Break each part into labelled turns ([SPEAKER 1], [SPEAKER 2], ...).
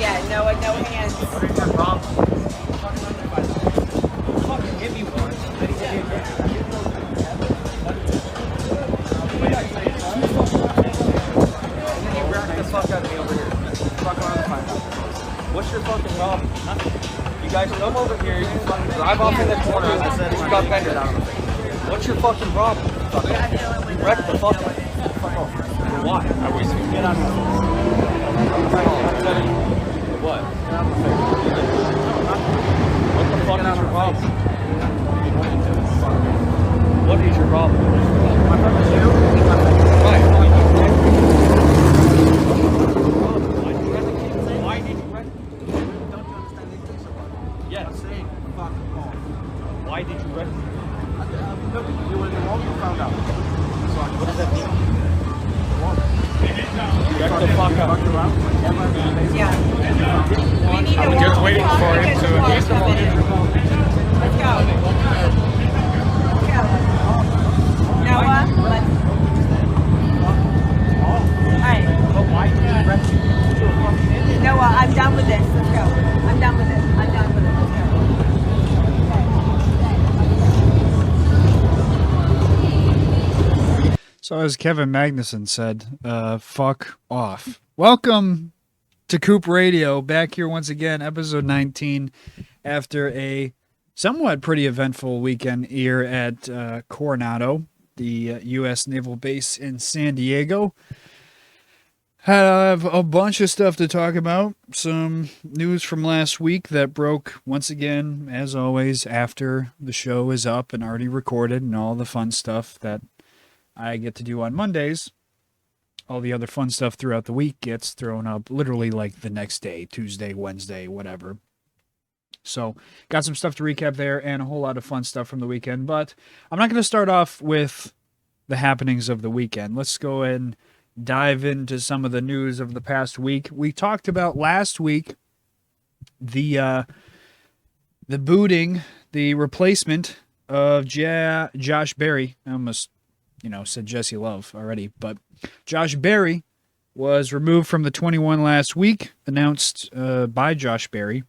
[SPEAKER 1] Yeah, no hands.
[SPEAKER 2] What is that problem? Fucking hit me once. Then he hit me again. And then you racked the fuck out of me over here. Fuck on the fine. What's your fucking problem? You guys come over here, you fucking drive off in the corner, and you got bended out of the face. What's your fucking problem? You wrecked the fuck out of me. Fuck off. Why? I was get out of my face. What? Get out of my face. What the fuck is your problem? What is your problem? My problem is you. Right. Why did you wreck? Don't you understand the English about it? Yes. I'm saying fucking call. Why did you wreck? Look, you were in the wrong, you found out. What does that mean? Wreck the fuck up.
[SPEAKER 1] Yeah. We need to
[SPEAKER 2] I'm just waiting for him to he's the one.
[SPEAKER 1] Let's go. Noah, let's. Alright. Noah, I'm done with this. Let's go. I'm done with it. I'm done with it. Let's go.
[SPEAKER 3] So as Kevin Magnussen said, fuck off. Welcome to Coop Radio, back here once again, episode 19, after a somewhat pretty eventful weekend here at Coronado, the U.S. Naval Base in San Diego. Have a bunch of stuff to talk about. Some news from last week that broke once again, as always, after the show is up and already recorded and all the fun stuff that I get to do on Mondays. All the other fun stuff throughout the week gets thrown up literally like the next day, Tuesday, Wednesday, whatever. So, got some stuff to recap there and a whole lot of fun stuff from the weekend. But I'm not going to start off with the happenings of the weekend. Let's go and dive into some of the news of the past week. We talked about last week the booting, the replacement of Josh Berry. I almost said Jesse Love already, but Josh Berry was removed from the 21 last week, announced by Josh Berry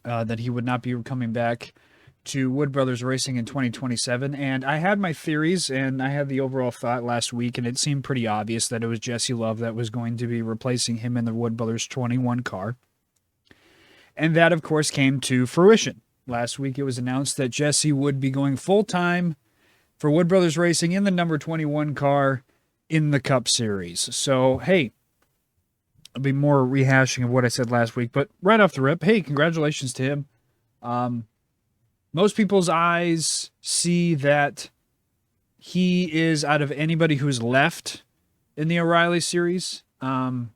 [SPEAKER 3] that he would not be coming back to Wood Brothers Racing in 2027. And I had my theories, and I had the overall thought last week, and it seemed pretty obvious that it was Jesse Love that was going to be replacing him in the Wood Brothers 21 car. And that, of course, came to fruition. Last week it was announced that Jesse would be going full-time for Wood Brothers Racing in the number 21 car in the Cup Series. So, hey, I'll be more rehashing of what I said last week, but right off the rip, hey, congratulations to him. Most people's eyes see that he is, out of anybody who's left in the O'Reilly Series, and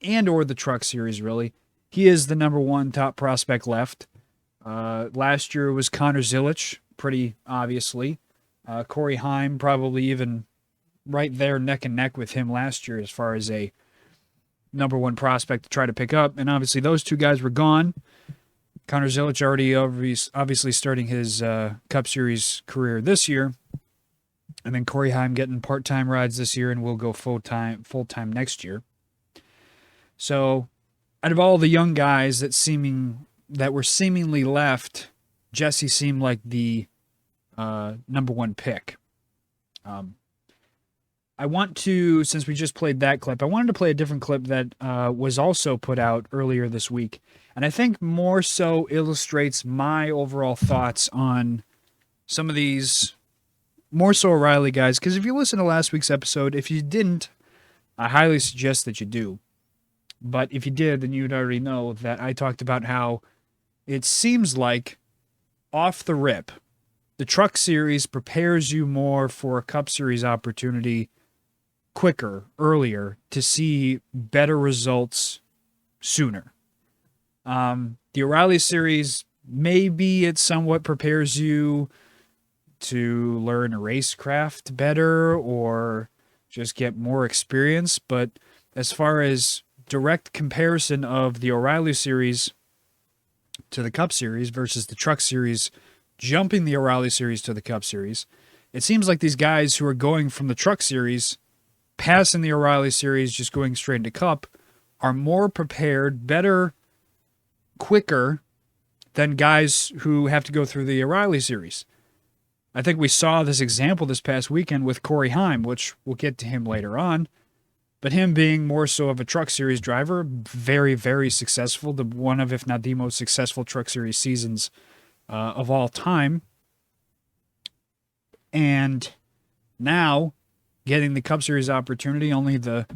[SPEAKER 3] or the Truck Series, really, he is the number one top prospect left. Last year was Connor Zilic, pretty obviously. Corey Heim probably even right there neck and neck with him last year as far as a number one prospect to try to pick up. And obviously those two guys were gone. Connor Zilic already obviously starting his Cup Series career this year. And then Corey Heim getting part-time rides this year and will go full-time next year. So out of all the young guys that were seemingly left, Jesse seemed like the number one pick. I want to, since we just played that clip, I wanted to play a different clip that was also put out earlier this week. And I think more so illustrates my overall thoughts on some of these more so O'Reilly guys. Because if you listen to last week's episode, if you didn't, I highly suggest that you do. But if you did, then you'd already know that I talked about how it seems like off the rip, the Truck Series prepares you more for a Cup Series opportunity quicker, earlier, to see better results sooner. The O'Reilly Series, maybe it somewhat prepares you to learn racecraft better or just get more experience, but as far as direct comparison of the O'Reilly Series to the Cup Series versus the Truck Series jumping the O'Reilly Series to the Cup Series, it seems like these guys who are going from the Truck Series, passing the O'Reilly Series, just going straight into Cup, are more prepared, better, quicker than guys who have to go through the O'Reilly series. I think we saw this example this past weekend with Corey Heim, which we'll get to him later on. But him being more so of a Truck Series driver, very, very successful, the one of, if not the most successful Truck Series seasons of all time. And now getting the Cup Series opportunity, only the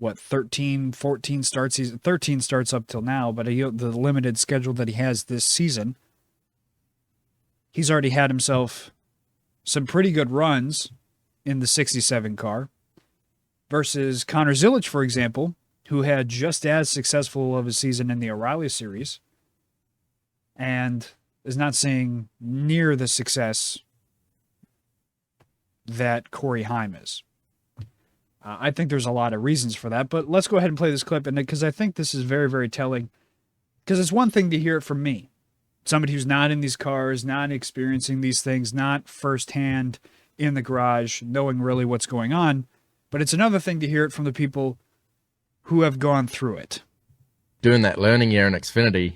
[SPEAKER 3] 13 starts up till now, but the limited schedule that he has this season, he's already had himself some pretty good runs in the 67 car versus Connor Zilisch, for example, who had just as successful of a season in the O'Reilly series and is not seeing near the success that Corey Heim is. I think there's a lot of reasons for that, but let's go ahead and play this clip, and because I think this is very, very telling, because it's one thing to hear it from me, somebody who's not in these cars, not experiencing these things, not firsthand in the garage, knowing really what's going on, but it's another thing to hear it from the people who have gone through it.
[SPEAKER 4] Doing that learning year in Xfinity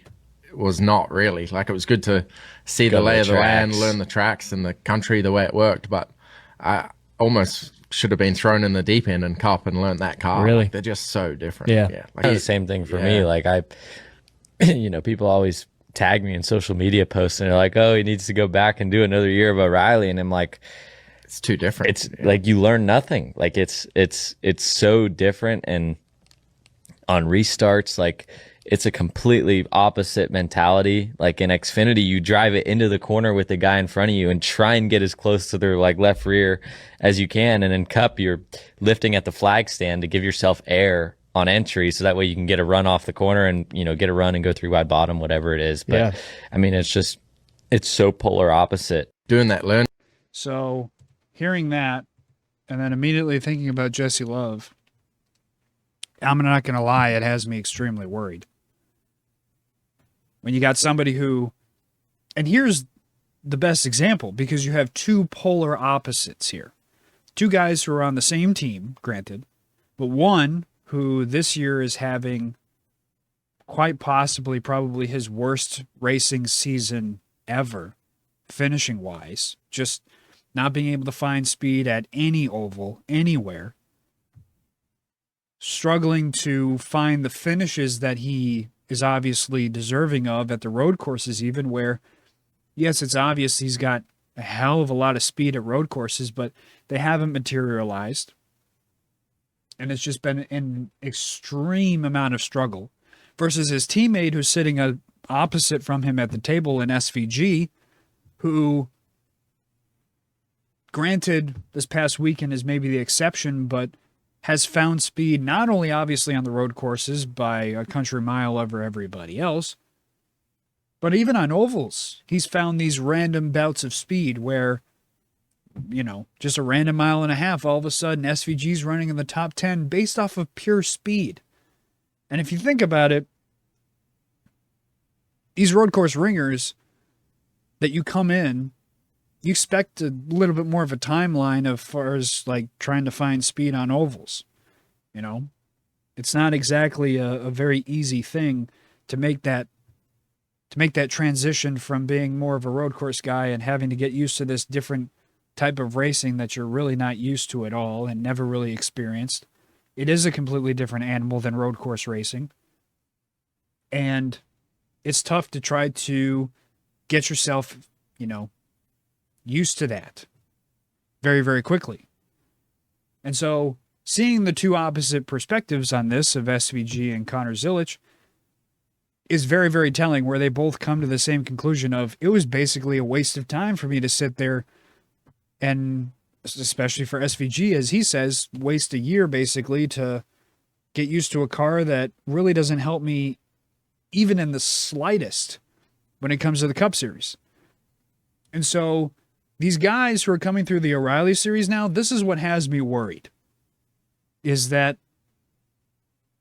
[SPEAKER 4] was not really, like, it was good to see the lay of the land, learn the tracks and the country the way it worked, but I almost should have been thrown in the deep end and Cup and learned that car.
[SPEAKER 5] Really?
[SPEAKER 4] Like, they're just so different.
[SPEAKER 5] Yeah.
[SPEAKER 4] Like,
[SPEAKER 5] It's the same thing for me. Like, people always tag me in social media posts and they're like, oh, he needs to go back and do another year of O'Reilly. And I'm like,
[SPEAKER 4] it's too different.
[SPEAKER 5] It's like you learn nothing. Like it's so different. And on restarts, like it's a completely opposite mentality. Like in Xfinity, you drive it into the corner with the guy in front of you and try and get as close to their like left rear as you can. And in Cup, you're lifting at the flag stand to give yourself air on entry, so that way you can get a run off the corner and, get a run and go 3 wide bottom, whatever it is. But yeah. I mean, it's so polar opposite.
[SPEAKER 4] Doing that learn.
[SPEAKER 3] So hearing that and then immediately thinking about Jesse Love, I'm not going to lie, it has me extremely worried. When you got somebody who, and here's the best example, because you have two polar opposites here. Two guys who are on the same team, granted, but one who this year is having quite possibly probably his worst racing season ever, finishing-wise, just not being able to find speed at any oval, anywhere, struggling to find the finishes that he is obviously deserving of at the road courses even, where, yes, it's obvious he's got a hell of a lot of speed at road courses, but they haven't materialized. And it's just been an extreme amount of struggle versus his teammate who's sitting opposite from him at the table in SVG, who, granted, this past weekend is maybe the exception, but has found speed not only obviously on the road courses by a country mile over everybody else, but even on ovals. He's found these random bouts of speed where, just a random mile and a half, all of a sudden SVG's running in the top 10 based off of pure speed. And if you think about it, these road course ringers that you come in, you expect a little bit more of a timeline as far as like trying to find speed on ovals. It's not exactly a very easy thing to make that transition from being more of a road course guy and having to get used to this different type of racing that you're really not used to at all and never really experienced. It is a completely different animal than road course racing. And it's tough to try to get yourself, used to that very, very quickly. And so seeing the two opposite perspectives on this of SVG and Connor Zilisch is very, very telling, where they both come to the same conclusion of it was basically a waste of time for me to sit there and, especially for SVG, as he says, waste a year basically to get used to a car that really doesn't help me even in the slightest when it comes to the Cup Series. And so these guys who are coming through the O'Reilly series now, this is what has me worried, is that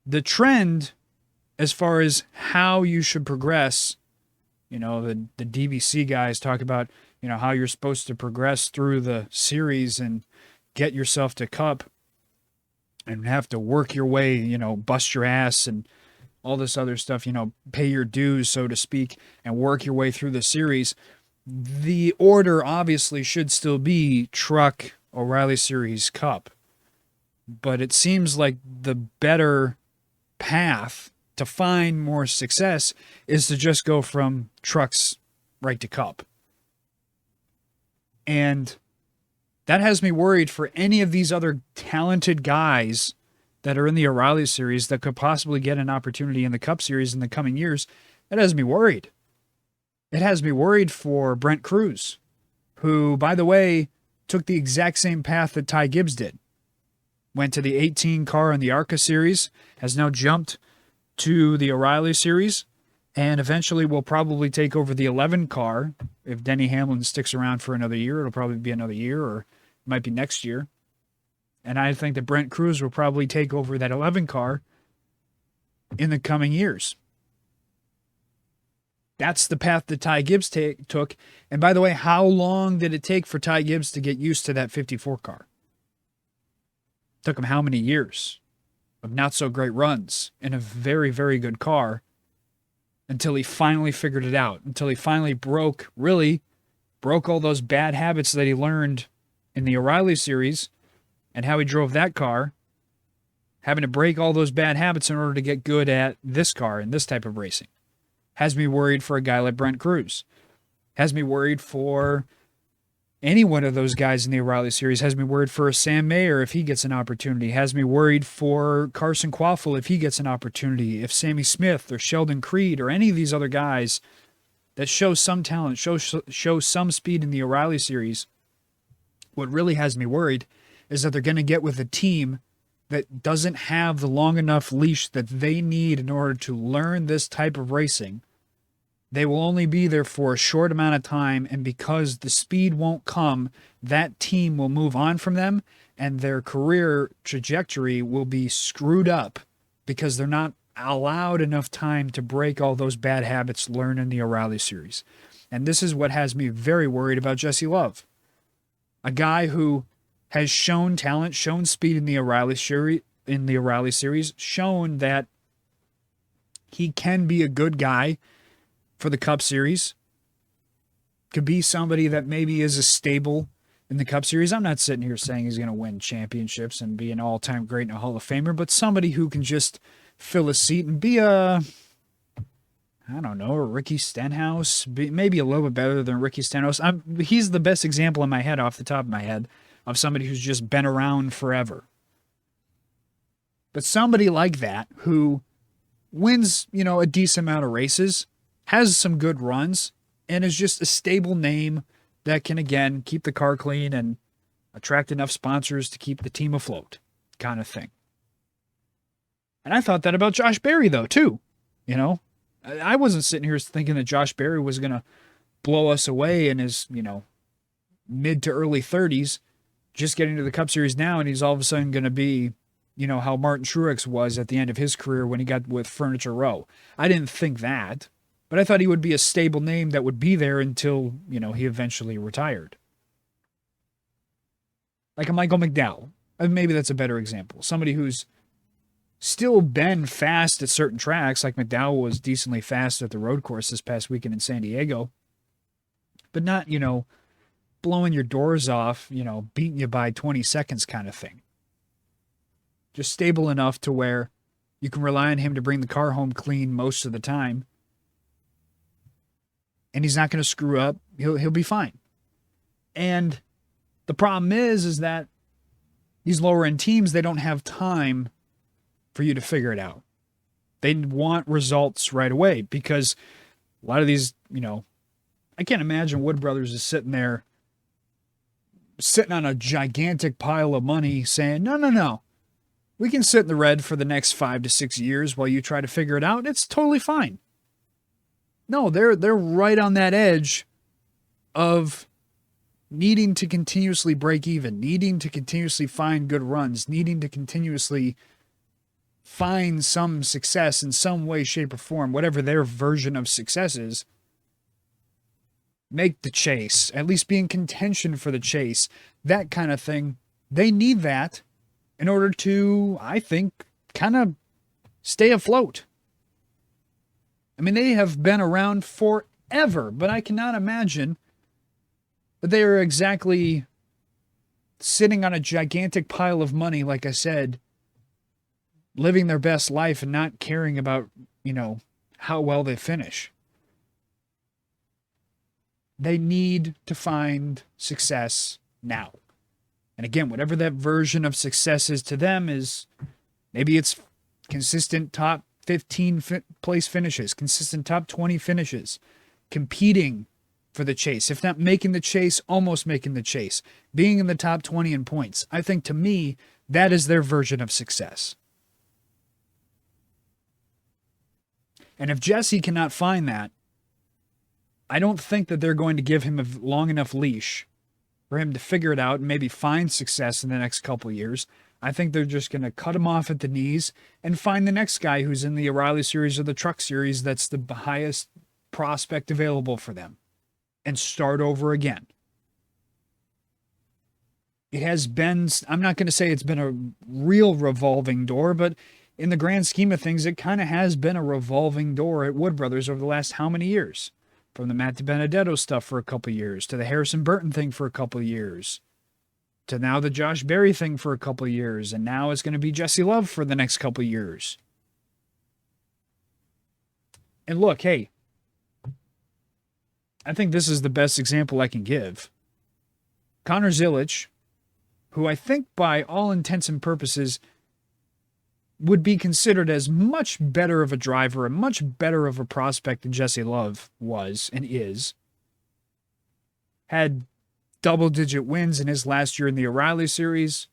[SPEAKER 3] the trend as far as how you should progress, the DBC guys talk about, how you're supposed to progress through the series and get yourself to Cup. and have to work your way, bust your ass and all this other stuff, pay your dues, so to speak, and work your way through the series. The order obviously should still be Truck, O'Reilly Series, Cup. But it seems like the better path to find more success is to just go from Trucks right to Cup. And that has me worried for any of these other talented guys that are in the O'Reilly Series that could possibly get an opportunity in the Cup Series in the coming years. That has me worried. It has me worried for Brent Cruz, who, by the way, took the exact same path that Ty Gibbs did. Went to the 18 car in the ARCA Series, has now jumped to the O'Reilly Series, and eventually will probably take over the 11 car. If Denny Hamlin sticks around for another year, it'll probably be another year, or it might be next year. And I think that Brent Cruz will probably take over that 11 car in the coming years. That's the path that Ty Gibbs took. And by the way, how long did it take for Ty Gibbs to get used to that 54 car? Took him how many years of not so great runs in a very, very good car until he finally figured it out, until he finally broke all those bad habits that he learned in the O'Reilly Series and how he drove that car, having to break all those bad habits in order to get good at this car and this type of racing. Has me worried for a guy like Brent Cruz. Has me worried for any one of those guys in the O'Reilly Series. Has me worried for Sam Mayer if he gets an opportunity. Has me worried for Carson Quaffle if he gets an opportunity. If Sammy Smith or Sheldon Creed or any of these other guys that show some talent, show some speed in the O'Reilly Series, what really has me worried is that they're going to get with a team that doesn't have the long enough leash that they need in order to learn this type of racing. They will only be there for a short amount of time, and because the speed won't come, that team will move on from them, and their career trajectory will be screwed up because they're not allowed enough time to break all those bad habits learned in the O'Reilly Series. And this is what has me very worried about Jesse Love. A guy who has shown talent, shown speed in the O'Reilly Series, shown that he can be a good guy for the Cup Series. Could be somebody that maybe is a stable in the Cup Series. I'm not sitting here saying he's going to win championships and be an all-time great and a Hall of Famer, but somebody who can just fill a seat and be a Ricky Stenhouse, maybe a little bit better than Ricky Stenhouse. He's the best example in my head, off the top of my head, of somebody who's just been around forever. But somebody like that who wins, a decent amount of races, has some good runs, and is just a stable name that can, again, keep the car clean and attract enough sponsors to keep the team afloat, kind of thing. And I thought that about Josh Berry, though, too. I wasn't sitting here thinking that Josh Berry was going to blow us away in his, mid to early 30s, just getting to the Cup Series now, and he's all of a sudden going to be, how Martin Truex was at the end of his career when he got with Furniture Row. I didn't think that, but I thought he would be a stable name that would be there until, he eventually retired. Like a Michael McDowell. Maybe that's a better example. Somebody who's still been fast at certain tracks, like McDowell was decently fast at the road course this past weekend in San Diego, but not, blowing your doors off, beating you by 20 seconds kind of thing. Just stable enough to where you can rely on him to bring the car home clean most of the time. And he's not going to screw up. He'll be fine. And the problem is that these lower end teams, they don't have time for you to figure it out. They want results right away because a lot of these, I can't imagine Wood Brothers is sitting on a gigantic pile of money saying, no. We can sit in the red for the next 5 to 6 years while you try to figure it out. It's totally fine. No, they're right on that edge of needing to continuously break even, needing to continuously find good runs, needing to continuously find some success in some way, shape, or form, whatever their version of success is. Make the chase, at least be in contention for the chase, that kind of thing. They need that in order to, I think, kind of stay afloat. I mean, they have been around forever, but I cannot imagine that they are exactly sitting on a gigantic pile of money, like I said, living their best life and not caring about, how well they finish. They need to find success now. And again, whatever that version of success is to them is, maybe it's consistent top 15 place finishes, consistent top 20 finishes, competing for the chase. If not making the chase, almost making the chase, being in the top 20 in points. I think, to me, that is their version of success. And if Jesse cannot find that, I don't think that they're going to give him a long enough leash for him to figure it out and maybe find success in the next couple of years. I think they're just going to cut him off at the knees and find the next guy who's in the O'Reilly Series or the Truck Series that's the highest prospect available for them and start over again. It has been, I'm not going to say it's been a real revolving door, but in the grand scheme of things, it kind of has been a revolving door at Wood Brothers over the last how many years? From the Matt DiBenedetto stuff for a couple of years, to the Harrison Burton thing for a couple of years, to now the Josh Berry thing for a couple of years, and now it's going to be Jesse Love for the next couple of years. And look, hey, I think this is the best example I can give. Connor Zilic, who I think by all intents and purposes would be considered as much better of a driver and much better of a prospect than Jesse Love was and is, had double-digit wins in his last year in the O'Reilly Series,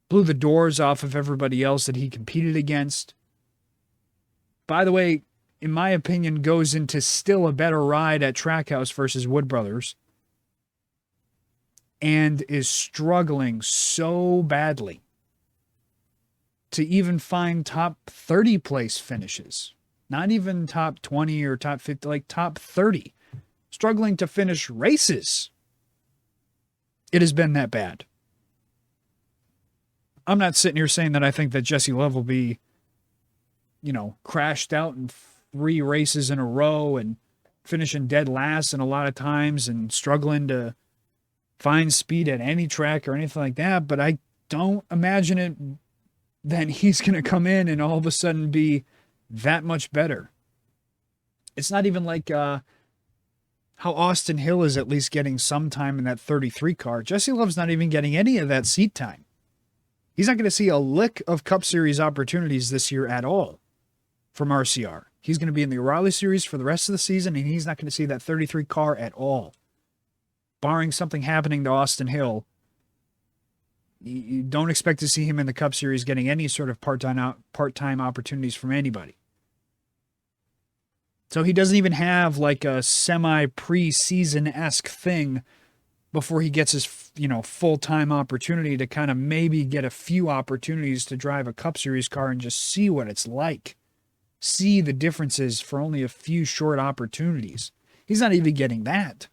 [SPEAKER 3] blew the doors off of everybody else that he competed against. By the way, in my opinion, goes into still a better ride at Trackhouse versus Wood Brothers, and is struggling so badly to even find top 30 place finishes. Not even top 20 or top 50, like top 30. Struggling to finish races. It has been that bad. I'm not sitting here saying that I think that Jesse Love will be, crashed out in 3 races in a row and finishing dead last and a lot of times and struggling to find speed at any track or anything like that. But I don't imagine it then he's going to come in and all of a sudden be that much better. It's not even like how Austin Hill is at least getting some time in that 33 car. Jesse Love's not even getting any of that seat time. He's not going to see a lick of Cup Series opportunities this year at all from RCR. He's going to be in the O'Reilly Series for the rest of the season, and he's not going to see that 33 car at all. Barring something happening to Austin Hill, you don't expect to see him in the Cup Series getting any sort of part-time opportunities from anybody. So he doesn't even have like a semi-preseason-esque thing before he gets his, full-time opportunity to kind of maybe get a few opportunities to drive a Cup Series car and just see what it's like. See the differences for only a few short opportunities. He's not even getting that.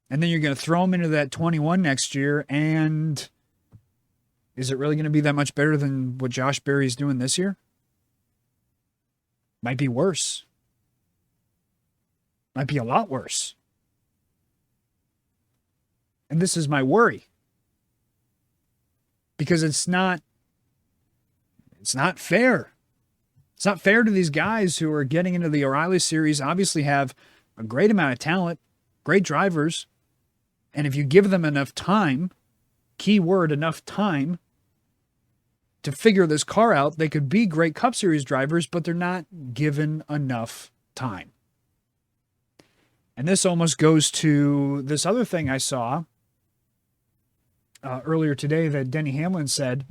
[SPEAKER 3] And then you're going to throw him into that 21 next year, and is it really going to be that much better than what Josh Berry's doing this year? Might be worse. Might be a lot worse. And this is my worry. Because it's not fair. It's not fair to these guys who are getting into the O'Reilly Series, obviously have a great amount of talent, great drivers, and if you give them enough time, keyword enough time, to figure this car out, they could be great Cup Series drivers, but they're not given enough time. And this almost goes to this other thing I saw earlier today that Denny Hamlin said.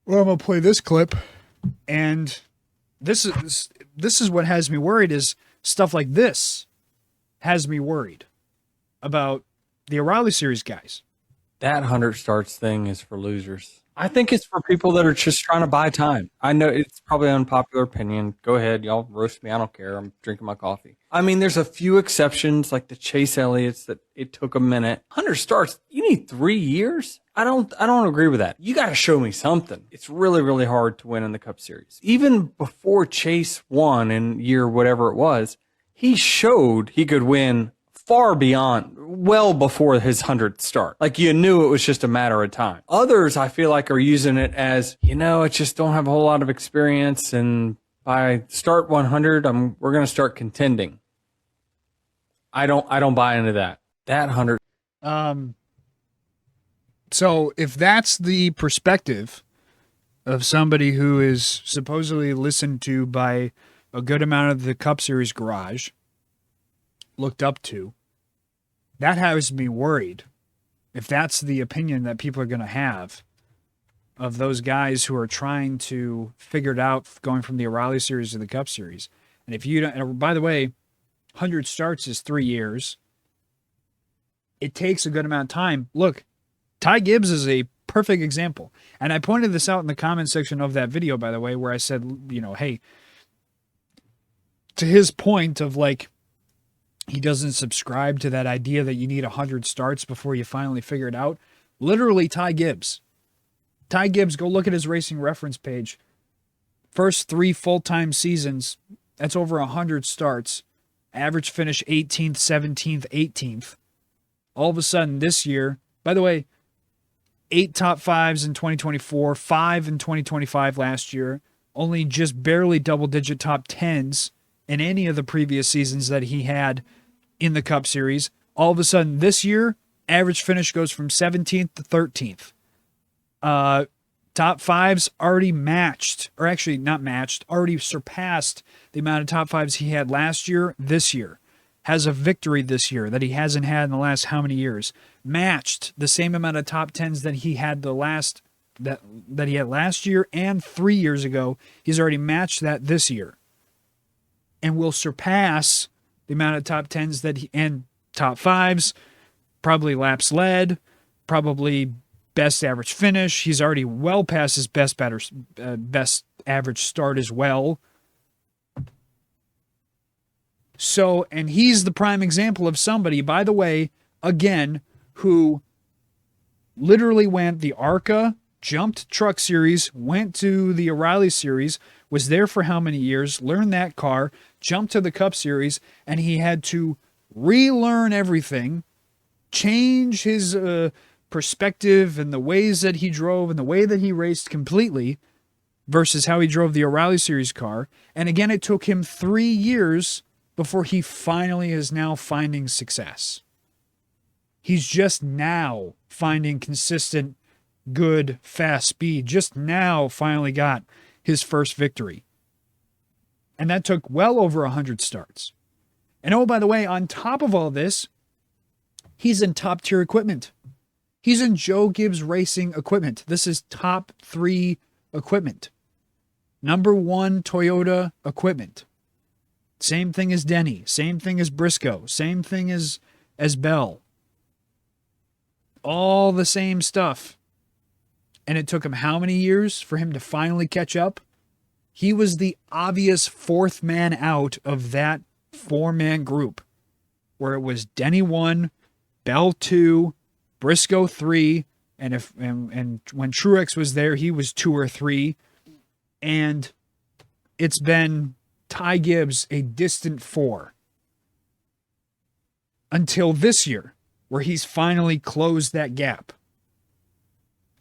[SPEAKER 3] Well, I'm going to play this clip. And this is what has me worried, is stuff like this has me worried about the O'Reilly Series guys.
[SPEAKER 6] That 100 starts thing is for losers. I think it's for people that are just trying to buy time. I know it's probably an unpopular opinion. Go ahead, y'all roast me. I don't care. I'm drinking my coffee. I mean, there's a few exceptions, like the Chase Elliott's, that it took a minute. 100 starts. You need 3 years. I don't agree with that. You got to show me something. It's really, really hard to win in the Cup Series. Even before Chase won in year whatever it was, he showed he could win far beyond, well before his 100th start. Like, you knew it was just a matter of time. Others, I feel like, are using it as, I just don't have a whole lot of experience, and by start 100, we're going to start contending. I don't buy into that. That 100.
[SPEAKER 3] So if that's the perspective of somebody who is supposedly listened to by a good amount of the Cup Series garage, looked up to, that has me worried. If that's the opinion that people are going to have of those guys who are trying to figure it out going from the O'Reilly Series to the Cup Series. And if you don't, and by the way, 100 starts is 3 years. It takes a good amount of time. Look, Ty Gibbs is a perfect example. And I pointed this out in the comment section of that video, by the way, where I said, hey, to his point of like, he doesn't subscribe to that idea that you need 100 starts before you finally figure it out. Literally, Ty Gibbs. Ty Gibbs, go look at his racing reference page. First 3 full-time seasons, that's over 100 starts. Average finish 18th, 17th, 18th. All of a sudden this year, by the way, 8 top 5s in 2024, 5 in 2025 last year, only just barely double-digit top 10s in any of the previous seasons that he had in the Cup Series. All of a sudden this year, average finish goes from 17th to 13th. Top 5s already matched, or actually not matched, already surpassed the amount of top 5s he had last year, this year. Has a victory this year that he hasn't had in the last how many years. Matched the same amount of top 10s that he had that he had last year and 3 years ago. He's already matched that this year. And will surpass the amount of top 10s and top 5s, probably laps led, probably best average finish. He's already well past his best average start as well. So, and he's the prime example of somebody, by the way, again, who literally went the ARCA, jumped Truck Series, went to the O'Reilly Series, was there for how many years, learned that car, jumped to the Cup Series, and he had to relearn everything, change his perspective and the ways that he drove and the way that he raced completely versus how he drove the O'Reilly Series car. And again, it took him 3 years before he finally is now finding success. He's just now finding consistent, good, fast speed. Just now finally got his first victory. And that took well over 100 starts. And oh, by the way, on top of all this, he's in top tier equipment. He's in Joe Gibbs Racing equipment. This is top 3 equipment. Number 1 Toyota equipment. Same thing as Denny. Same thing as Briscoe. Same thing as Bell. All the same stuff. And it took him how many years for him to finally catch up? He was the obvious 4th man out of that 4-man group, where it was Denny 1, Bell 2, Briscoe 3, and when Truex was there, he was 2 or 3. And it's been Ty Gibbs a distant 4 until this year, where he's finally closed that gap.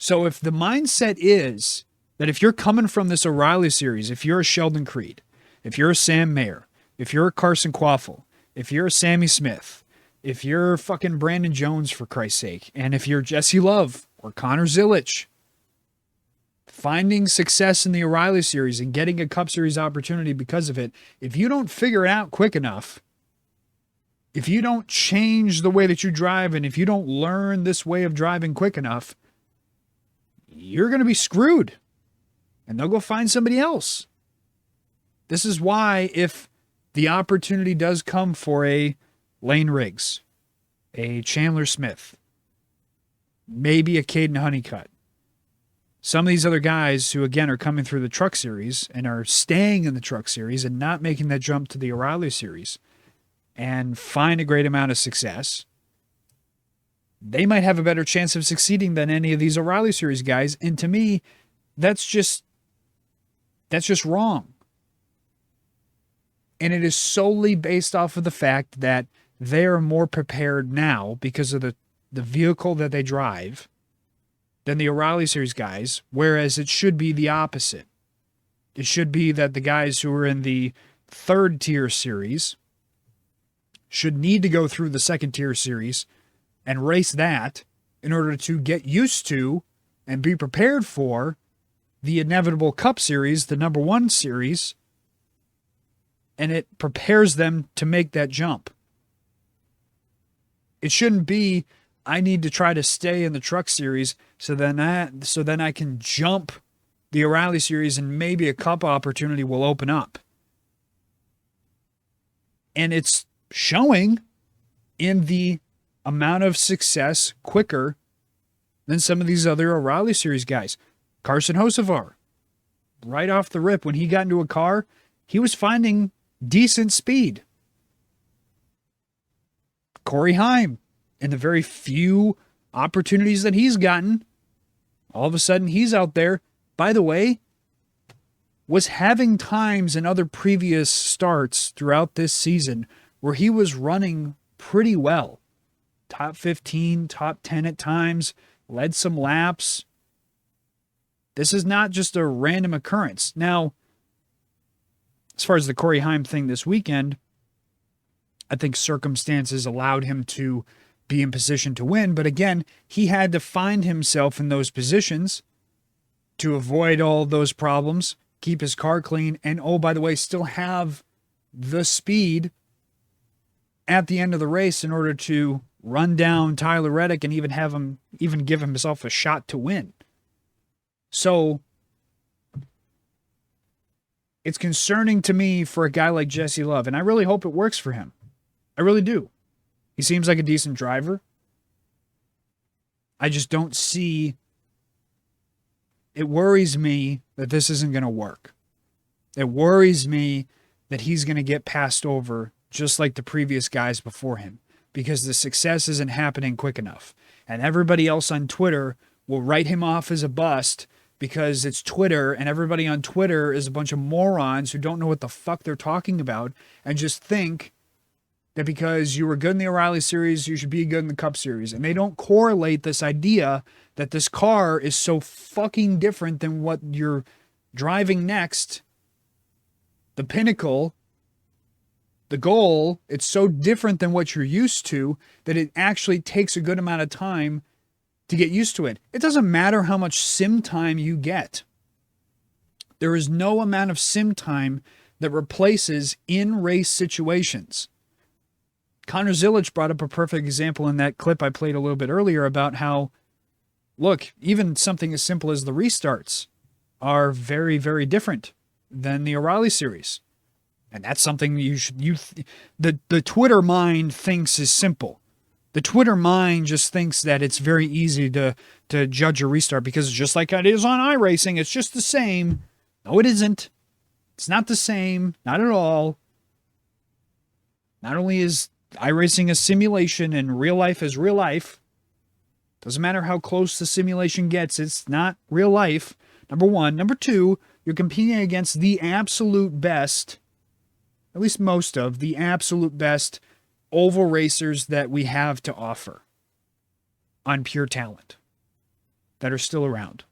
[SPEAKER 3] So if the mindset is that if you're coming from this O'Reilly Series, if you're a Sheldon Creed, if you're a Sam Mayer, if you're a Carson Quaffle, if you're a Sammy Smith, if you're fucking Brandon Jones, for Christ's sake, and if you're Jesse Love or Connor Zillich, finding success in the O'Reilly Series and getting a Cup Series opportunity because of it, if you don't figure it out quick enough, if you don't change the way that you drive, and if you don't learn this way of driving quick enough, you're going to be screwed. And they'll go find somebody else. This is why if the opportunity does come for a Lane Riggs, a Chandler Smith, maybe a Caden Honeycutt, some of these other guys who, again, are coming through the truck series and are staying in the truck series and not making that jump to the O'Reilly series and find a great amount of success, they might have a better chance of succeeding than any of these O'Reilly series guys. And to me, that's just wrong. And it is solely based off of the fact that they are more prepared now because of the vehicle that they drive than the O'Reilly series guys, whereas it should be the opposite. It should be that the guys who are in the third tier series should need to go through the second tier series and race that in order to get used to and be prepared for the inevitable Cup series, the number one series, and it prepares them to make that jump. It shouldn't be, I need to try to stay in the truck series so then I can jump the O'Reilly series and maybe a Cup opportunity will open up. And it's showing in the amount of success quicker than some of these other O'Reilly series guys. Carson Hocevar, right off the rip, when he got into a car, he was finding decent speed. Corey Heim, in the very few opportunities that he's gotten, all of a sudden he's out there. By the way, was having times in other previous starts throughout this season where he was running pretty well. Top 15, top 10 at times, led some laps. This is not just a random occurrence. Now, as far as the Corey Heim thing this weekend, I think circumstances allowed him to be in position to win. But again, he had to find himself in those positions to avoid all those problems, keep his car clean, and, oh, by the way, still have the speed at the end of the race in order to run down Tyler Reddick and even give himself a shot to win. So it's concerning to me for a guy like Jesse Love, and I really hope it works for him. I really do. He seems like a decent driver. I just don't see. It worries me that this isn't going to work. It worries me that he's going to get passed over just like the previous guys before him because the success isn't happening quick enough. And everybody else on Twitter will write him off as a bust because it's Twitter, and everybody on Twitter is a bunch of morons who don't know what the fuck they're talking about and just think that because you were good in the O'Reilly series, you should be good in the Cup series. And they don't correlate this idea that this car is so fucking different than what you're driving next. The pinnacle, the goal, it's so different than what you're used to that it actually takes a good amount of time to get used to it. It doesn't matter how much sim time you get. There is no amount of sim time that replaces in-race situations. Connor Zilic brought up a perfect example in that clip I played a little bit earlier about how, look, even something as simple as the restarts are very, very different than the O'Reilly series. And that's something the Twitter mind thinks is simple. The Twitter mind just thinks that it's very easy to judge a restart because it's just like it is on iRacing. It's just the same. No, it isn't. It's not the same. Not at all. Not only is iRacing a simulation and real life is real life, doesn't matter how close the simulation gets, it's not real life, number one. Number two, you're competing against the absolute best, at least most of the absolute best oval racers that we have to offer on pure talent that are still around.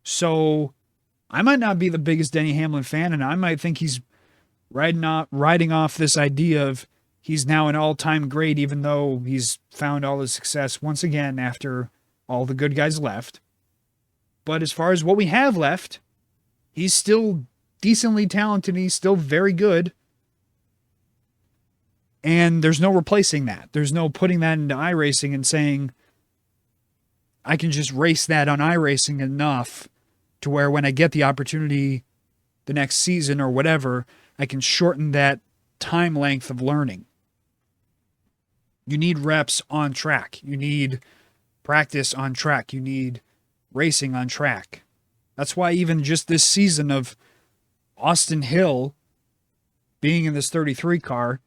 [SPEAKER 3] So I might not be the biggest Denny Hamlin fan, and I might think he's riding off this idea of he's now an all-time great, even though he's found all his success once again after all the good guys left. But as far as what we have left, he's still decently talented. He's still very good. And there's no replacing that. There's no putting that into iRacing and saying, I can just race that on iRacing enough to where when I get the opportunity the next season or whatever, I can shorten that time length of learning. You need reps on track. You need practice on track. You need racing on track. That's why even just this season of Austin Hill being in this 33 car,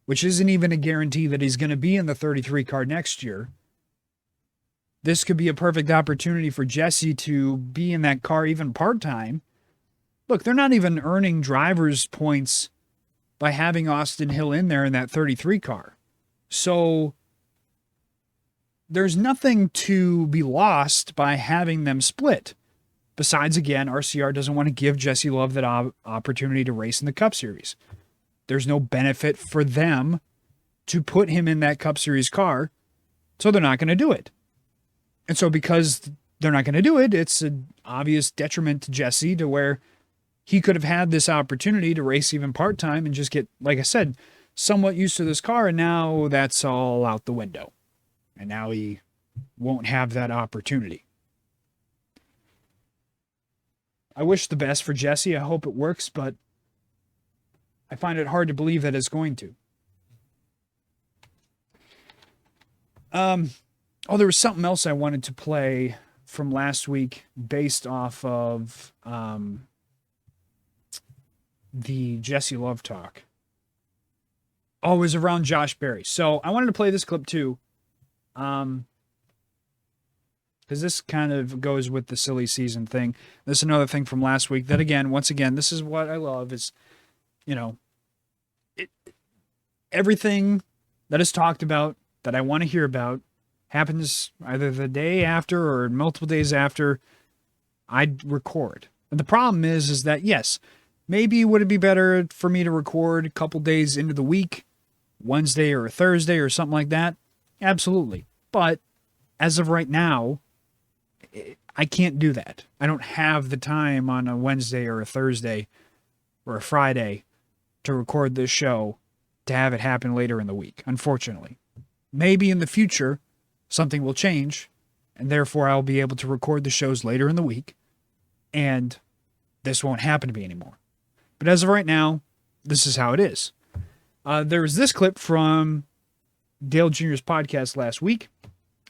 [SPEAKER 3] which isn't even a guarantee that he's going to be in the 33 car next year, this could be a perfect opportunity for Jesse to be in that car even part-time. Look, they're not even earning driver's points by having Austin Hill in there in that 33 car. So there's nothing to be lost by having them split. Besides, again, RCR doesn't want to give Jesse Love that opportunity to race in the Cup Series. There's no benefit for them to put him in that Cup Series car, so they're not going to do it. And so because they're not going to do it, it's an obvious detriment to Jesse, to where he could have had this opportunity to race even part-time and just get, like I said, somewhat used to this car, and now that's all out the window. And now he won't have that opportunity. I wish the best for Jesse. I hope it works, but I find it hard to believe that it's going to. There was something else I wanted to play from last week based off of the Jesse Love talk. Oh, it was around Josh Berry. So I wanted to play this clip too. Because this kind of goes with the silly season thing. This is another thing from last week that, again, once again, this is what I love is, everything that is talked about that I want to hear about happens either the day after or multiple days after I record. And the problem is that, yes, maybe would it be better for me to record a couple days into the week, Wednesday or a Thursday or something like that? Absolutely. But as of right now, I can't do that. I don't have the time on a Wednesday or a Thursday or a Friday to record this show to have it happen later in the week, unfortunately. Maybe in the future, something will change, and therefore I'll be able to record the shows later in the week, and this won't happen to me anymore. But as of right now, this is how it is. There was this clip from Dale Jr.'s podcast last week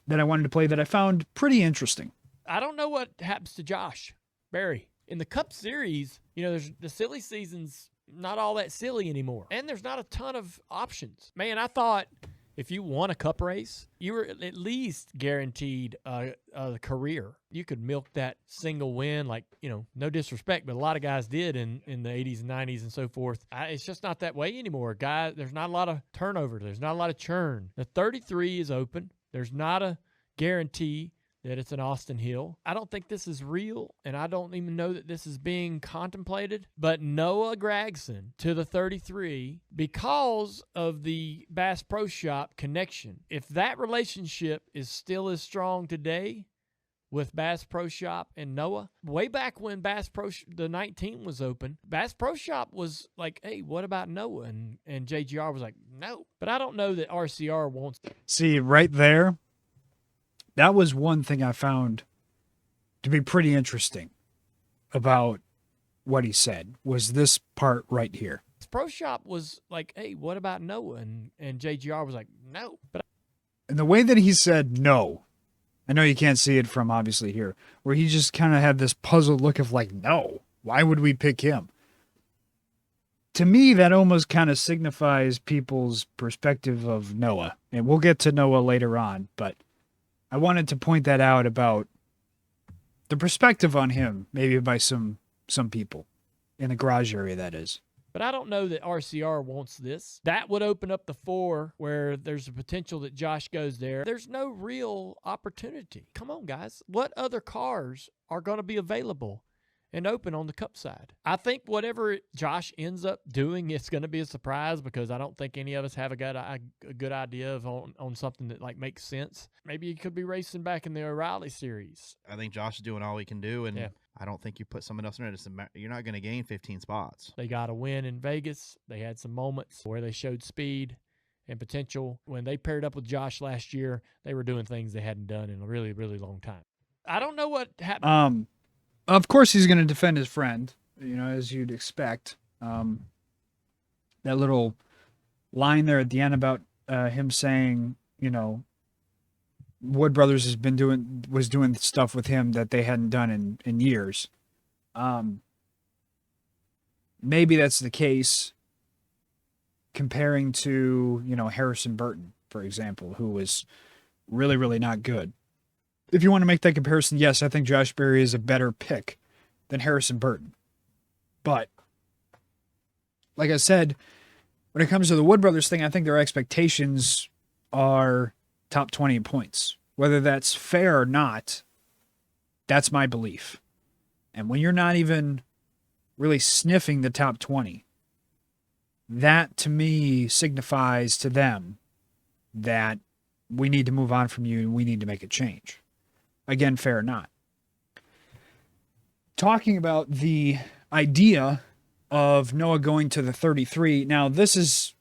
[SPEAKER 3] that I wanted to play that I found pretty interesting.
[SPEAKER 7] I don't know what happens to Josh Berry. In the Cup Series, there's the silly season's not all that silly anymore. And there's not a ton of options. Man, I thought if you won a Cup race, you were at least guaranteed a career. You could milk that single win, no disrespect, but a lot of guys did in the 80s and 90s and so forth. It's just not that way anymore. Guys, there's not a lot of turnover. There's not a lot of churn. The 33 is open. There's not a guarantee that it's an Austin Hill. I don't think this is real, and I don't even know that this is being contemplated. But Noah Gragson to the 33 because of the Bass Pro Shop connection. If that relationship is still as strong today with Bass Pro Shop and Noah, way back when the 19 was open, Bass Pro Shop was like, hey, what about Noah? And JGR was like, no. But I don't know that RCR wants to.
[SPEAKER 3] See, right there, that was one thing I found to be pretty interesting about what he said, was this part right here.
[SPEAKER 7] Pro Shop was like, hey, what about Noah? And JGR was like, no.
[SPEAKER 3] And the way that he said no, I know you can't see it from obviously here, where he just kind of had this puzzled look of like, no, why would we pick him? To me, that almost kind of signifies people's perspective of Noah. And we'll get to Noah later on, but I wanted to point that out about the perspective on him, maybe by some people in the garage area, that is.
[SPEAKER 7] But I don't know that RCR wants this. That would open up the 4 where there's a potential that Josh goes there. There's no real opportunity. Come on, guys. What other cars are going to be available and open on the Cup side? I think whatever Josh ends up doing, it's going to be a surprise because I don't think any of us have a good idea of on something that makes sense. Maybe he could be racing back in the O'Reilly series.
[SPEAKER 8] I think Josh is doing all he can do, and
[SPEAKER 7] yeah.
[SPEAKER 8] I don't think you put someone else in there. You're not going to gain 15 spots.
[SPEAKER 7] They got a win in Vegas. They had some moments where they showed speed and potential. When they paired up with Josh last year, they were doing things they hadn't done in a really, really long time. I don't know what happened.
[SPEAKER 3] Of course, he's going to defend his friend, as you'd expect. That little line there at the end about him saying, Wood Brothers was doing stuff with him that they hadn't done in years. Maybe that's the case comparing to, Harrison Burton, for example, who was really, really not good. If you want to make that comparison, yes, I think Josh Berry is a better pick than Harrison Burton. But like I said, when it comes to the Wood Brothers thing, I think their expectations are top 20 in points. Whether that's fair or not, that's my belief. And when you're not even really sniffing the top 20, that to me signifies to them that we need to move on from you and we need to make a change. Again, fair or not. Talking about the idea of Noah going to the 33. Now, this is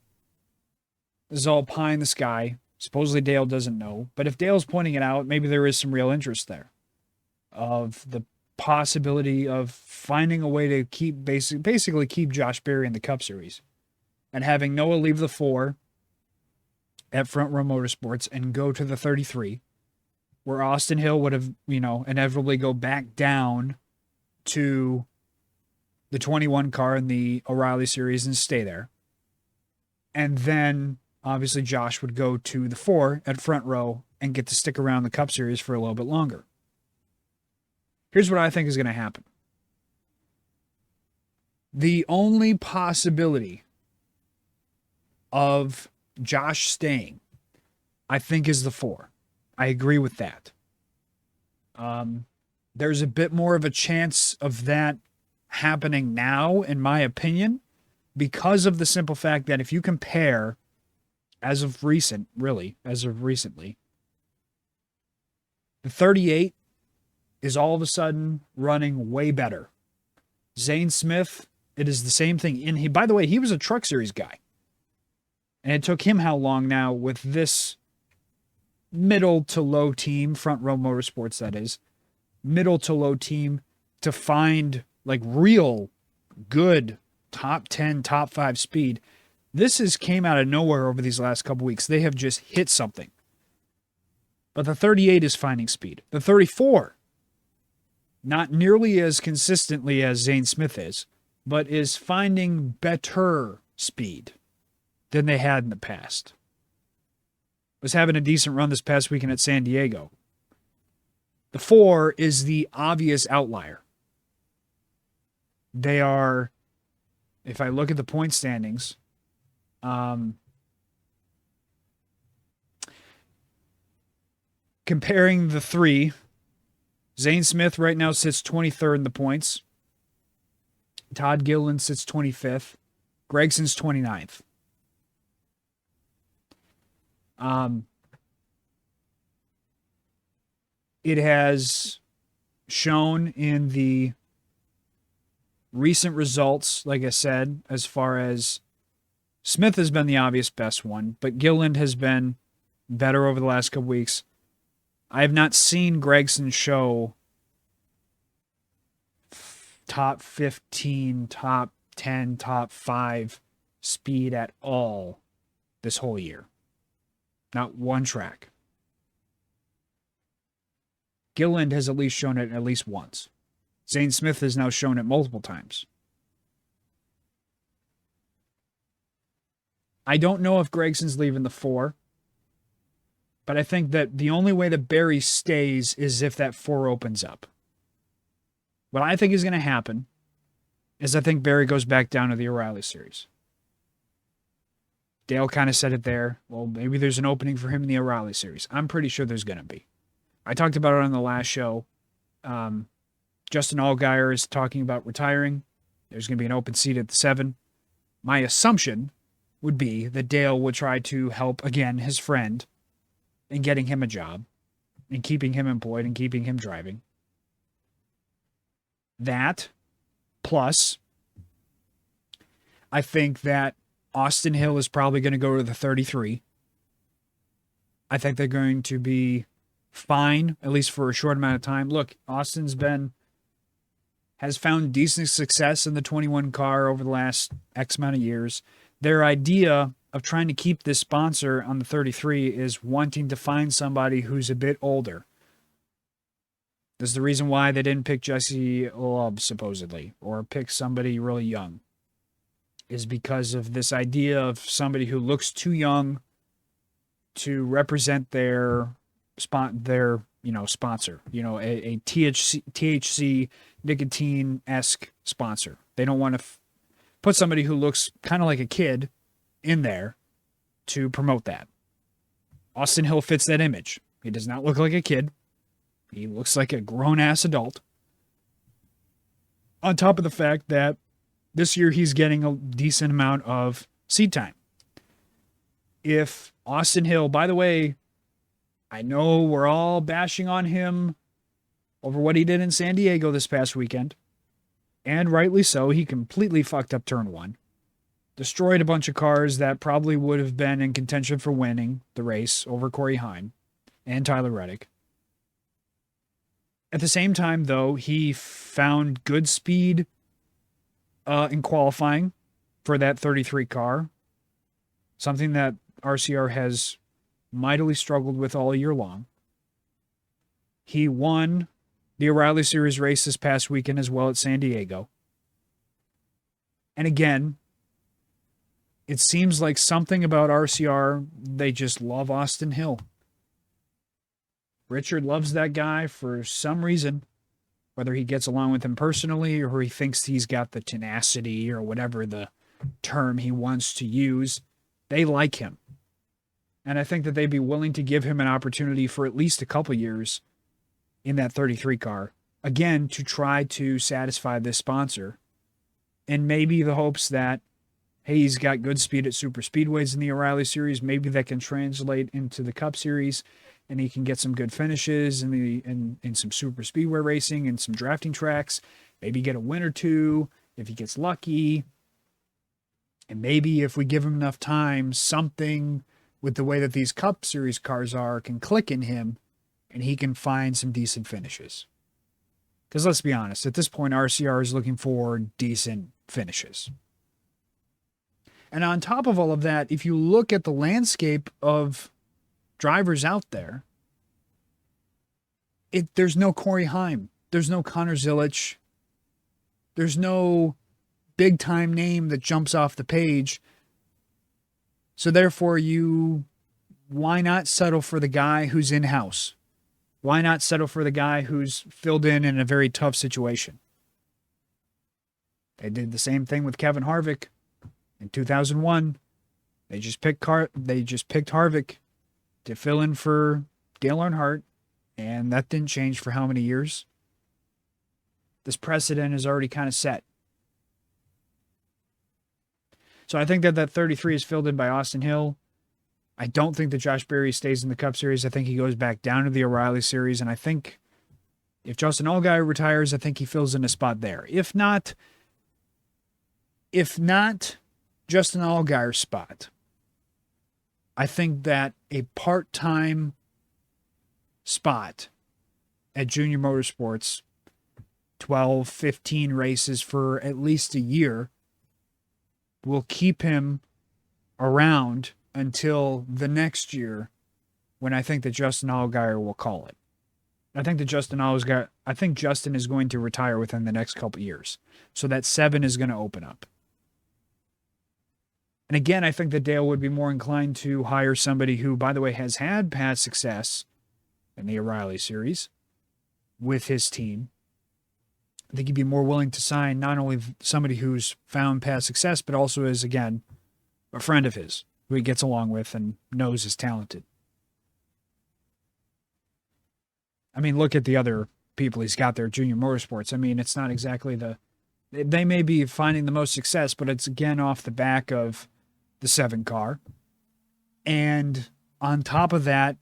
[SPEAKER 3] all pie in the sky. Supposedly Dale doesn't know. But if Dale's pointing it out, maybe there is some real interest there of the possibility of finding a way to keep basically keep Josh Berry in the Cup Series and having Noah leave the 4 at Front Row Motorsports and go to the 33, where Austin Hill would have, inevitably go back down to the 21 car in the O'Reilly Series and stay there. And then, obviously, Josh would go to the 4 at Front Row and get to stick around the Cup Series for a little bit longer. Here's what I think is going to happen. The only possibility of Josh staying, I think, is the 4. I agree with that. There's a bit more of a chance of that happening now, in my opinion, because of the simple fact that if you compare, as of recently, the 38 is all of a sudden running way better. Zane Smith, it is the same thing. By the way, he was a Truck Series guy. And it took him how long now with this middle to low team, Front Row Motorsports, that is, middle to low team, to find like real good top 10, top 5 speed. This came out of nowhere over these last couple weeks. They have just hit something. But the 38 is finding speed. The 34, not nearly as consistently as Zane Smith is, but is finding better speed than they had in the past. Was having a decent run this past weekend at San Diego. The 4 is the obvious outlier. They are, if I look at the point standings, comparing the 3, Zane Smith right now sits 23rd in the points. Todd Gilliland sits 25th. Gragson's 29th. It has shown in the recent results, like I said, as far as Smith has been the obvious best one, but Gilliland has been better over the last couple weeks. I have not seen Gragson show top 15, top 10, top 5 speed at all this whole year. Not one track. Gilliland has at least shown it at least once. Zane Smith has now shown it multiple times. I don't know if Gragson's leaving the 4, but I think that the only way that Barry stays is if that 4 opens up. What I think is going to happen is I think Barry goes back down to the O'Reilly Series. Dale kind of said it there. Well, maybe there's an opening for him in the O'Reilly Series. I'm pretty sure there's going to be. I talked about it on the last show. Justin Allgaier is talking about retiring. There's going to be an open seat at the 7. My assumption would be that Dale would try to help, again, his friend in getting him a job and keeping him employed and keeping him driving. That, plus, I think that Austin Hill is probably going to go to the 33. I think they're going to be fine, at least for a short amount of time. Look, Austin's has found decent success in the 21 car over the last X amount of years. Their idea of trying to keep this sponsor on the 33 is wanting to find somebody who's a bit older. This is the reason why they didn't pick Jesse Love, supposedly, or pick somebody really young, is because of this idea of somebody who looks too young to represent their sponsor, a THC nicotine-esque sponsor. They don't want to put somebody who looks kind of like a kid in there to promote that. Austin Hill fits that image. He does not look like a kid. He looks like a grown-ass adult. On top of the fact that this year he's getting a decent amount of seat time. If Austin Hill, by the way, I know we're all bashing on him over what he did in San Diego this past weekend, and rightly so. He completely fucked up turn one. Destroyed a bunch of cars that probably would have been in contention for winning the race over Corey Heim and Tyler Reddick. At the same time, though, he found good speed in qualifying for that 33 car, something that RCR has mightily struggled with all year long. He won the O'Reilly Series race this past weekend as well at San Diego. And again, it seems like something about RCR, they just love Austin Hill. Richard loves that guy for some reason, whether he gets along with him personally or he thinks he's got the tenacity or whatever the term he wants to use. They like him. And I think that they'd be willing to give him an opportunity for at least a couple years in that 33 car, again, to try to satisfy this sponsor. And maybe the hopes that, hey, he's got good speed at super speedways in the O'Reilly Series. Maybe that can translate into the Cup Series, and he can get some good finishes in some super speedway racing and some drafting tracks. Maybe get a win or two if he gets lucky. And maybe if we give him enough time, something with the way that these Cup Series cars are can click in him, and he can find some decent finishes. Because let's be honest, at this point, RCR is looking for decent finishes. And on top of all of that, if you look at the landscape of drivers out there, there's no Corey Heim. There's no Connor Zilic. There's no big-time name that jumps off the page. So therefore, why not settle for the guy who's in-house? Why not settle for the guy who's filled in a very tough situation? They did the same thing with Kevin Harvick in 2001. They just picked Harvick to fill in for Dale Earnhardt, and that didn't change for how many years? This precedent is already kind of set. So I think that 33 is filled in by Austin Hill. I don't think that Josh Berry stays in the Cup Series. I think he goes back down to the O'Reilly Series, and I think if Justin Allgaier retires, I think he fills in a spot there. If not Justin Allgaier's spot, I think that a part-time spot at Junior Motorsports, 12, 15 races for at least a year, will keep him around until the next year when I think that Justin Allgaier will call it. I think Justin is going to retire within the next couple years. So that 7 is going to open up. And again, I think that Dale would be more inclined to hire somebody who, by the way, has had past success in the O'Reilly Series with his team. I think he'd be more willing to sign not only somebody who's found past success, but also is, again, a friend of his who he gets along with and knows is talented. I mean, look at the other people he's got there at Junior Motorsports. I mean, it's not exactly they may be finding the most success, but it's, again, off the back of the 7 car. And on top of that,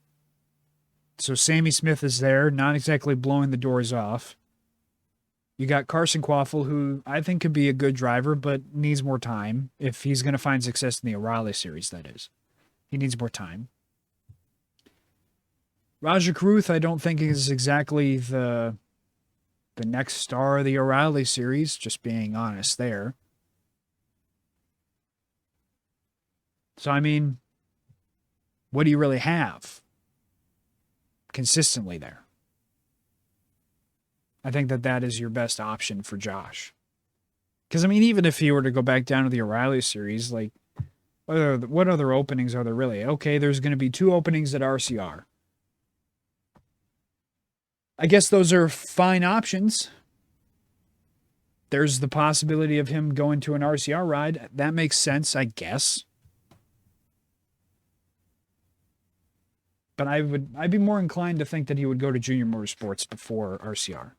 [SPEAKER 3] so Sammy Smith is there, not exactly blowing the doors off. You got Carson Quaffle, who I think could be a good driver, but needs more time if he's going to find success in the O'Reilly Series, that is. He needs more time. Raja Caruth, I don't think is exactly the next star of the O'Reilly Series, just being honest there. So, I mean, what do you really have consistently there? I think that is your best option for Josh. Because, I mean, even if he were to go back down to the O'Reilly series, like, what other openings are there really? Okay, there's going to be 2 openings at RCR. I guess those are fine options. There's the possibility of him going to an RCR ride. That makes sense, I guess. But I'd be more inclined to think that he would go to Junior Motorsports before RCR.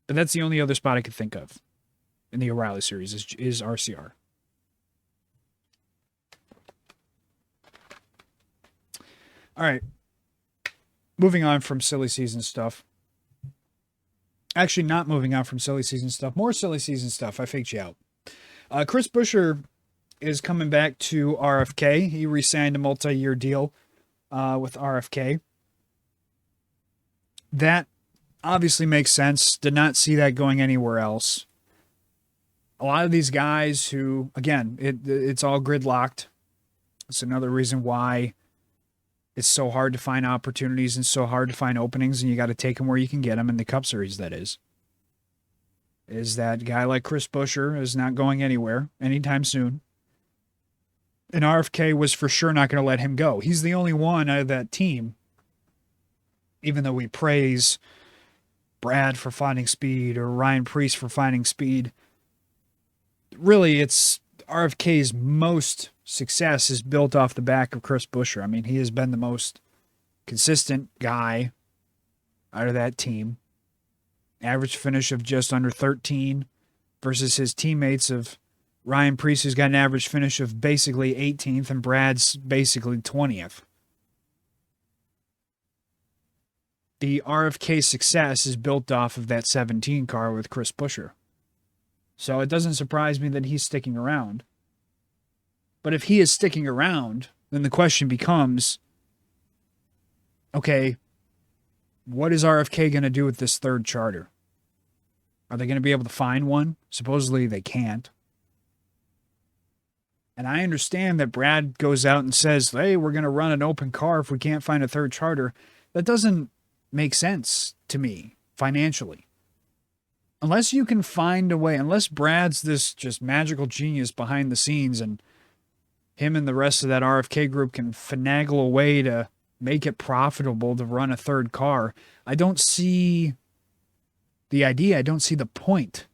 [SPEAKER 3] But that's the only other spot I could think of in the O'Reilly series is RCR. All right. Moving on from silly season stuff. Actually, not moving on from silly season stuff. More silly season stuff. I faked you out. Chris Buescher is coming back to RFK. He re-signed a multi-year deal with RFK. That obviously makes sense. Did not see that going anywhere else. A lot of these guys who, again, it's all gridlocked. It's another reason why it's so hard to find opportunities and so hard to find openings, and you got to take them where you can get them in the Cup Series, that is that guy like Chris Buescher is not going anywhere anytime soon. And RFK was for sure not going to let him go. He's the only one out of that team, even though we praise Brad for finding speed or Ryan Preece for finding speed. Really, it's RFK's most success is built off the back of Chris Buescher. I mean, he has been the most consistent guy out of that team. Average finish of just under 13 versus his teammates of Ryan Preece, who's got an average finish of basically 18th, and Brad's basically 20th. The RFK success is built off of that 17 car with Chris Buescher. So it doesn't surprise me that he's sticking around. But if he is sticking around, then the question becomes, okay, what is RFK going to do with this third charter? Are they going to be able to find one? Supposedly they can't. And I understand that Brad goes out and says, hey, we're going to run an open car if we can't find a third charter. That doesn't make sense to me financially. Unless you can find a way, unless Brad's this just magical genius behind the scenes and him and the rest of that RFK group can finagle a way to make it profitable to run a third car, I don't see the idea. I don't see the point.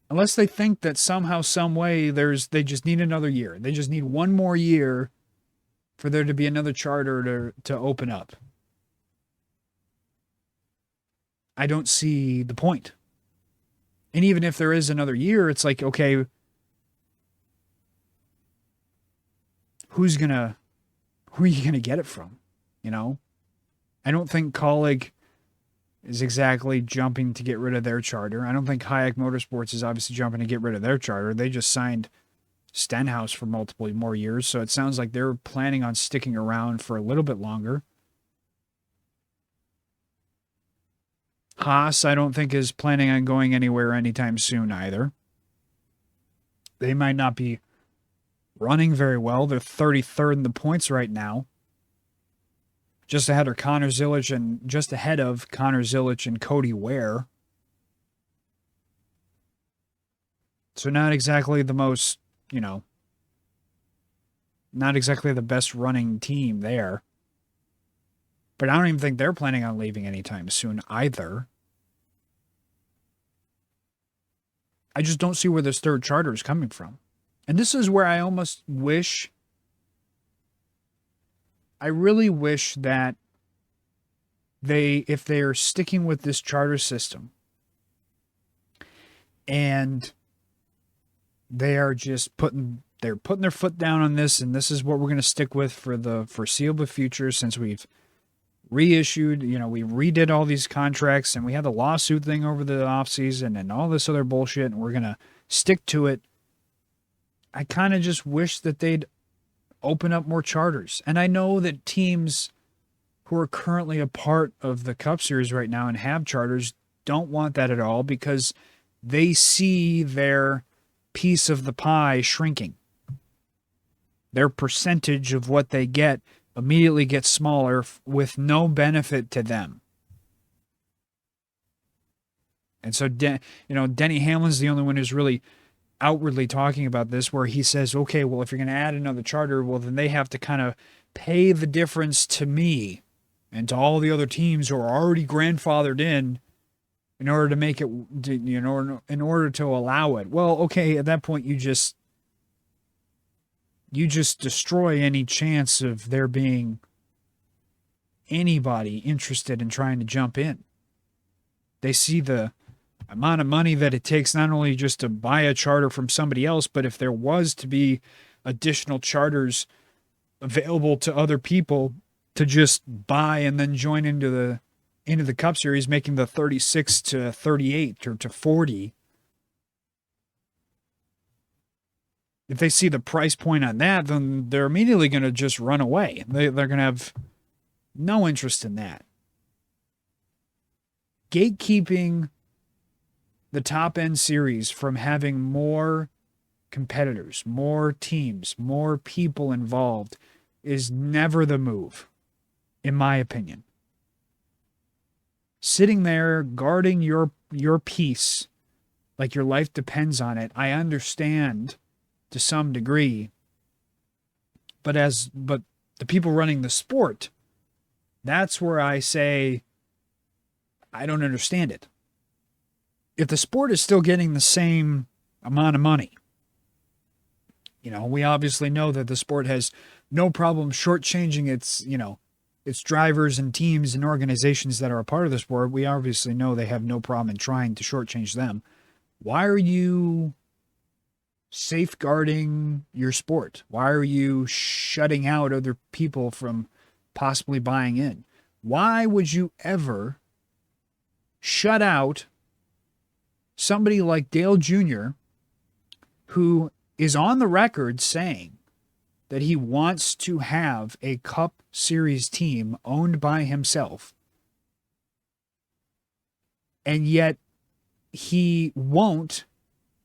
[SPEAKER 3] Unless they think that somehow, some way, they just need another year. They just need one more year for there to be another charter to open up. I don't see the point. And even if there is another year, it's like, okay, who are you gonna get it from? You know? I don't think Colleague is exactly jumping to get rid of their charter. I don't think Hayek Motorsports is obviously jumping to get rid of their charter. They just signed Stenhouse for multiple more years, so it sounds like they're planning on sticking around for a little bit longer. Haas, I don't think, is planning on going anywhere anytime soon either. They might not be running very well. They're 33rd in the points right now. Just ahead of Connor Zilic and Cody Ware. So not exactly the most, not exactly the best running team there. But I don't even think they're planning on leaving anytime soon either. I just don't see where this third charter is coming from. And this is where I almost wish, I really wish that if they are sticking with this charter system and they are just putting their foot down on this, and this is what we're going to stick with for the foreseeable future, since we've reissued, we redid all these contracts and we had the lawsuit thing over the offseason and all this other bullshit, and we're going to stick to it. I kind of just wish that they'd open up more charters. And I know that teams who are currently a part of the Cup Series right now and have charters don't want that at all, because they see their piece of the pie shrinking. their percentage of what they get immediately gets smaller with no benefit to them. And so, Denny Hamlin's the only one who's really outwardly talking about this, where he says, okay, well, if you're going to add another charter, well, then they have to kind of pay the difference to me and to all the other teams who are already grandfathered in order to make it, in order to allow it. Well, okay, at that point, you just destroy any chance of there being anybody interested in trying to jump in. They see the amount of money that it takes not only just to buy a charter from somebody else, but if there was to be additional charters available to other people to just buy and then join into the Cup Series, making the 36 to 38 or to 40. If they see the price point on that, then they're immediately going to just run away. They're going to have no interest in that. Gatekeeping the top end series from having more competitors, more teams, more people involved is never the move, in my opinion. Sitting there guarding your peace like your life depends on it, I understand to some degree. But the people running the sport, that's where I say I don't understand it. If the sport is still getting the same amount of money, we obviously know that the sport has no problem shortchanging its drivers and teams and organizations that are a part of the sport. We obviously know they have no problem in trying to shortchange them. Why are you safeguarding your sport? Why are you shutting out other people from possibly buying in? Why would you ever shut out somebody like Dale Jr., who is on the record saying that he wants to have a Cup Series team owned by himself, and yet he won't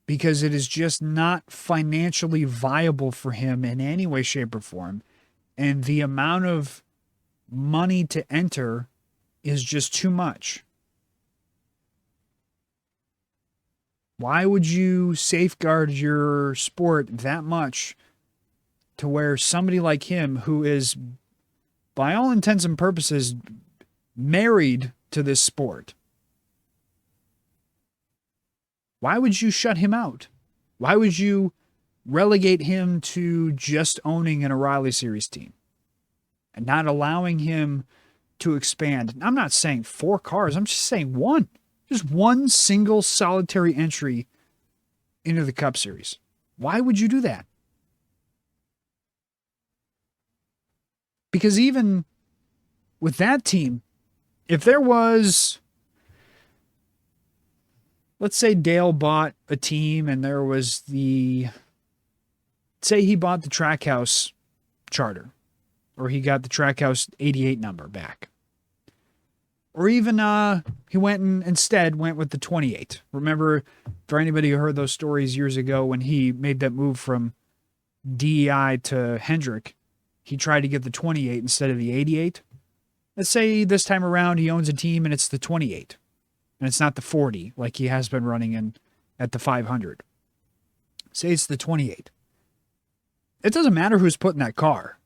[SPEAKER 3] because it is just not financially viable for him in any way, shape, or form, and the amount of money to enter is just too much. Why would you safeguard your sport that much to where somebody like him, who is, by all intents and purposes, married to this sport, why would you shut him out? Why would you relegate him to just owning an O'Reilly Series team and not allowing him to expand? I'm not saying 4 cars. I'm just saying one. Just one single solitary entry into the Cup Series. Why would you do that? Because even with that team, if there was, let's say Dale bought a team and there was say he bought the Trackhouse charter, or he got the Trackhouse 88 number back. Or even he instead went with the 28. Remember, for anybody who heard those stories years ago when he made that move from DEI to Hendrick, he tried to get the 28 instead of the 88. Let's say this time around he owns a team and it's the 28. And it's not the 40 like he has been running in at the 500. Say it's the 28. It doesn't matter who's putting that car.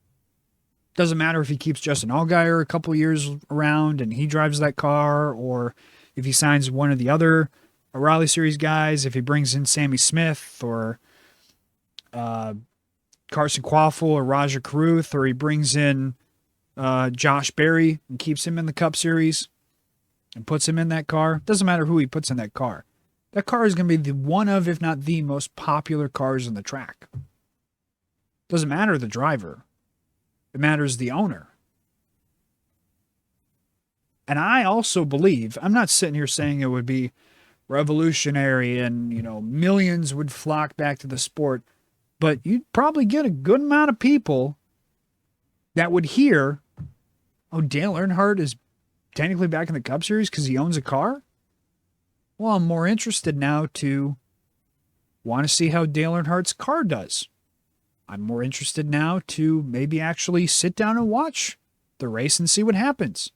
[SPEAKER 3] Doesn't matter if he keeps Justin Allgaier a couple years around and he drives that car, or if he signs one of the other O'Reilly Series guys, if he brings in Sammy Smith or Carson Quaffle or Raja Caruth, or he brings in Josh Berry and keeps him in the Cup Series and puts him in that car. Doesn't matter who he puts in that car. That car is going to be one of, if not the most popular cars in the track. Doesn't matter the driver. It matters the owner. And I also believe, I'm not sitting here saying it would be revolutionary and, millions would flock back to the sport, but you'd probably get a good amount of people that would hear, oh, Dale Earnhardt is technically back in the Cup Series because he owns a car? Well, I'm more interested now to want to see how Dale Earnhardt's car does. I'm more interested now to maybe actually sit down and watch the race and see what happens.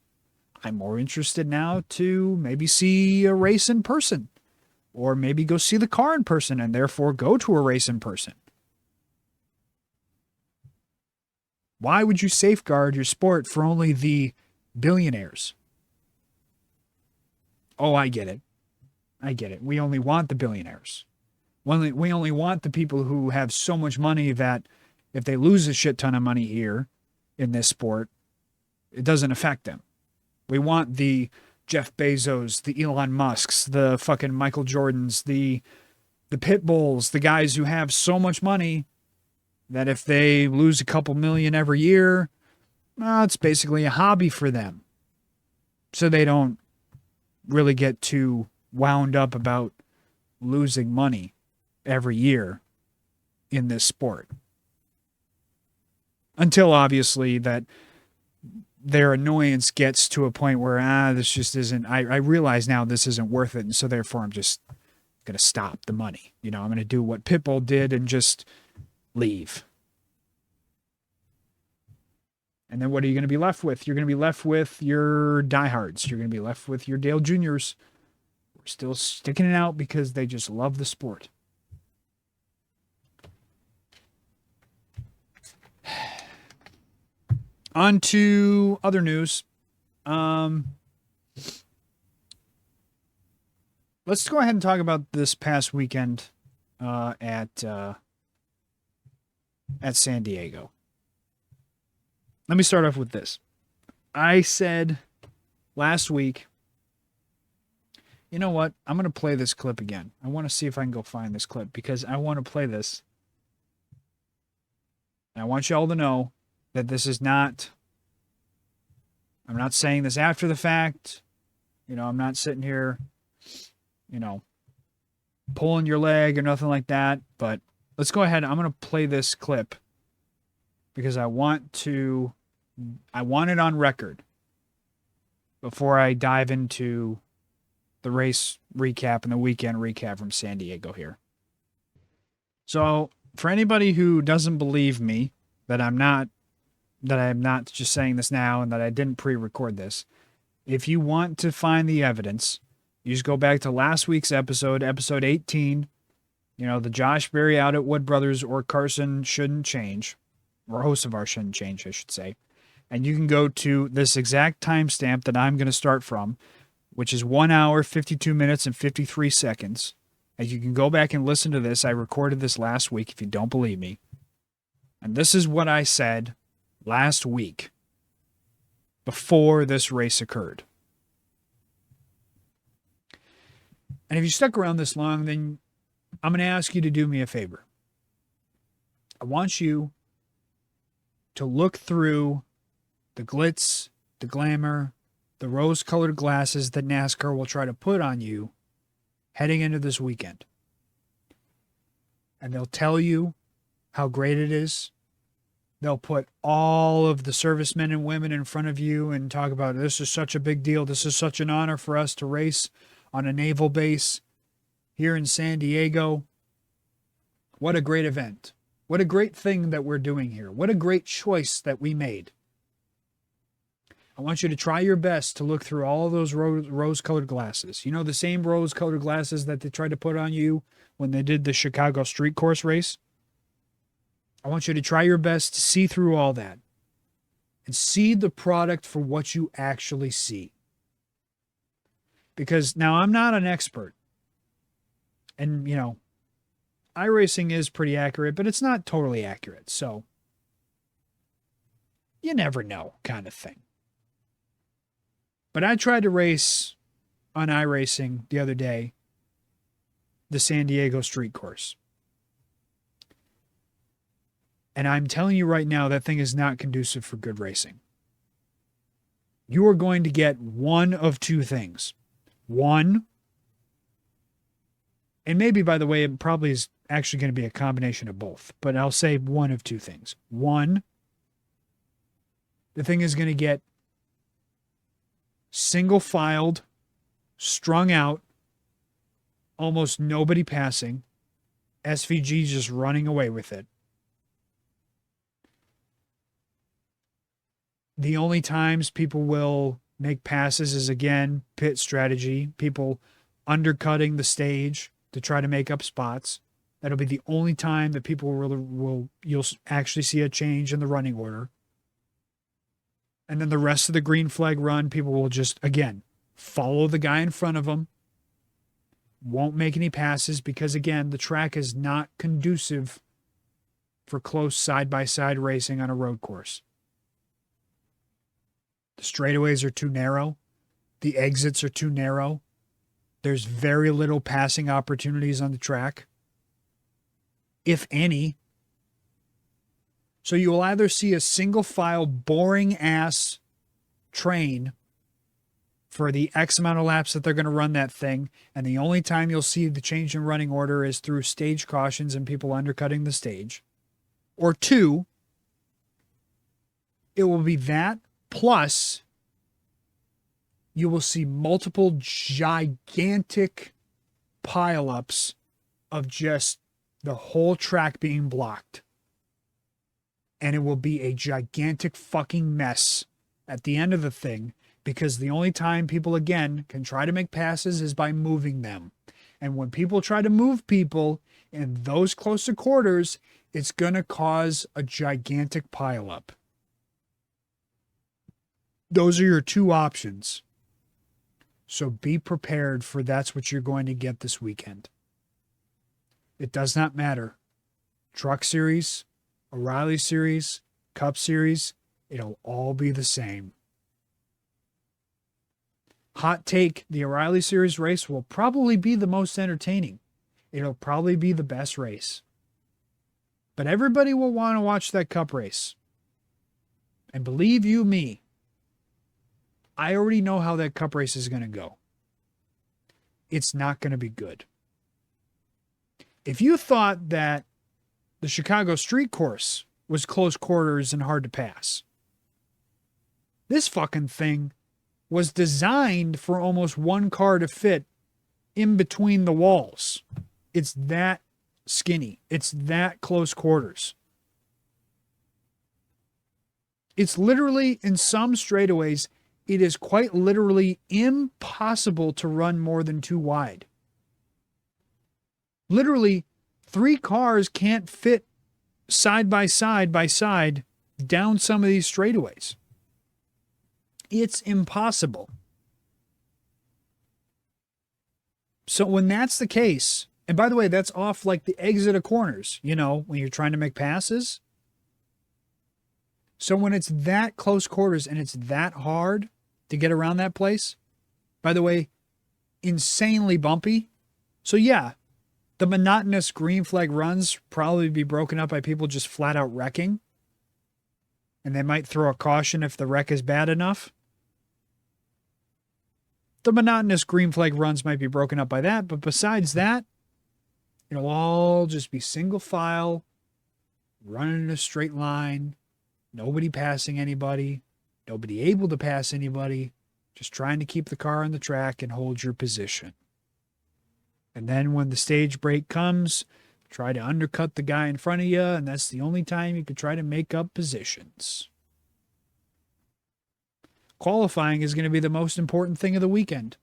[SPEAKER 3] I'm more interested now to maybe see a race in person, or maybe go see the car in person and therefore go to a race in person. Why would you safeguard your sport for only the billionaires? Oh, I get it. I get it. We only want the billionaires. We only want the people who have so much money that if they lose a shit ton of money here in this sport, it doesn't affect them. We want the Jeff Bezos, the Elon Musks, the fucking Michael Jordans, the pit bulls, the guys who have so much money that if they lose a couple million every year, well, it's basically a hobby for them. So they don't really get too wound up about losing money every year in this sport. Until obviously that their annoyance gets to a point where, this just isn't, I realize now this isn't worth it. And so therefore I'm just going to stop the money. I'm going to do what Pitbull did and just leave. And then what are you going to be left with? You're going to be left with your diehards. You're going to be left with your Dale Juniors. We're still sticking it out because they just love the sport. On to other news. Let's go ahead and talk about this past weekend at San Diego. Let me start off with this. I said last week, you know what? I'm going to play this clip again. I want to see if I can go find this clip because I want to play this. And I want you all to know that this is not, I'm not saying this after the fact. I'm not sitting here, pulling your leg or nothing like that. But let's go ahead. I'm going to play this clip because I want it on record before I dive into the race recap and the weekend recap from San Diego here. So for anybody who doesn't believe me that I'm not just saying this now and that I didn't pre-record this, if you want to find the evidence, you just go back to last week's episode 18, the Josh Berry out at Wood Brothers or Carson shouldn't change, or host of ours shouldn't change, I should say. And you can go to this exact timestamp that I'm going to start from, which is 1 hour, 52 minutes, and 53 seconds. And you can go back and listen to this. I recorded this last week if you don't believe me. And this is what I said last week before this race occurred. And if you stuck around this long, then I'm going to ask you to do me a favor. I want you to look through the glitz, the glamour, the rose-colored glasses that NASCAR will try to put on you heading into this weekend. And they'll tell you how great it is. They'll put all of the servicemen and women in front of you and talk about, this is such a big deal. This is such an honor for us to race on a naval base here in San Diego. What a great event. What a great thing that we're doing here. What a great choice that we made. I want you to try your best to look through all of those rose-colored glasses. The same rose-colored glasses that they tried to put on you when they did the Chicago street course race. I want you to try your best to see through all that and see the product for what you actually see. Because now I'm not an expert. And, iRacing is pretty accurate, but it's not totally accurate. So you never know kind of thing. But I tried to race on iRacing the other day, the San Diego street course. And I'm telling you right now, that thing is not conducive for good racing. You are going to get one of two things. One, and maybe, by the way, it probably is actually going to be a combination of both, but I'll say one of two things. One, the thing is going to get single-filed, strung out, almost nobody passing, SVG just running away with it. The only times people will make passes is, again, pit strategy, people undercutting the stage to try to make up spots. That'll be the only time that people you'll actually see a change in the running order. And then the rest of the green flag run, people will just, again, follow the guy in front of them. Won't make any passes because, again, the track is not conducive for close side-by-side racing on a road course. The straightaways are too narrow. The exits are too narrow. There's very little passing opportunities on the track, if any. So you will either see a single file boring ass train for the X amount of laps that they're going to run that thing, and the only time you'll see the change in running order is through stage cautions and people undercutting the stage. Or two, it will be that, plus you will see multiple gigantic pileups of just the whole track being blocked. And it will be a gigantic fucking mess at the end of the thing, because the only time people, again, can try to make passes is by moving them. And when people try to move people in those closer quarters, it's going to cause a gigantic pileup. Those are your two options. So be prepared for that's what you're going to get this weekend. It does not matter. Truck Series, O'Reilly Series, Cup Series, it'll all be the same. Hot take, the O'Reilly Series race will probably be the most entertaining. It'll probably be the best race. But everybody will want to watch that Cup race. And believe you me, I already know how that Cup race is going to go. It's not going to be good. If you thought that the Chicago street course was close quarters and hard to pass, this fucking thing was designed for almost one car to fit in between the walls. It's that skinny. It's that close quarters. It's literally, in some straightaways, it is quite literally impossible to run more than two wide. Literally, 3 cars can't fit side by side down some of these straightaways. It's impossible. So when that's the case, and by the way, that's off like the exit of corners, you know, when you're trying to make passes. So when it's that close quarters and it's that hard to get around that place, by the way, insanely bumpy. So yeah, the monotonous green flag runs probably be broken up by people just flat out wrecking. And they might throw a caution if the wreck is bad enough. The monotonous green flag runs might be broken up by that, but besides that, it'll all just be single file, running in a straight line, nobody passing anybody, nobody able to pass anybody, just trying to keep the car on the track and hold your position. And then when the stage break comes, try to undercut the guy in front of you, and that's the only time you could try to make up positions. Qualifying is going to be the most important thing of the weekend.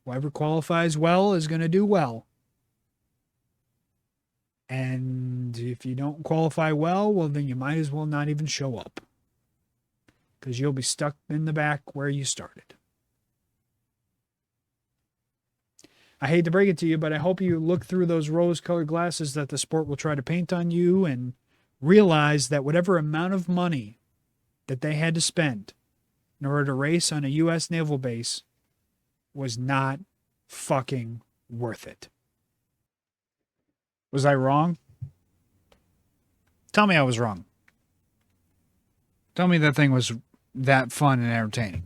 [SPEAKER 3] Whoever qualifies well is going to do well. And if you don't qualify well, then you might as well not even show up, because you'll be stuck in the back where you started. I hate to break it to you, but I hope you look through those rose-colored glasses that the sport will try to paint on you and realize that whatever amount of money that they had to spend in order to race on a U.S. naval base was not fucking worth it. Was I wrong? Tell me I was wrong. Tell me that thing was that fun and entertaining.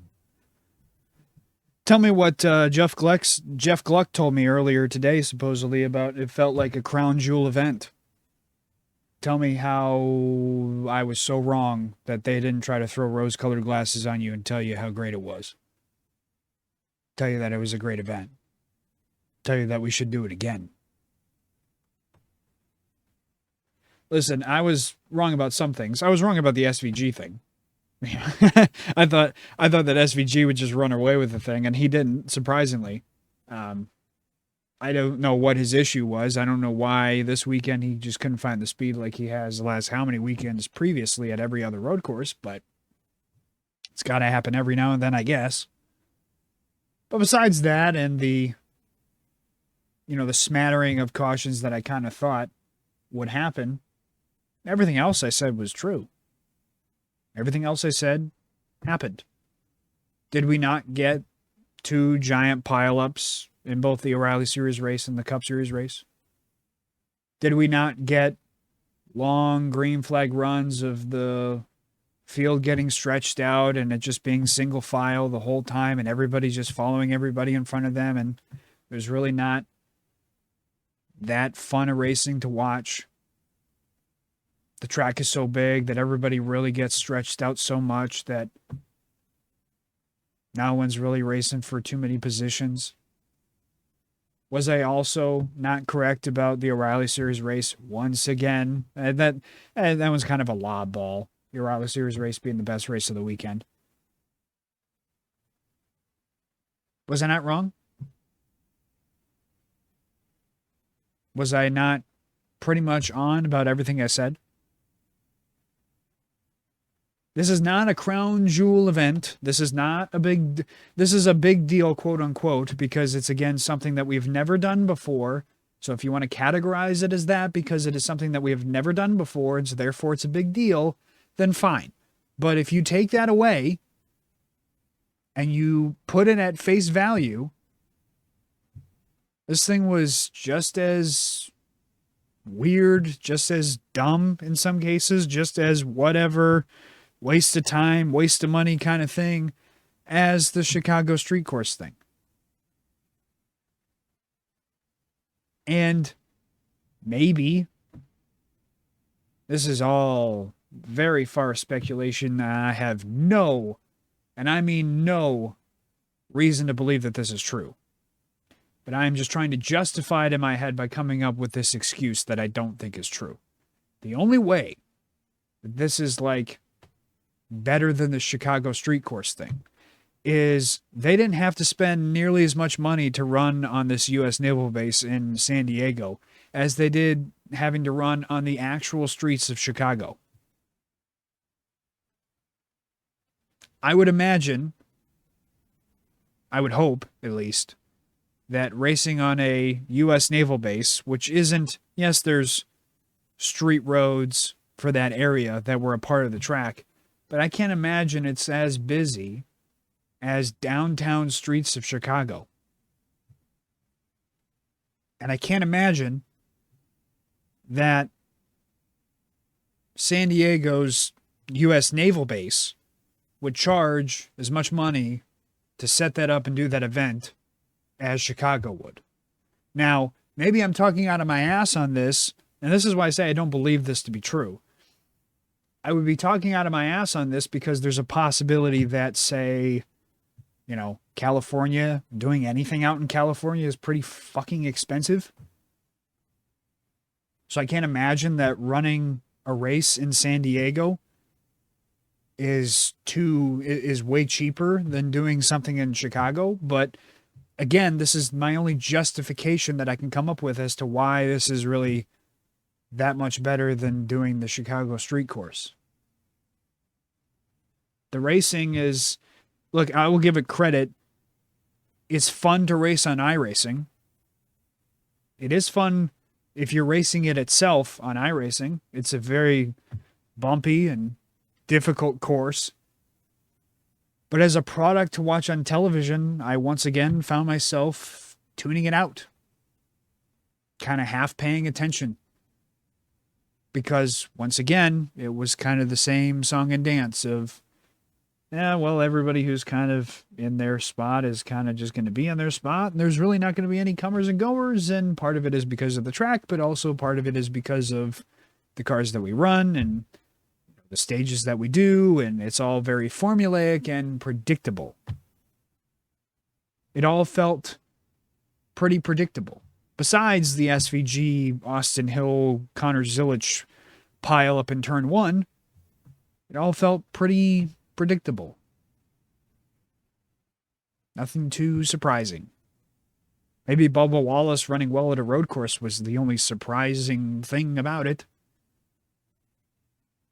[SPEAKER 3] Tell me what Jeff Gluck told me earlier today, supposedly, about it felt like a crown jewel event. Tell me how I was so wrong that they didn't try to throw rose-colored glasses on you and tell you how great it was. Tell you that it was a great event. Tell you that we should do it again. Listen, I was wrong about some things. I was wrong about the SVG thing. Yeah. I thought that SVG would just run away with the thing, and he didn't, surprisingly. I don't know what his issue was. I don't know why this weekend he just couldn't find the speed like he has the last how many weekends previously at every other road course, but it's got to happen every now and then, I guess. But besides that and the smattering of cautions that I kind of thought would happen, everything else I said was true. Everything else I said happened. Did we not get 2 giant pileups in both the O'Reilly Series race and the Cup Series race? Did we not get long green flag runs of the field getting stretched out and it just being single file the whole time and everybody just following everybody in front of them, and there's really not that fun of racing to watch? The track is so big that everybody really gets stretched out so much that no one's really racing for too many positions. Was I also not correct about the O'Reilly Series race once again? That was kind of a lob ball. The O'Reilly Series race being the best race of the weekend. Was I not wrong? Was I not pretty much on about everything I said? This is not a crown jewel event. This is a big deal, quote unquote, because it's, again, something that we've never done before. So if you want to categorize it as that because it is something that we have never done before, and so therefore it's a big deal, then fine. But if you take that away and you put it at face value, this thing was just as weird, just as dumb in some cases, just as whatever, waste of time, waste of money kind of thing as the Chicago street course thing. And maybe this is all very far speculation. I have no, and I mean no, reason to believe that this is true. But I am just trying to justify it in my head by coming up with this excuse that I don't think is true. The only way that this is like better than the Chicago street course thing is they didn't have to spend nearly as much money to run on this U.S. Naval Base in San Diego as they did having to run on the actual streets of Chicago. I would imagine, I would hope at least, that racing on a U.S. Naval Base, which isn't, yes, there's street roads for that area that were a part of the track, but I can't imagine it's as busy as downtown streets of Chicago. And I can't imagine that San Diego's U.S. Naval Base would charge as much money to set that up and do that event as Chicago would. Now, maybe I'm talking out of my ass on this, and this is why I say I don't believe this to be true. I would be talking out of my ass on this because there's a possibility that, say, California, doing anything out in California is pretty fucking expensive. So I can't imagine that running a race in San Diego is way cheaper than doing something in Chicago. But again, this is my only justification that I can come up with as to why this is really that much better than doing the Chicago street course. The racing is, look, I will give it credit. It's fun to race on iRacing. It is fun if you're racing it itself on iRacing. It's a very bumpy and difficult course. But as a product to watch on television, I once again found myself tuning it out. Kind of half paying attention. Because, once again, it was kind of the same song and dance of, everybody who's kind of in their spot is kind of just going to be in their spot. And there's really not going to be any comers and goers. And part of it is because of the track, but also part of it is because of the cars that we run and the stages that we do. And it's all very formulaic and predictable. It all felt pretty predictable. Besides the SVG, Austin Hill, Connor Zilich pile up in turn one, it all felt pretty predictable. Nothing too surprising. Maybe Bubba Wallace running well at a road course was the only surprising thing about it.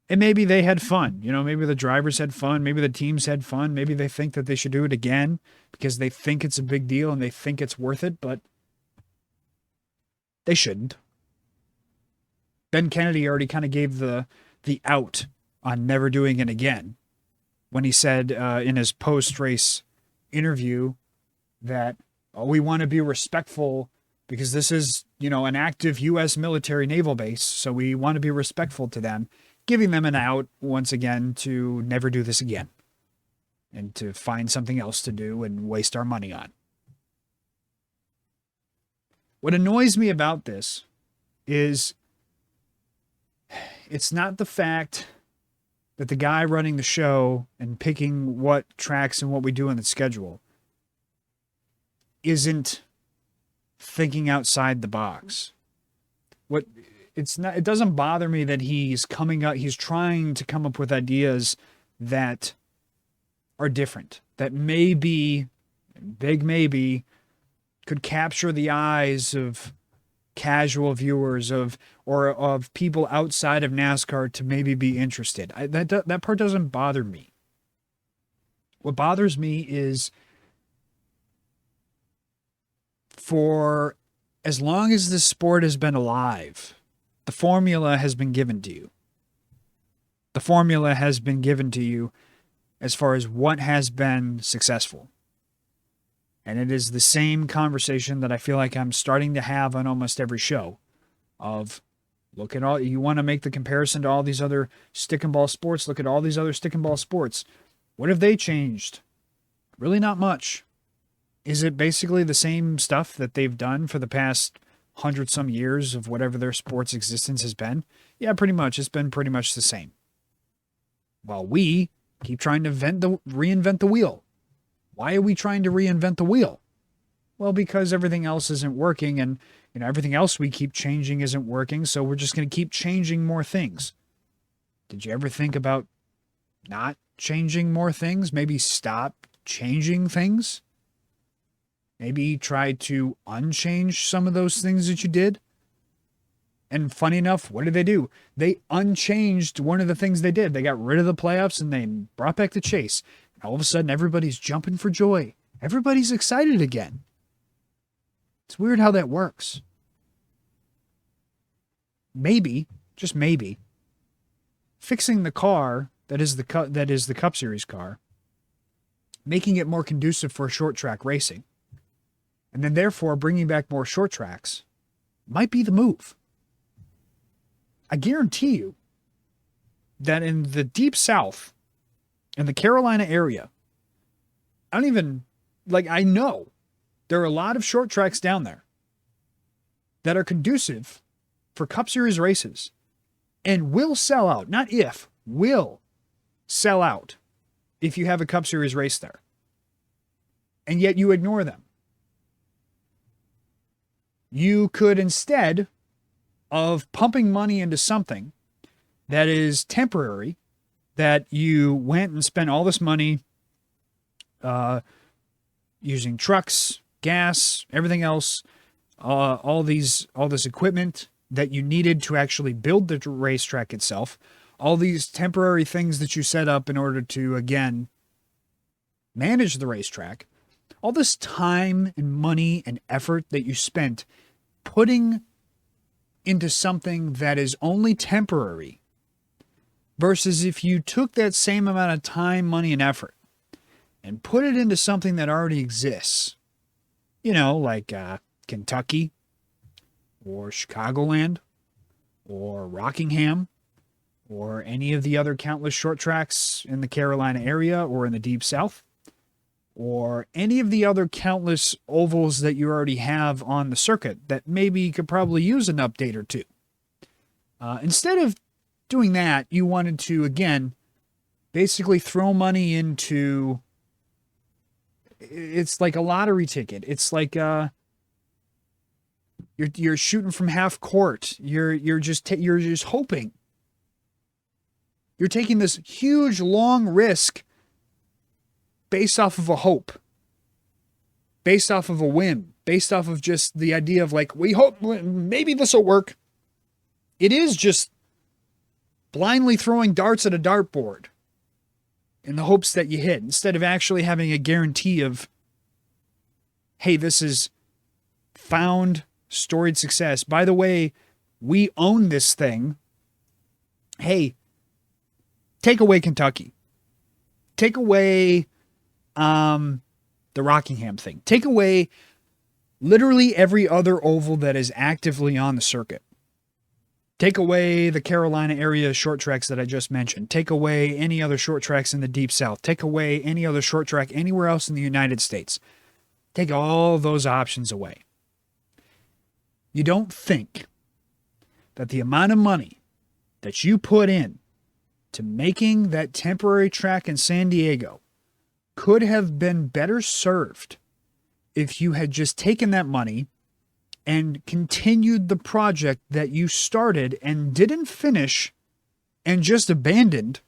[SPEAKER 3] And maybe they had fun. You know, maybe the drivers had fun. Maybe the teams had fun. Maybe they think that they should do it again because they think it's a big deal and they think it's worth it, but they shouldn't. Ben Kennedy already kind of gave the out on never doing it again when he said in his post-race interview that we want to be respectful because this is, you know, an active U.S. military naval base, so we want to be respectful to them, giving them an out once again to never do this again and to find something else to do and waste our money on. What annoys me about this is it's not the fact that the guy running the show and picking what tracks and what we do in the schedule isn't thinking outside the box. It doesn't bother me that he's trying to come up with ideas that are different, that maybe, big maybe, could capture the eyes of casual viewers of people outside of NASCAR to maybe be interested. That part doesn't bother me. What bothers me is for as long as this sport has been alive, the formula has been given to you. The formula has been given to you as far as what has been successful. And it is the same conversation that I feel like I'm starting to have on almost every show of look at all, you want to make the comparison to all these other stick and ball sports. Look at all these other stick and ball sports. What have they changed? Really not much. Is it basically the same stuff that they've done for the past 100-some years of whatever their sport's existence has been? Yeah, pretty much. It's been pretty much the same. While we keep trying to reinvent the wheel. Why are we trying to reinvent the wheel? Well, because everything else isn't working, and everything else we keep changing isn't working, so we're just going to keep changing more things. Did you ever think about not changing more things? Maybe stop changing things? Maybe try to unchange some of those things that you did? And funny enough, what did they do? They unchanged one of the things they did. They got rid of the playoffs and they brought back the chase. All of a sudden, everybody's jumping for joy. Everybody's excited again. It's weird how that works. Maybe, just maybe, fixing the car that is the Cup Series car, making it more conducive for short track racing, and then therefore bringing back more short tracks, might be the move. I guarantee you that in the Deep South, in the Carolina area, I know there are a lot of short tracks down there that are conducive for Cup Series races and will sell out. Not if, will sell out if you have a Cup Series race there. And yet you ignore them. You could, instead of pumping money into something that is temporary, that you went and spent all this money using trucks, gas, everything else, all this equipment that you needed to actually build the racetrack itself, all these temporary things that you set up in order to, again, manage the racetrack, all this time and money and effort that you spent putting into something that is only temporary, versus if you took that same amount of time, money, and effort and put it into something that already exists, like Kentucky or Chicagoland or Rockingham or any of the other countless short tracks in the Carolina area or in the Deep South, or any of the other countless ovals that you already have on the circuit that maybe you could probably use an update or two. Instead of doing that, you wanted to, again, basically throw money into, it's like a lottery ticket. It's like you're shooting from half court. You're just hoping. You're taking this huge long risk based off of a hope, based off of a whim, based off of just the idea of like, we hope maybe this will work. It is just blindly throwing darts at a dartboard in the hopes that you hit, instead of actually having a guarantee of, hey, this is found, storied success. By the way, we own this thing. Hey, take away Kentucky. Take away the Rockingham thing. Take away literally every other oval that is actively on the circuit. Take away the Carolina area short tracks that I just mentioned. Take away any other short tracks in the Deep South. Take away any other short track anywhere else in the United States. Take all those options away. You don't think that the amount of money that you put in to making that temporary track in San Diego could have been better served if you had just taken that money and continued the project that you started and didn't finish and just abandoned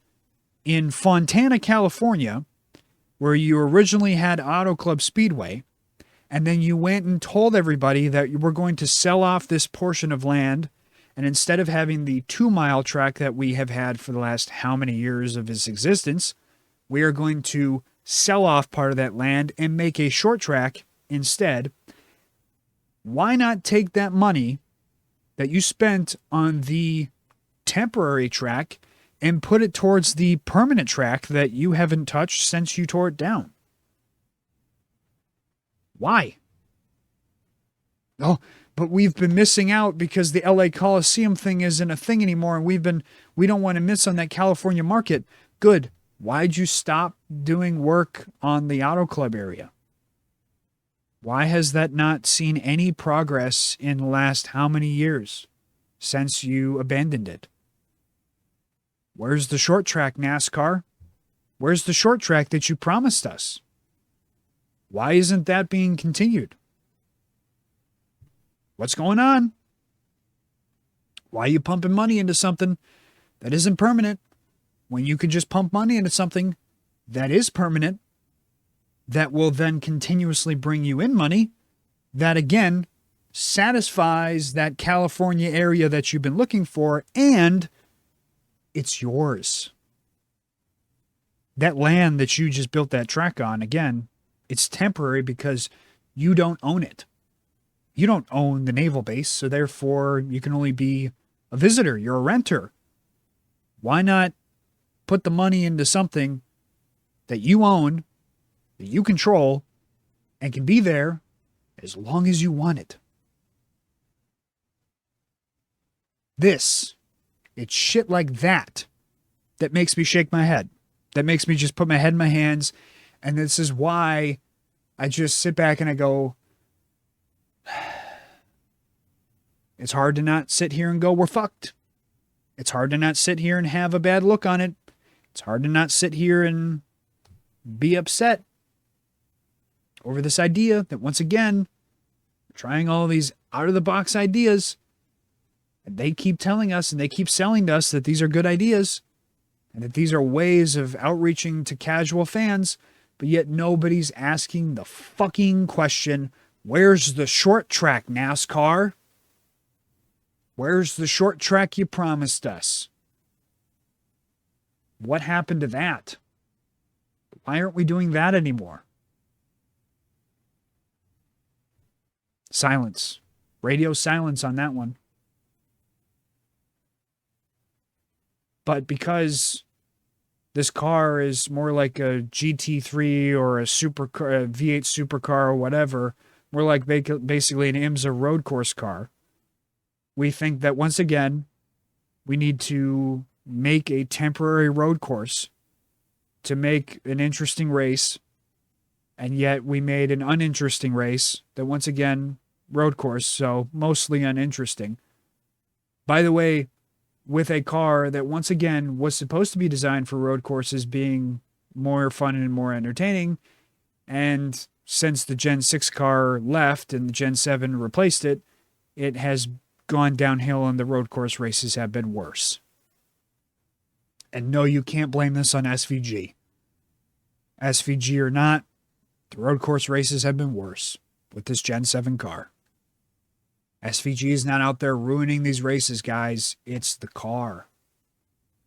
[SPEAKER 3] in Fontana, California, where you originally had Auto Club Speedway, and then you went and told everybody that you were going to sell off this portion of land, and instead of having the 2-mile track that we have had for the last how many years of its existence, we are going to sell off part of that land and make a short track instead. Why not take that money that you spent on the temporary track and put it towards the permanent track that you haven't touched since you tore it down? Why? Oh, but we've been missing out because the LA Coliseum thing isn't a thing anymore, and we don't want to miss on that California market. Good. Why'd you stop doing work on the Auto Club area? Why has that not seen any progress in the last how many years since you abandoned it? Where's the short track, NASCAR? Where's the short track that you promised us? Why isn't that being continued? What's going on? Why are you pumping money into something that isn't permanent when you could just pump money into something that is permanent, that will then continuously bring you in money, that again satisfies that California area that you've been looking for, and it's yours. That land that you just built that track on, again, it's temporary because you don't own it. You don't own the naval base, so therefore you can only be a visitor. You're a renter. Why not put the money into something that you own, that you control, and can be there as long as you want it? It's shit like that that makes me shake my head. That makes me just put my head in my hands. And this is why I just sit back and I go, it's hard to not sit here and go, we're fucked. It's hard to not sit here and have a bad look on it. It's hard to not sit here and be upset over this idea that, once again, we're trying all these out-of-the-box ideas, and they keep telling us and they keep selling to us that these are good ideas and that these are ways of outreaching to casual fans, but yet nobody's asking the fucking question, where's the short track, NASCAR? Where's the short track you promised us? What happened to that? Why aren't we doing that anymore? Silence. Radio silence on that one. But because this car is more like a GT3 or a supercar, a V8 supercar or whatever, more like basically an IMSA road course car, we think that once again, we need to make a temporary road course to make an interesting race, and yet we made an uninteresting race that, once again, road course, so mostly uninteresting. By the way, with a car that, once again, was supposed to be designed for road courses being more fun and more entertaining, and since the Gen 6 car left and the Gen 7 replaced it, it has gone downhill and the road course races have been worse. And no, you can't blame this on SVG. SVG or not, the road course races have been worse with this Gen 7 car. SVG is not out there ruining these races, guys. It's the car.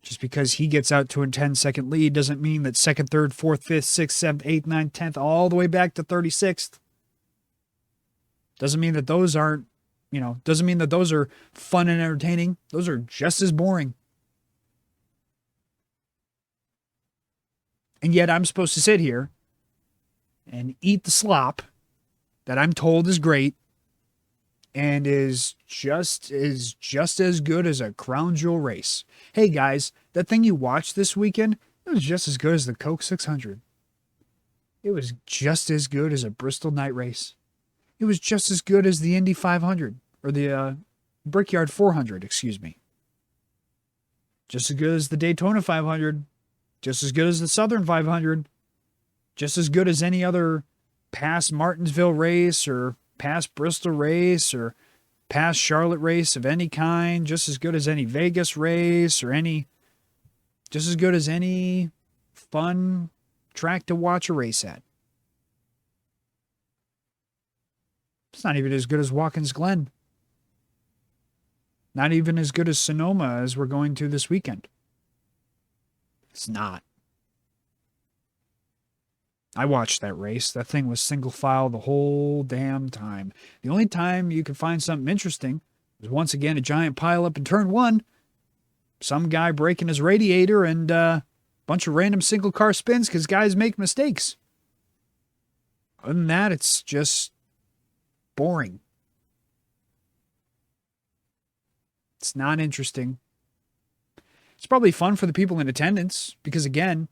[SPEAKER 3] Just because he gets out to a 10-second lead doesn't mean that 2nd, 3rd, 4th, 5th, 6th, 7th, 8th, 9th, 10th, all the way back to 36th. Doesn't mean that those aren't, doesn't mean that those are fun and entertaining. Those are just as boring. And yet I'm supposed to sit here and eat the slop that I'm told is great and is just as good as a crown jewel race. Hey guys, that thing you watched this weekend, it was just as good as the Coke 600. It was just as good as a Bristol night race. It was just as good as the Indy 500 or the Brickyard 400, excuse me. Just as good as the Daytona 500, just as good as the Southern 500, just as good as any other past Martinsville race or past Bristol race or past Charlotte race of any kind, just as good as any Vegas race or just as good as any fun track to watch a race at. It's not even as good as Watkins Glen. Not even as good as Sonoma as we're going to this weekend. It's not. I watched that race. That thing was single file the whole damn time. The only time you could find something interesting was once again a giant pileup in turn 1. Some guy breaking his radiator and a bunch of random single car spins because guys make mistakes. Other than that, it's just boring. It's not interesting. It's probably fun for the people in attendance because, again,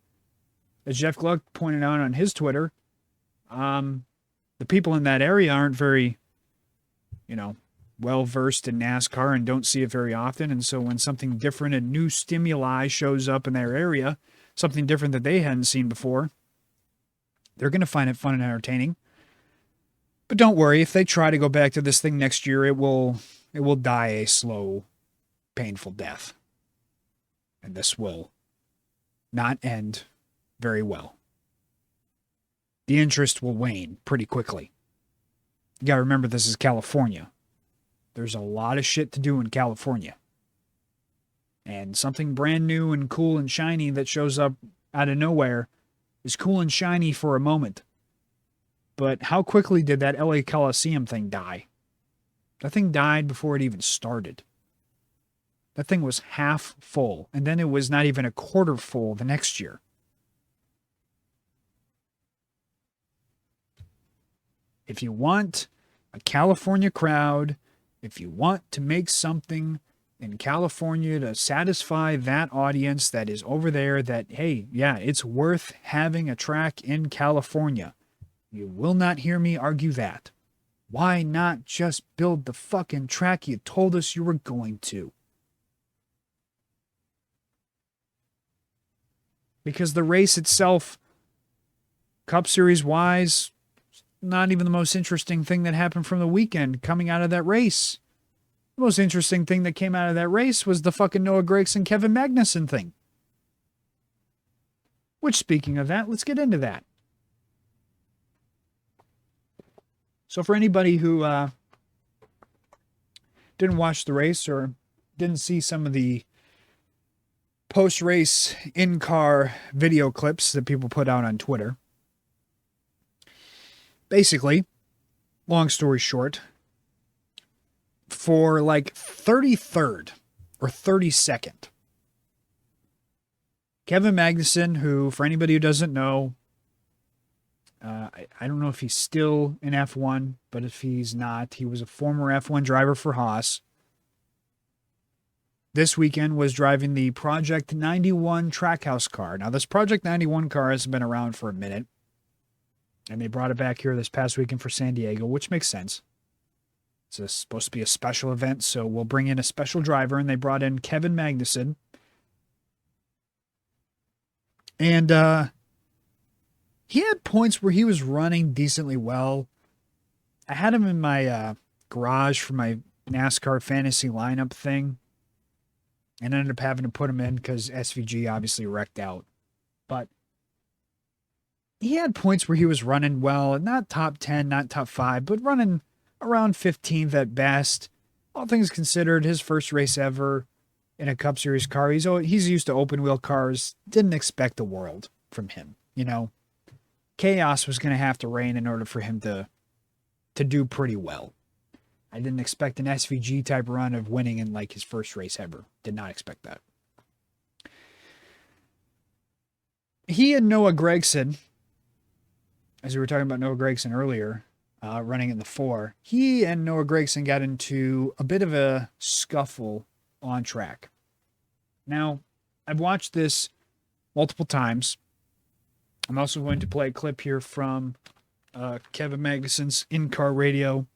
[SPEAKER 3] as Jeff Gluck pointed out on his Twitter, the people in that area aren't very, well-versed in NASCAR and don't see it very often. And so when something different and new stimuli shows up in their area, something different that they hadn't seen before, they're going to find it fun and entertaining. But don't worry, if they try to go back to this thing next year, it will die a slow, painful death. And this will not end very well. The interest will wane pretty quickly. You got to remember this is California. There's a lot of shit to do in California. And something brand new and cool and shiny that shows up out of nowhere is cool and shiny for a moment. But how quickly did that LA Coliseum thing die? That thing died before it even started. That thing was half full, and then it was not even a quarter full the next year. If you want a California crowd, if you want to make something in California to satisfy that audience that is over there that, hey, yeah, it's worth having a track in California. You will not hear me argue that. Why not just build the fucking track you told us you were going to? Because the race itself, Cup Series wise, not even the most interesting thing that happened from the weekend coming out of that race. The most interesting thing that came out of that race was the fucking Noah Gragson, Kevin Magnussen thing. Which, speaking of that, let's get into that. So for anybody who didn't watch the race or didn't see some of the post-race in-car video clips that people put out on Twitter, basically, long story short, for like 33rd or 32nd, Kevin Magnussen, who, for anybody who doesn't know, I don't know if he's still in F1, but if he's not, he was a former F1 driver for Haas. This weekend was driving the Project 91 Trackhouse car. Now, this Project 91 car has been around for a minute, and they brought it back here this past weekend for San Diego, which makes sense. It's supposed to be a special event, so we'll bring in a special driver, and they brought in Kevin Magnussen. And he had points where he was running decently well. I had him in my garage for my NASCAR fantasy lineup thing, and ended up having to put him in because SVG obviously wrecked out. But he had points where he was running well, not top 10, not top 5, but running around 15th at best. All things considered, his first race ever in a Cup Series car. He's used to open wheel cars. Didn't expect the world from him. You know, chaos was going to have to reign in order for him to do pretty well. I didn't expect an SVG type run of winning in like his first race ever. Did not expect that. He and Noah Gragson, as we were talking about Noah Gragson earlier, running in the 4, he and Noah Gragson got into a bit of a scuffle on track. Now, I've watched this multiple times. I'm also going to play a clip here from Kevin Magnussen's in-car radio.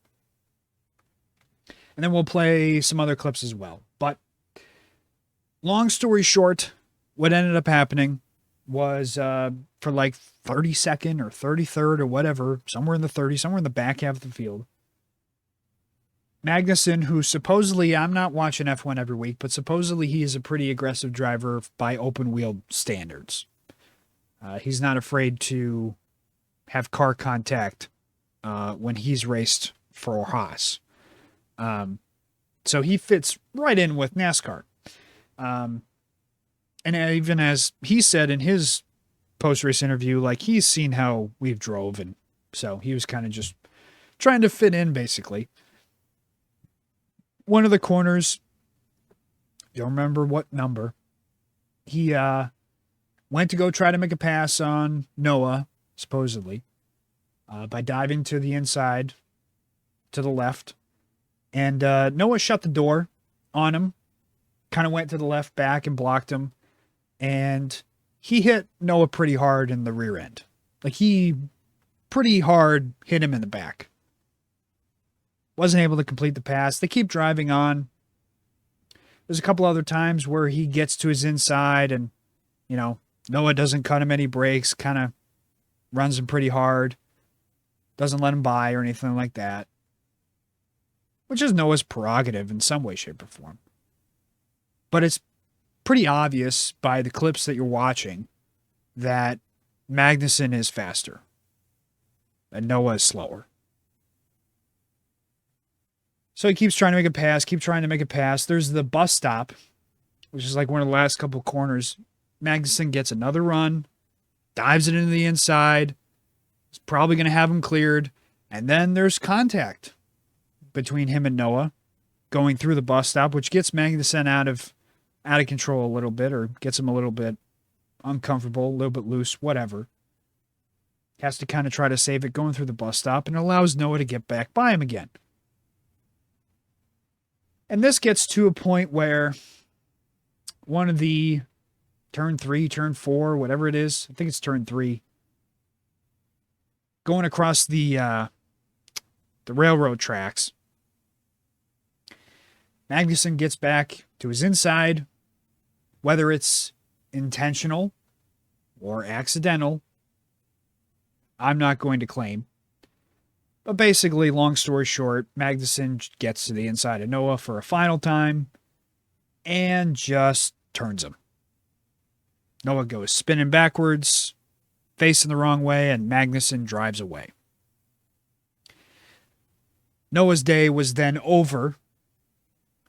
[SPEAKER 3] And then we'll play some other clips as well. But long story short, what ended up happening was for like 32nd or 33rd or whatever, somewhere in the 30s, somewhere in the back half of the field, Magnussen, who supposedly, I'm not watching F1 every week, but supposedly he is a pretty aggressive driver by open wheel standards. He's not afraid to have car contact when he's raced for Haas. So he fits right in with NASCAR. And even as he said in his post-race interview, like he's seen how we've drove, and so he was kind of just trying to fit in, basically. One of the corners, don't remember what number, he went to go try to make a pass on Noah, supposedly, by diving to the inside, to the left. And Noah shut the door on him, kind of went to the left back and blocked him. And he hit Noah pretty hard in the rear end. Like he pretty hard hit him in the back. Wasn't able to complete the pass. They keep driving on. There's a couple other times where he gets to his inside and, you know, Noah doesn't cut him any breaks, kind of runs him pretty hard. Doesn't let him by or anything like that. Which is Noah's prerogative in some way, shape, or form. But it's pretty obvious by the clips that you're watching that Magnussen is faster and Noah is slower. So he keeps trying to make a pass, There's the bus stop, which is like one of the last couple corners. Magnussen gets another run, dives it into the inside. He's probably going to have him cleared. And then there's contact between him and Noah going through the bus stop, which gets Magnussen out of control a little bit, or gets him a little bit uncomfortable, a little bit loose, whatever. Has to kind of try to save it going through the bus stop, and allows Noah to get back by him again. And this gets to a point where one of the turn 3, turn 4, whatever it is, I think it's turn 3, going across the railroad tracks, Magnussen gets back to his inside, whether it's intentional or accidental, I'm not going to claim. But basically, long story short, Magnussen gets to the inside of Noah for a final time and just turns him. Noah goes spinning backwards, facing the wrong way, and Magnussen drives away. Noah's day was then over.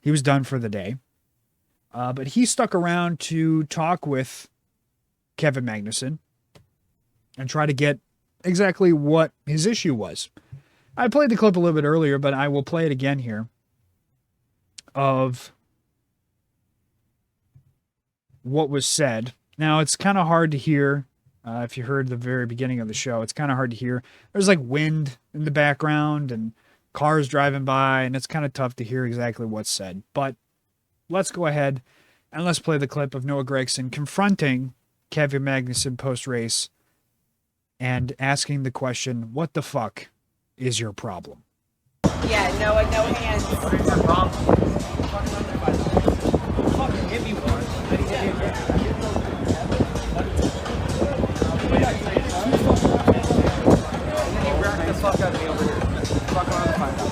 [SPEAKER 3] He was done for the day. But he stuck around to talk with Kevin Magnussen and try to get exactly what his issue was. I played the clip a little bit earlier, but I will play it again here of what was said. Now, it's kind of hard to hear. If you heard the very beginning of the show, it's kind of hard to hear. There's like wind in the background and cars driving by, and it's kind of tough to hear exactly what's said. But let's go ahead and let's play the clip of Noah Gragson confronting Kevin Magnussen post-race and asking the question, what the fuck is your problem?
[SPEAKER 1] Yeah, no hands.
[SPEAKER 2] What is that wrong? Fucking hit me once. Then he hit me again. And then he racked the fuck out of me over here. Fuck around the final.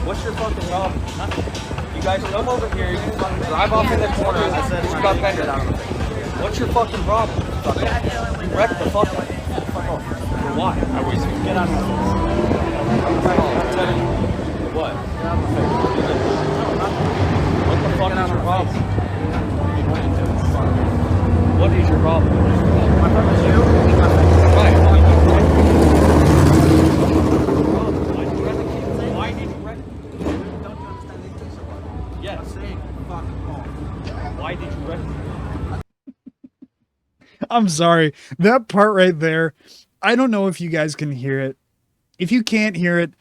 [SPEAKER 2] What's your fucking problem? Nothing. You guys come over here, you fucking drive off in the corner. I said, you got bended out of the face. What's your fucking problem? You wrecked the fucking Why? Get out of here. What? What the fuck is your problem? What is your problem? My problem is you. Right. Why did you wreck? Don't you understand English? Yes. Why did you wreck?
[SPEAKER 3] I'm sorry. That part right there, I don't know if you guys can hear it. If you can't hear it,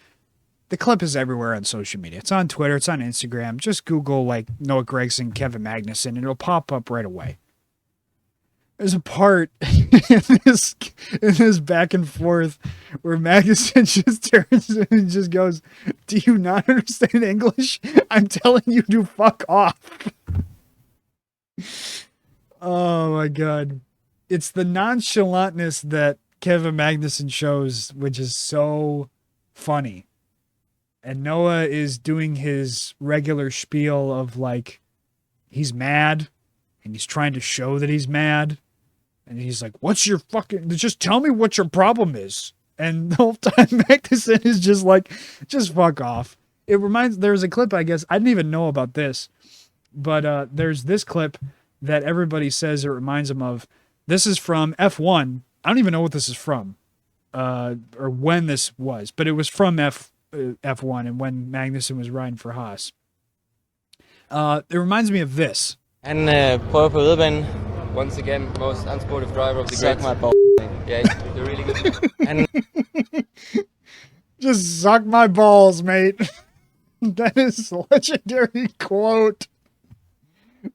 [SPEAKER 3] the clip is everywhere on social media. It's on Twitter. It's on Instagram. Just Google like Noah Gragson, Kevin Magnussen, and it'll pop up right away. There's a part in this back and forth where Magnussen just turns and just goes, "Do you not understand English? I'm telling you to fuck off." Oh my God. It's the nonchalantness that Kevin Magnussen shows, which is so funny. And Noah is doing his regular spiel of like, he's mad and he's trying to show that he's mad. And he's like, what's your fucking, just tell me what your problem is. And the whole time Magnussen is just like, just fuck off. It reminds, there's a clip, I guess, I didn't even know about this, but there's this clip that everybody says it reminds them of. This is from F1. I don't even know what this is from, or when this was, but it was from F1 and when Magnussen was riding for Haas. It reminds me of this.
[SPEAKER 9] Han prøver på udbanen. Once again, most unsportive driver of the
[SPEAKER 5] Suck
[SPEAKER 9] grid.
[SPEAKER 5] my ball.
[SPEAKER 9] Yeah, they're really good.
[SPEAKER 3] Just suck my balls, mate. That is a legendary quote.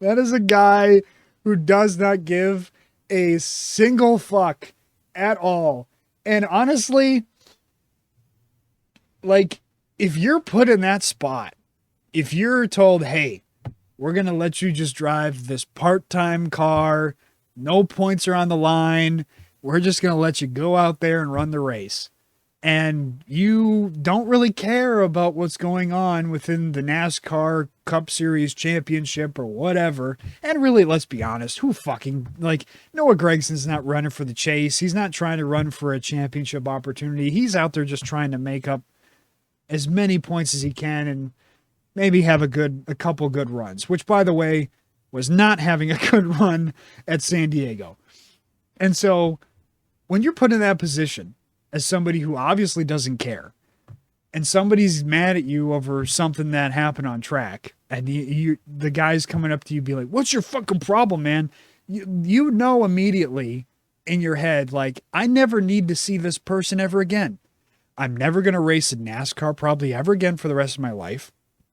[SPEAKER 3] That is a guy who does not give a single fuck at all. And honestly, like, if you're put in that spot, if you're told, hey, we're going to let you just drive this part-time car, no points are on the line, we're just going to let you go out there and run the race, and you don't really care about what's going on within the NASCAR Cup Series Championship or whatever. And really, let's be honest, who fucking, like, Noah Gragson's not running for the chase. He's not trying to run for a championship opportunity. He's out there just trying to make up as many points as he can and maybe have a couple good runs, which, by the way, was not having a good run at San Diego. And so when you're put in that position as somebody who obviously doesn't care, and somebody's mad at you over something that happened on track, and the guy's coming up to you be like, what's your fucking problem, man? You know immediately in your head, like, I never need to see this person ever again. I'm never going to race in NASCAR probably ever again for the rest of my life.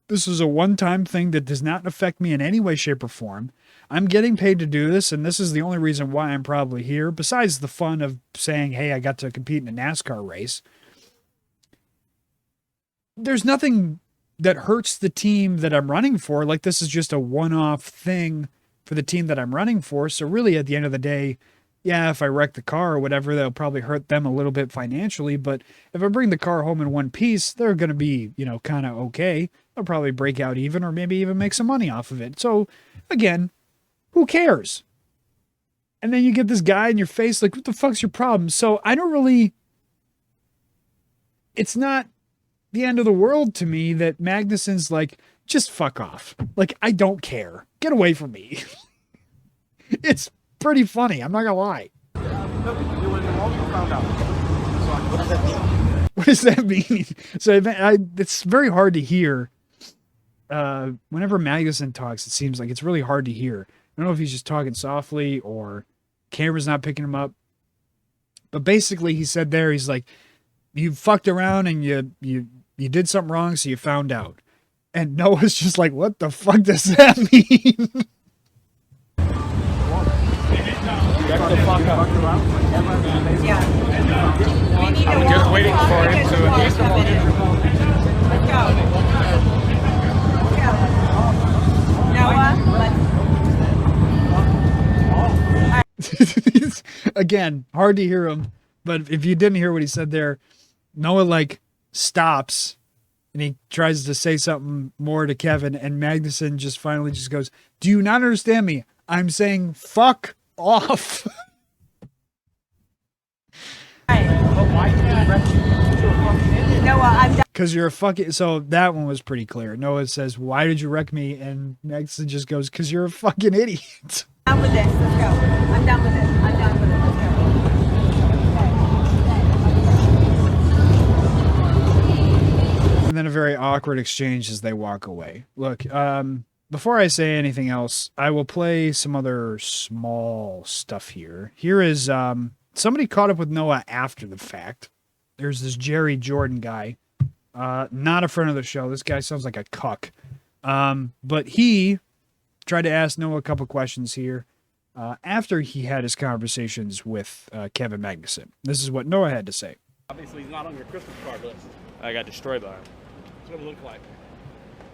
[SPEAKER 3] This is a one-time thing that does not affect me in any way, shape, or form. I'm getting paid to do this, and this is the only reason why I'm probably here, besides the fun of saying, hey, I got to compete in a NASCAR race. There's nothing that hurts the team that I'm running for. Like, this is just a one-off thing for the team that I'm running for. So really, at the end of the day, yeah, if I wreck the car or whatever, that'll probably hurt them a little bit financially. But if I bring the car home in one piece, they're going to be, kind of okay. They'll probably break out even, or maybe even make some money off of it. So again, who cares? And then you get this guy in your face like, what the fuck's your problem? So I don't really, it's not the end of the world to me that Magnussen's like, just fuck off. Like, I don't care. Get away from me. It's pretty funny. I'm not gonna lie. What does that mean? So it's very hard to hear. Whenever Magnussen talks, it seems like it's really hard to hear. I don't know if he's just talking softly or camera's not picking him up. But basically, he said there, he's like, you fucked around and you did something wrong, so you found out. And Noah's just like, what the fuck does that mean?
[SPEAKER 1] Yeah. We need to
[SPEAKER 2] I'm just waiting for him to.
[SPEAKER 1] Let's go.
[SPEAKER 3] Again, hard to hear him, but if you didn't hear what he said there, Noah like stops and he tries to say something more to Kevin, and Magnussen just finally just goes, do you not understand me? I'm saying fuck off.
[SPEAKER 2] Why did you wreck me? You're a fucking idiot.
[SPEAKER 1] Noah, I'm done
[SPEAKER 3] Because you're a fucking. So that one was pretty clear. Noah says, "Why did you wreck me?" And Magnussen just goes, "Because you're a fucking idiot."
[SPEAKER 1] with this. Let's go. I'm done with it. I'm done with it. Let's go.
[SPEAKER 3] And then a very awkward exchange as they walk away. Look, before I say anything else, I will play some other small stuff here. Here is somebody caught up with Noah after the fact. There's this Jerry Jordan guy. Not a friend of the show. This guy sounds like a cuck. But he tried to ask Noah a couple questions here after he had his conversations with Kevin Magnussen. This is what Noah had to say.
[SPEAKER 10] Obviously, he's not on your Christmas card list.
[SPEAKER 9] I got destroyed by him.
[SPEAKER 10] What's it going to look like?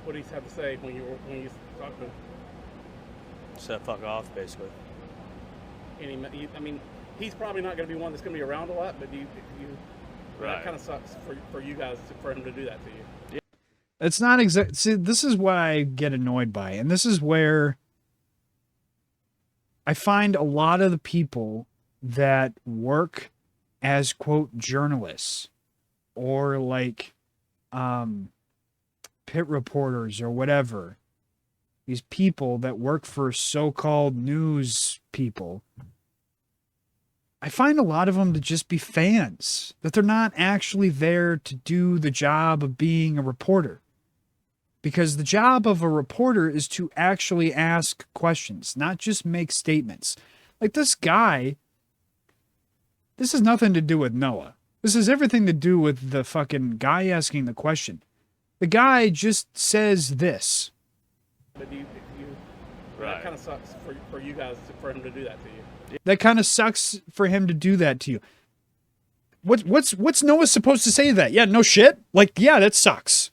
[SPEAKER 10] What do you have to say when you talk to him?
[SPEAKER 9] Said fuck off, basically.
[SPEAKER 10] I mean, he's probably not going to be one that's going to be around a lot, but
[SPEAKER 9] Right.
[SPEAKER 10] that kind of sucks for you guys for him to do that to you.
[SPEAKER 3] It's not exact. See, this is what I get annoyed by, and this is where I find a lot of the people that work as quote journalists or like pit reporters or whatever. These people that work for so-called news people. I find a lot of them to just be fans, that they're not actually there to do the job of being a reporter. Because the job of a reporter is to actually ask questions, not just make statements. Like this guy, this has nothing to do with Noah. This has everything to do with the fucking guy asking the question. The guy just says this.
[SPEAKER 10] But
[SPEAKER 9] Right.
[SPEAKER 10] that kind of sucks for you guys for him to do that to you.
[SPEAKER 3] That kind of sucks for him to do that to you. What's Noah supposed to say to that? Yeah, no shit. Like, yeah, that sucks.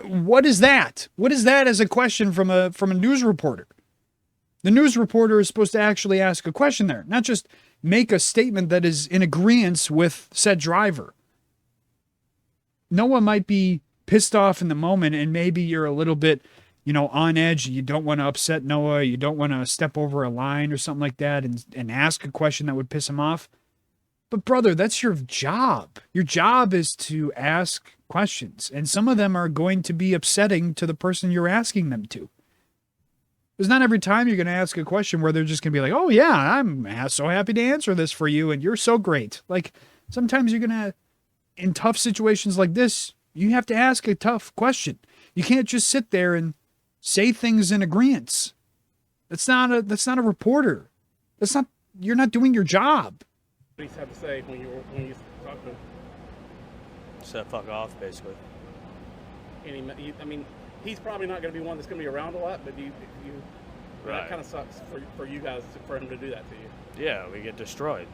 [SPEAKER 3] What is that? What is that as a question from a news reporter? The news reporter is supposed to actually ask a question there, not just make a statement that is in agreement with said driver. Noah might be pissed off in the moment, and maybe you're a little bit, on edge. You don't want to upset Noah. You don't want to step over a line or something like that and ask a question that would piss him off. But brother, that's your job. Your job is to ask questions. And some of them are going to be upsetting to the person you're asking them to. There's not every time you're going to ask a question where they're just going to be like, oh yeah, I'm so happy to answer this for you. And you're so great. Like sometimes you're going to, in tough situations like this, you have to ask a tough question. You can't just sit there and say things in agreement. That's not a reporter. You're not doing your job.
[SPEAKER 10] What do you have to say when you talk to him?
[SPEAKER 9] Said fuck off, basically.
[SPEAKER 10] I mean, he's probably not going to be one that's going to be around a lot, but
[SPEAKER 9] Right.
[SPEAKER 10] that kind of sucks for you guys for him to do that to you.
[SPEAKER 9] Yeah, we get destroyed.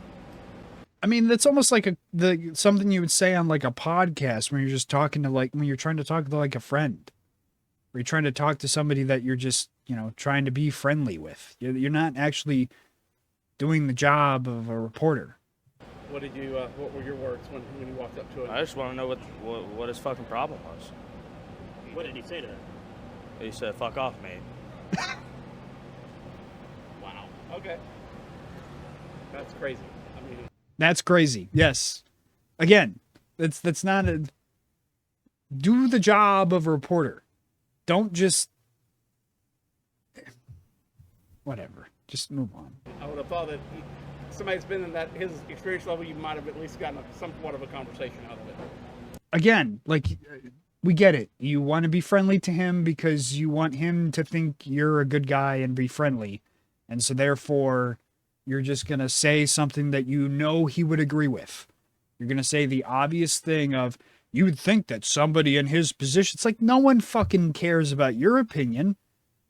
[SPEAKER 3] I mean, that's almost like something you would say on like a podcast when you're just talking to when you're trying to talk to like a friend, or you're trying to talk to somebody that you're just, trying to be friendly with. You're not actually doing the job of a reporter.
[SPEAKER 10] What were your words when you walked up to him?
[SPEAKER 9] I just want to know what his fucking problem was.
[SPEAKER 10] What did he say to that?
[SPEAKER 9] He said fuck off, mate.
[SPEAKER 10] Wow. Okay. That's crazy. I mean,
[SPEAKER 3] That's crazy. Yes. Again, that's not do the job of a reporter. Don't just whatever. Just move on.
[SPEAKER 10] I would have thought that somebody's been in his experience level, you might have at least gotten somewhat of a conversation out of it.
[SPEAKER 3] Again, we get it. You want to be friendly to him because you want him to think you're a good guy and be friendly. And so therefore, you're just going to say something that he would agree with. You're going to say the obvious thing of, you'd think that somebody in his position, it's like no one fucking cares about your opinion.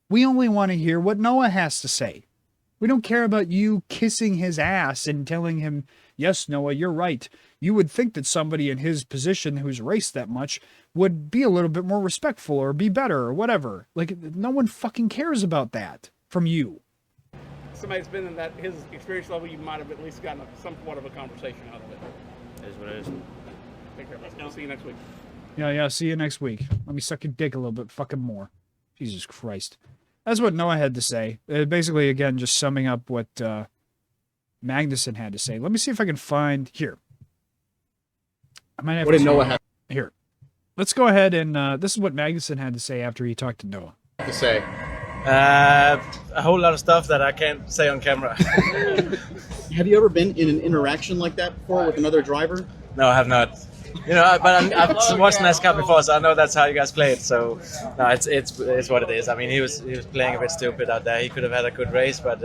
[SPEAKER 3] We only want to hear what Noah has to say. We don't care about you kissing his ass and telling him, yes, Noah, you're right. You would think that somebody in his position who's raced that much would be a little bit more respectful or be better or whatever. Like, no one fucking cares about that from you.
[SPEAKER 10] Somebody's been in his experience level, you might have at least gotten somewhat of a conversation out of it.
[SPEAKER 9] It is what it is.
[SPEAKER 10] Take care. We'll see you next week.
[SPEAKER 3] Yeah, see you next week. Let me suck your dick a little bit fucking more. Jesus Christ. That's what Noah had to say. Basically, again, just summing up what Magnussen had to say. Let me see if I can find... Here. I might have
[SPEAKER 11] What
[SPEAKER 3] to
[SPEAKER 11] did Noah have
[SPEAKER 3] here. Let's go ahead and this is what Magnussen had to say after he talked to Noah.
[SPEAKER 11] to say?
[SPEAKER 12] A whole lot of stuff that I can't say on camera.
[SPEAKER 11] Have you ever been in an interaction like that before with another driver?
[SPEAKER 12] No, I have not. You know, but I've watched NASCAR before, so I know that's how you guys play it. So, no, it's what it is. I mean, he was playing a bit stupid out there. He could have had a good race, but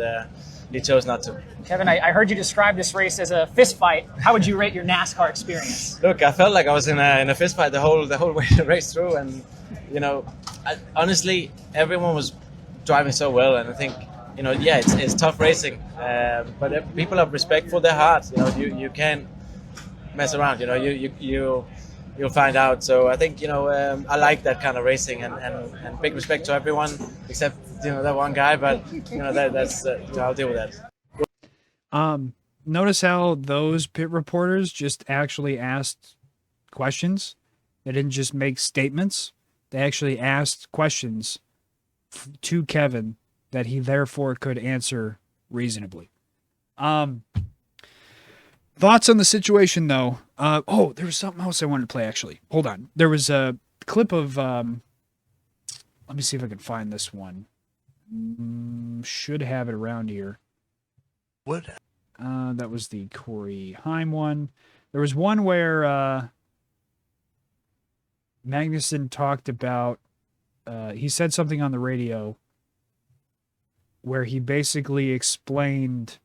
[SPEAKER 12] he chose not to.
[SPEAKER 13] Kevin, I heard you describe this race as a fist fight. How would you rate your NASCAR experience?
[SPEAKER 12] Look, I felt like I was in a fist fight the whole way the race through, and you know, honestly, everyone was driving so well, and I think, you know, yeah, it's tough racing, but people have respect for their heart. You know, you can't mess around. You know, you'll find out. So I think, you know, I like that kind of racing, and big respect to everyone except, you know, that one guy. But you know, that's you know, I'll deal with that.
[SPEAKER 3] Notice how those pit reporters just actually asked questions. They didn't just make statements. They actually asked questions to Kevin that he therefore could answer reasonably. Thoughts on the situation, though. There was something else I wanted to play, actually. Hold on. There was a clip of... let me see if I can find this one. Should have it around here.
[SPEAKER 14] What?
[SPEAKER 3] That was the Corey Heim one. There was one where Magnussen talked about... he said something on the radio where he basically explained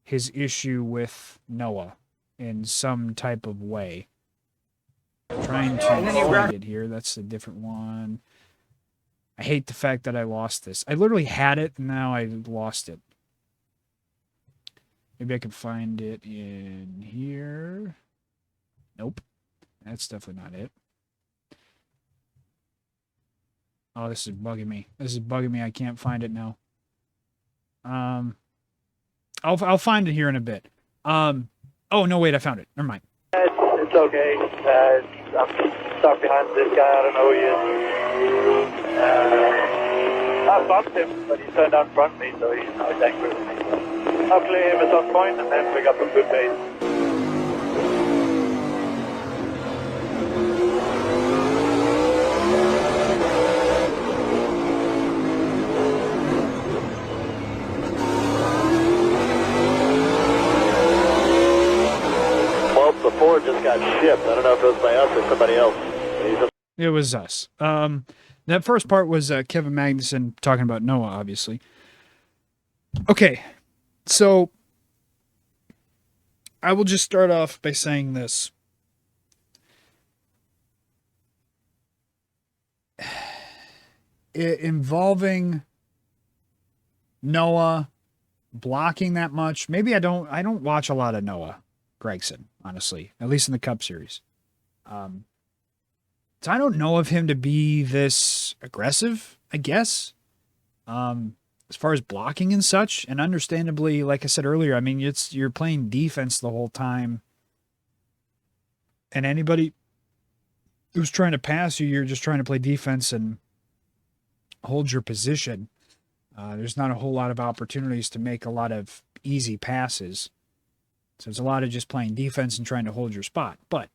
[SPEAKER 3] his issue with Noah in some type of way. I'm trying to find it here. That's a different one. I hate the fact that I lost this. I literally had it, and now I lost it. Maybe I can find it in here. Nope. That's definitely not it. Oh, this is bugging me. This is bugging me. I can't find it now. I'll find it here in a bit. Oh no, wait, I found it. Never mind.
[SPEAKER 15] It's okay. I'm stuck behind this guy. I don't know who he is. I bumped him, but he turned out in front of me, so he's angry with me. I'll clear him at some point and then pick up a good pace. The Ford just got shipped. I don't know if it was by us or somebody else.
[SPEAKER 3] It was us. That first part was Kevin Magnussen talking about Noah, obviously. Okay, so I will just start off by saying this. Involving Noah blocking that much. Maybe I don't watch a lot of Noah Gragson, honestly, at least in the Cup Series. So I don't know of him to be this aggressive, I guess, as far as blocking and such. And understandably, like I said earlier, I mean, you're playing defense the whole time. And anybody who's trying to pass you, you're just trying to play defense and hold your position. There's not a whole lot of opportunities to make a lot of easy passes. So it's a lot of just playing defense and trying to hold your spot. But,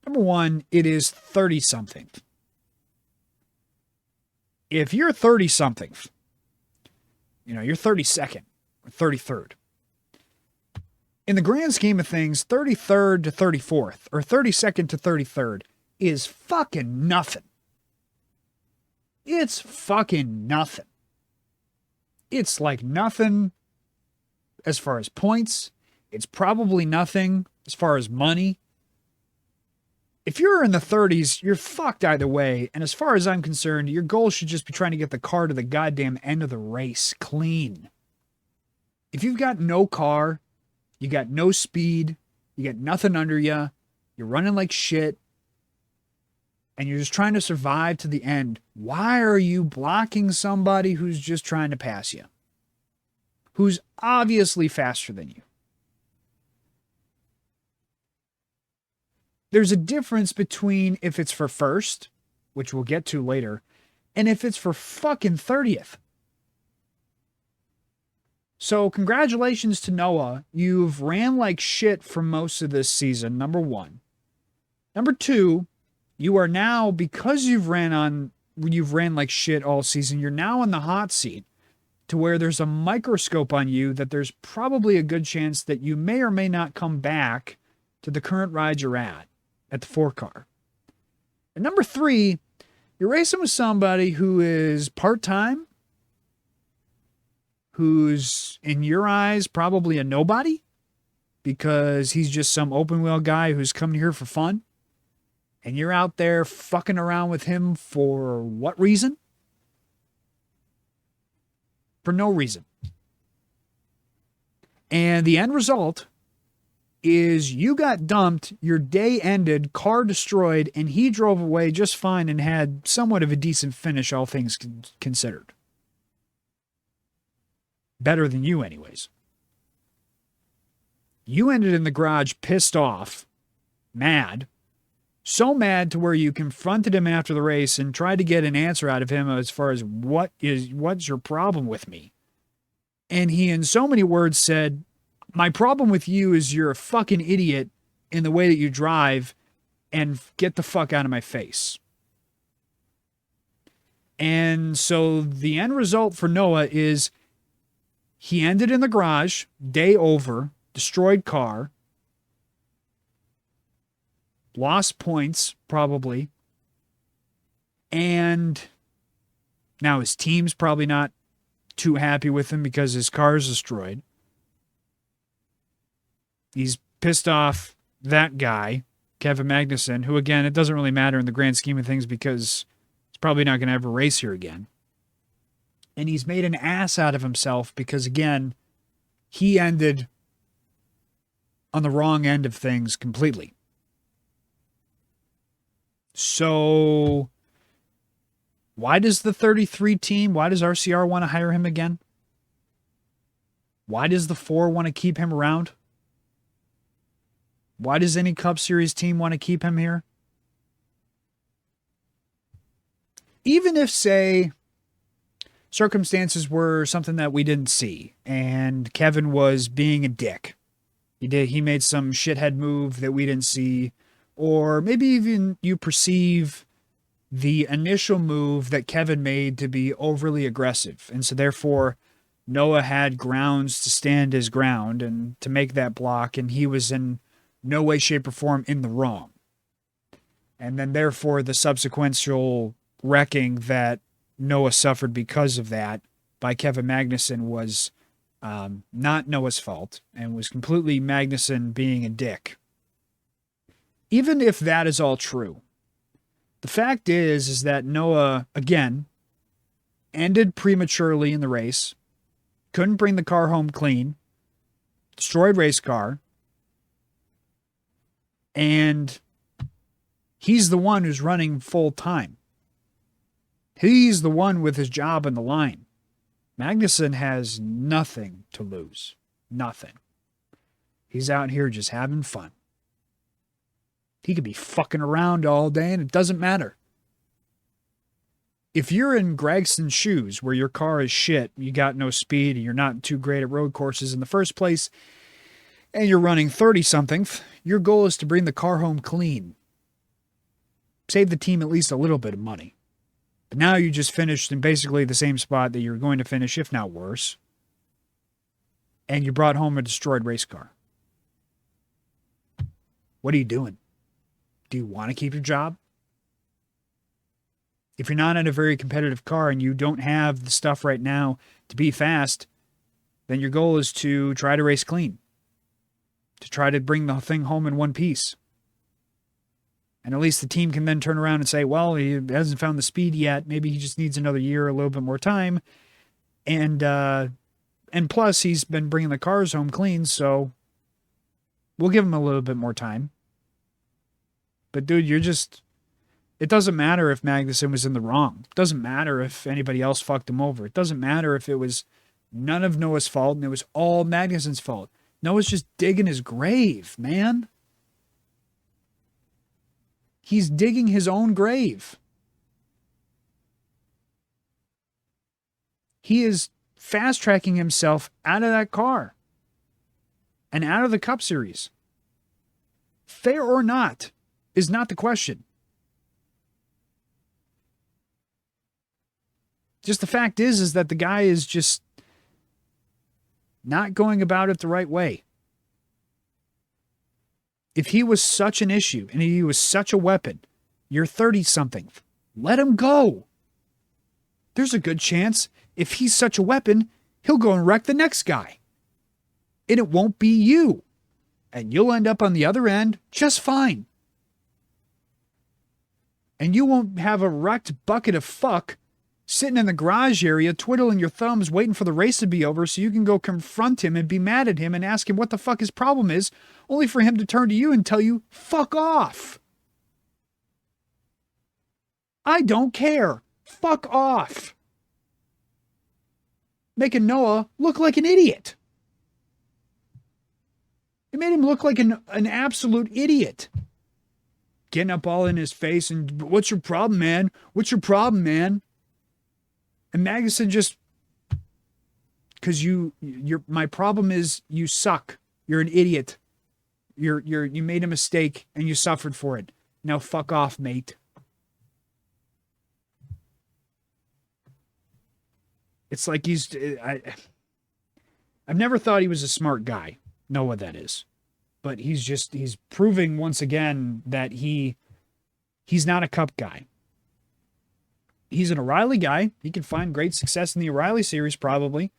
[SPEAKER 3] number one, it is 30-something. If you're 30-something, you're 32nd or 33rd. In the grand scheme of things, 33rd to 34th or 32nd to 33rd is fucking nothing. It's fucking nothing. It's like nothing as far as points. It's probably nothing as far as money. If you're in the 30s, you're fucked either way. And as far as I'm concerned, your goal should just be trying to get the car to the goddamn end of the race clean. If you've got no car, you got no speed, you got nothing under you, you're running like shit, and you're just trying to survive to the end, why are you blocking somebody who's just trying to pass you? Who's obviously faster than you? There's a difference between if it's for first, which we'll get to later, and if it's for fucking 30th. So congratulations to Noah. You've ran like shit for most of this season, number one. Number two, you are now, because you've ran like shit all season, you're now on the hot seat to where there's a microscope on you that there's probably a good chance that you may or may not come back to the current ride you're at the 4-car. And number three, you're racing with somebody who is part-time, who's in your eyes probably a nobody because he's just some open wheel guy who's coming here for fun. And you're out there fucking around with him for what reason? For no reason. And the end result is you got dumped, your day ended, car destroyed, and he drove away just fine and had somewhat of a decent finish, all things considered. Better than you, anyways. You ended in the garage pissed off, mad, so mad to where you confronted him after the race and tried to get an answer out of him as far as what's your problem with me? And he, in so many words, said, my problem with you is you're a fucking idiot in the way that you drive, and get the fuck out of my face. And so the end result for Noah is he ended in the garage, day over, destroyed car, lost points, probably. And now his team's probably not too happy with him because his car's destroyed. He's pissed off that guy, Kevin Magnussen, who, again, it doesn't really matter in the grand scheme of things because he's probably not going to ever race here again. And he's made an ass out of himself because, again, he ended on the wrong end of things completely. So why does the 33 team, why does RCR want to hire him again? Why does the 4 want to keep him around? Why does any Cup Series team want to keep him here? Even if, say, circumstances were something that we didn't see and Kevin was being a dick. He made some shithead move that we didn't see, or maybe even you perceive the initial move that Kevin made to be overly aggressive. And so therefore Noah had grounds to stand his ground and to make that block, and he was in no way, shape, or form in the wrong. And then therefore the subsequential wrecking that Noah suffered because of that by Kevin Magnussen was not Noah's fault and was completely Magnussen being a dick. Even if that is all true, the fact is that Noah, again, ended prematurely in the race, couldn't bring the car home clean, destroyed race car, and he's the one who's running full time. He's the one with his job on the line. Magnussen has nothing to lose. Nothing. He's out here just having fun. He could be fucking around all day and it doesn't matter. If you're in Gragson's shoes where your car is shit, you got no speed, and you're not too great at road courses in the first place, and you're running 30-something, your goal is to bring the car home clean. Save the team at least a little bit of money. But now you just finished in basically the same spot that you're going to finish, if not worse. And you brought home a destroyed race car. What are you doing? Do you want to keep your job? If you're not in a very competitive car and you don't have the stuff right now to be fast, then your goal is to try to race clean. To try to bring the thing home in one piece. And at least the team can then turn around and say, well, he hasn't found the speed yet. Maybe he just needs another year, a little bit more time. And plus, he's been bringing the cars home clean, so we'll give him a little bit more time. But, dude, it doesn't matter if Magnussen was in the wrong. It doesn't matter if anybody else fucked him over. It doesn't matter if it was none of Noah's fault and it was all Magnussen's fault. Noah's just digging his grave, man. He's digging his own grave. He is fast-tracking himself out of that car and out of the Cup Series. Fair or not is not the question. Just the fact is that the guy is just not going about it the right way. If he was such an issue and he was such a weapon, you're 30-something, let him go. There's a good chance if he's such a weapon, he'll go and wreck the next guy. And it won't be you. And you'll end up on the other end just fine. And you won't have a wrecked bucket of fuck sitting in the garage area, twiddling your thumbs, waiting for the race to be over so you can go confront him and be mad at him and ask him what the fuck his problem is, only for him to turn to you and tell you, fuck off. I don't care. Fuck off. Making Noah look like an idiot. It made him look like an absolute idiot. Getting up all in his face and, what's your problem, man? What's your problem, man? And Magnussen just, because my problem is you suck. You're an idiot. You made a mistake and you suffered for it. Now fuck off, mate. It's like I've never thought he was a smart guy. Know what that is. But he's proving once again that he's not a Cup guy. He's an O'Reilly guy. He can find great success in the O'Reilly series probably.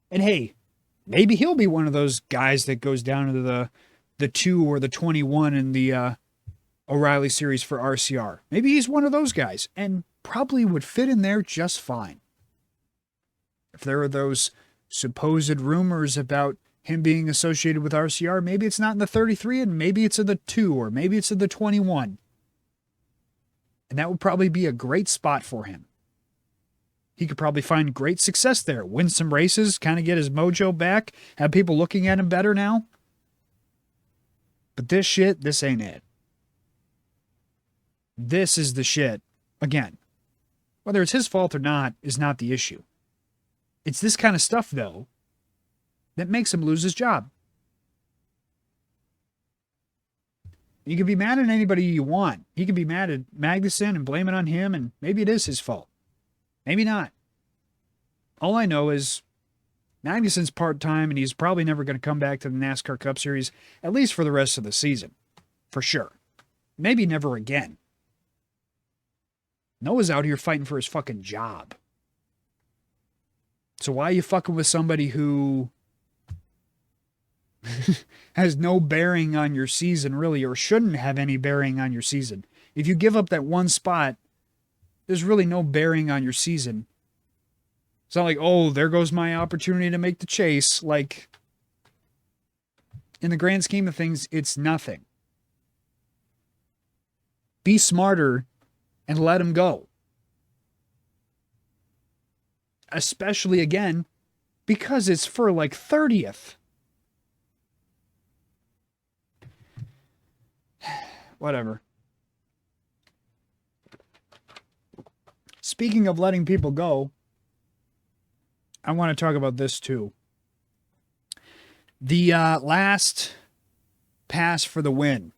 [SPEAKER 3] And hey, maybe he'll be one of those guys that goes down to the 2 or the 21 in the O'Reilly series for RCR. Maybe he's one of those guys and probably would fit in there just fine. If there are those supposed rumors about him being associated with RCR, maybe it's not in the 33 and maybe it's in the 2 or maybe it's in the 21. And that would probably be a great spot for him. He could probably find great success there, win some races, kind of get his mojo back, have people looking at him better now. But this ain't it. This is the shit. Again, whether it's his fault or not is not the issue. It's this kind of stuff, though, that makes him lose his job. You can be mad at anybody you want. He can be mad at Magnussen and blame it on him, and maybe it is his fault. Maybe not. All I know is Magnussen's part-time, and he's probably never going to come back to the NASCAR Cup Series, at least for the rest of the season. For sure. Maybe never again. Noah's out here fighting for his fucking job. So why are you fucking with somebody who has no bearing on your season, really, or shouldn't have any bearing on your season? If you give up that one spot, there's really no bearing on your season. It's not like, oh, there goes my opportunity to make the chase. Like, in the grand scheme of things, it's nothing. Be smarter and let him go. Especially, again, because it's for like 30th. Whatever. Speaking of letting people go, I want to talk about this too. The last pass for the win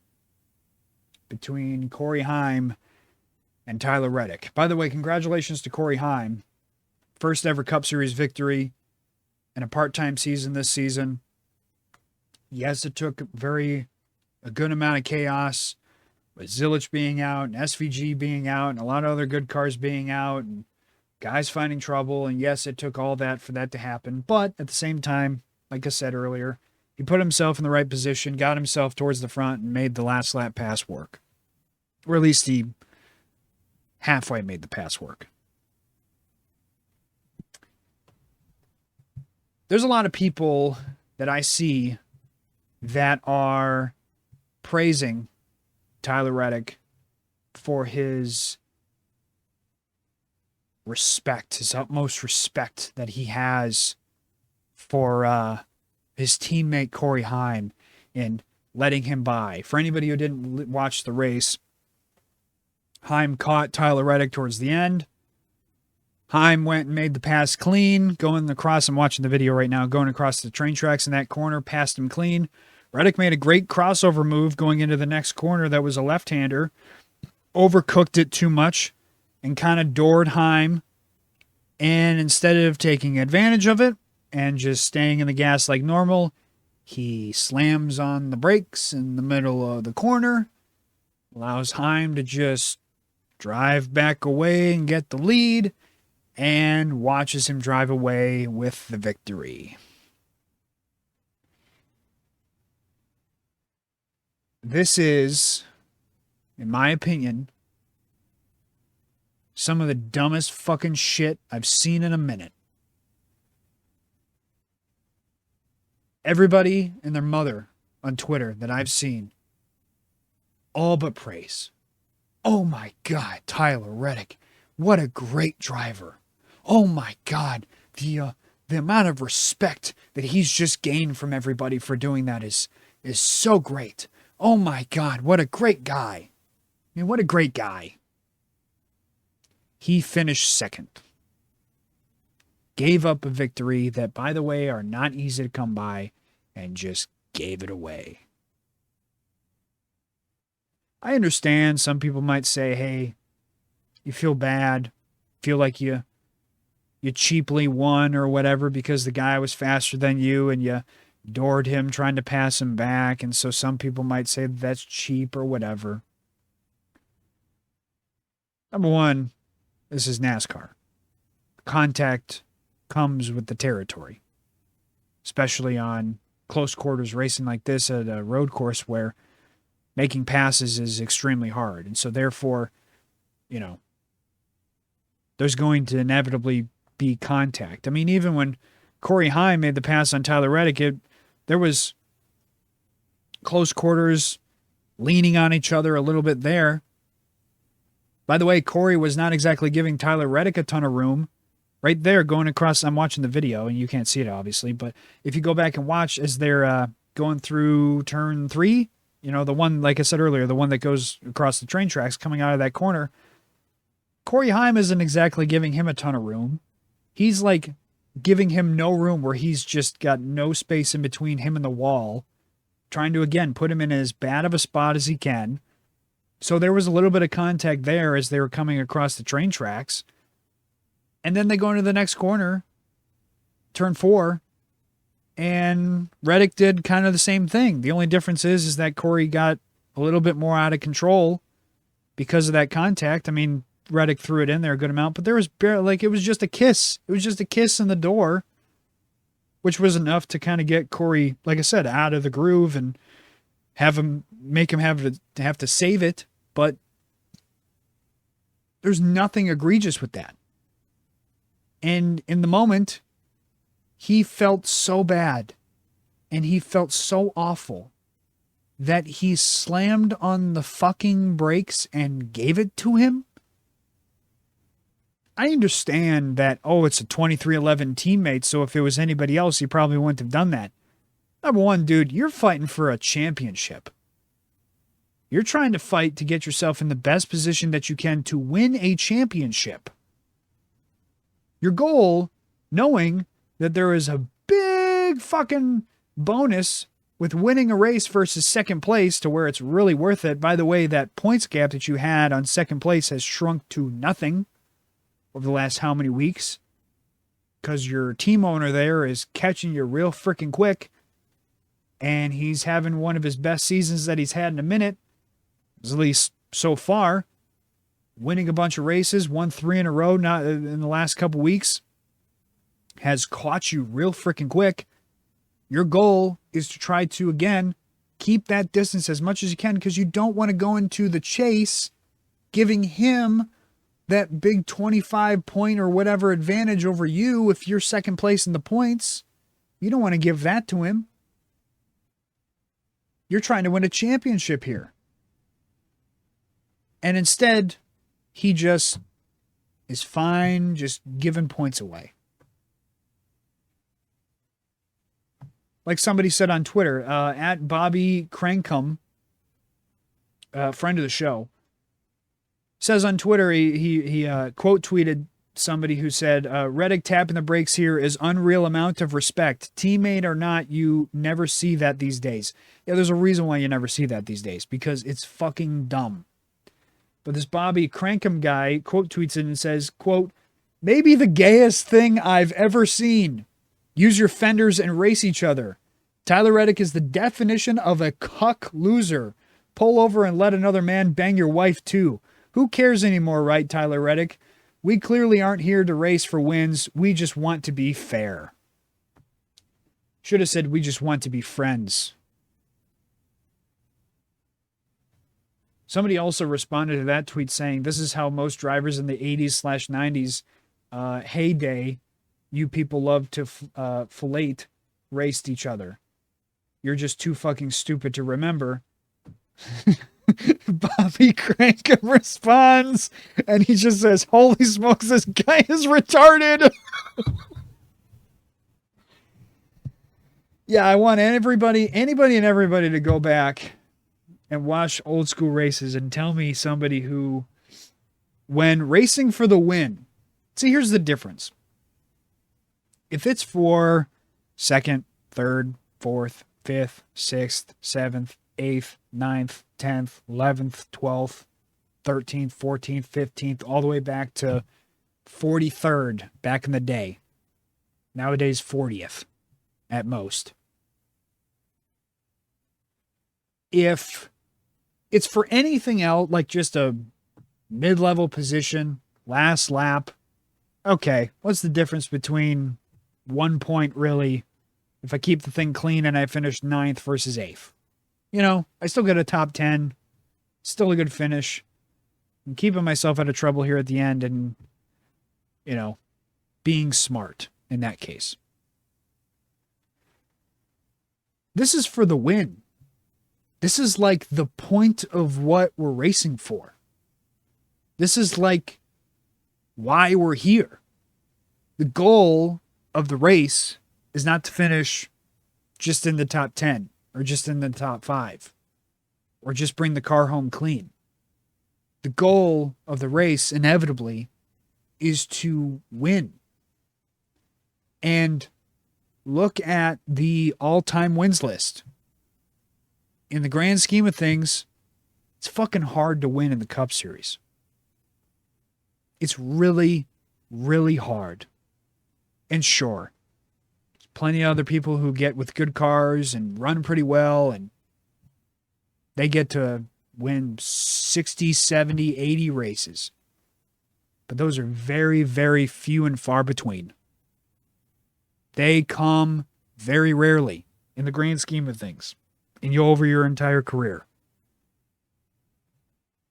[SPEAKER 3] between Corey Heim and Tyler Reddick. By the way, congratulations to Corey Heim. First ever Cup Series victory in a part-time season this season. Yes, it took a good amount of chaos with Zilich being out and SVG being out and a lot of other good cars being out and guys finding trouble. And yes, it took all that for that to happen. But at the same time, like I said earlier, he put himself in the right position, got himself towards the front, and made the last lap pass work. Or at least he halfway made the pass work. There's a lot of people that I see that are praising Tyler Reddick for his respect, his utmost respect that he has for his teammate Corey Heim and letting him by. For anybody who didn't watch the race, Heim caught Tyler Reddick towards the end, Heim went and made the pass clean, going across. I'm watching the video right now, going across the train tracks in that corner, passed him clean. Reddick made a great crossover move going into the next corner that was a left-hander, overcooked it too much, and kind of doored Heim. And instead of taking advantage of it and just staying in the gas like normal, he slams on the brakes in the middle of the corner, allows Heim to just drive back away and get the lead, and watches him drive away with the victory. This is, in my opinion, some of the dumbest fucking shit I've seen in a minute. Everybody and their mother on Twitter that I've seen, all but praise. Oh my God, Tyler Reddick, what a great driver. Oh my God, the amount of respect that he's just gained from everybody for doing that is so great. Oh my God, what a great guy. I mean, what a great guy. He finished second. Gave up a victory that, by the way, are not easy to come by, and just gave it away. I understand some people might say, hey, you feel bad, feel like you cheaply won or whatever because the guy was faster than you and you doored him trying to pass him back, and so some people might say that's cheap or whatever. Number one, this is NASCAR. Contact comes with the territory, especially on close quarters racing like this at a road course where making passes is extremely hard. And so therefore, there's going to inevitably be contact. I mean, even when Corey Heim made the pass on Tyler Reddick, there was close quarters, leaning on each other a little bit there. By the way, Corey was not exactly giving Tyler Reddick a ton of room. Right there, going across, I'm watching the video, and you can't see it, obviously, but if you go back and watch as they're going through turn 3, the one, like I said earlier, the one that goes across the train tracks coming out of that corner, Corey Heim isn't exactly giving him a ton of room. He's like giving him no room, where he's just got no space in between him and the wall, trying to, again, put him in as bad of a spot as he can. So there was a little bit of contact there as they were coming across the train tracks. And then they go into the next corner, turn 4, and Reddick did kind of the same thing. The only difference is that Corey got a little bit more out of control because of that contact. I mean, Reddick threw it in there a good amount, but there was barely, it was just a kiss. It was just a kiss in the door, which was enough to kind of get Corey, like I said, out of the groove and make him have to save it. But there's nothing egregious with that. And in the moment, he felt so bad and he felt so awful that he slammed on the fucking brakes and gave it to him. I understand that, it's a 23-11 teammate, so if it was anybody else, he probably wouldn't have done that. Number one, dude, you're fighting for a championship. You're trying to fight to get yourself in the best position that you can to win a championship. Your goal, knowing that there is a big fucking bonus with winning a race versus second place to where it's really worth it. By the way, that points gap that you had on second place has shrunk to nothing over the last how many weeks, because your team owner there is catching you real freaking quick, and he's having one of his best seasons that he's had in a minute, at least so far. Winning a bunch of races, won 3 in a row not in the last couple weeks, has caught you real freaking quick. Your goal is to try to, again, keep that distance as much as you can, because you don't want to go into the chase giving him that big 25-point or whatever advantage over you if you're second place in the points. You don't want to give that to him. You're trying to win a championship here. And instead, he just is fine just giving points away. Like somebody said on Twitter, at Bobby Crankum, friend of the show, says on Twitter, he quote tweeted somebody who said, Reddick tapping the brakes here is unreal amount of respect. Teammate or not, you never see that these days. Yeah, there's a reason why you never see that these days, because it's fucking dumb. But this Bobby Crankham guy quote tweets it and says, quote, maybe the gayest thing I've ever seen. Use your fenders and race each other. Tyler Reddick is the definition of a cuck loser. Pull over and let another man bang your wife too. Who cares anymore, right, Tyler Reddick? We clearly aren't here to race for wins. We just want to be fair. Should have said we just want to be friends. Somebody also responded to that tweet saying, this is how most drivers in the 80s/90s heyday, you people love to fillet raced each other. You're just too fucking stupid to remember. Bobby Crankham responds, and he just says, holy smokes, this guy is retarded. Yeah, I want anybody and everybody to go back and watch old school races and tell me somebody who, when racing for the win, see, here's the difference. If it's for second, third, fourth, fifth, sixth, seventh, 8th, 9th, 10th, 11th, 12th, 13th, 14th, 15th, all the way back to 43rd back in the day. Nowadays, 40th at most. If it's for anything else, like just a mid-level position, last lap, okay, what's the difference between 1 point really if I keep the thing clean and I finish 9th versus 8th? You know, I still get a top 10. Still a good finish. I'm keeping myself out of trouble here at the end and, you know, being smart in that case. This is for the win. This is like the point of what we're racing for. This is like why we're here. The goal of the race is not to finish just in the top 10. Or just in the top 5. Or just bring the car home clean. The goal of the race, inevitably, is to win. And look at the all-time wins list. In the grand scheme of things, it's fucking hard to win in the Cup Series. It's really, really hard. And sure, plenty of other people who get with good cars and run pretty well, and they get to win 60, 70, 80 races. But those are very, very few and far between. They come very rarely in the grand scheme of things over your entire career.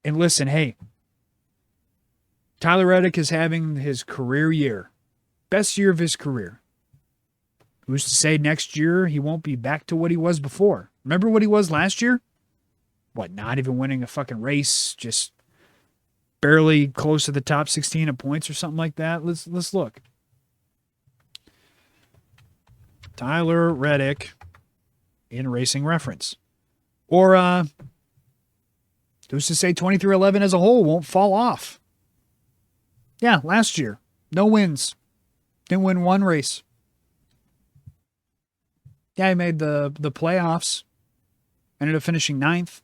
[SPEAKER 3] And listen, hey, Tyler Reddick is having his career year. Best year of his career. Who's to say next year he won't be back to what he was before? Remember what he was last year? What, not even winning a fucking race, just barely close to the top 16 of points or something like that? Let's look. Tyler Reddick in Racing Reference. Or who's to say 23-11 as a whole won't fall off? Yeah, last year. No wins. Didn't win one race. Yeah, he made the playoffs. Ended up finishing 9th.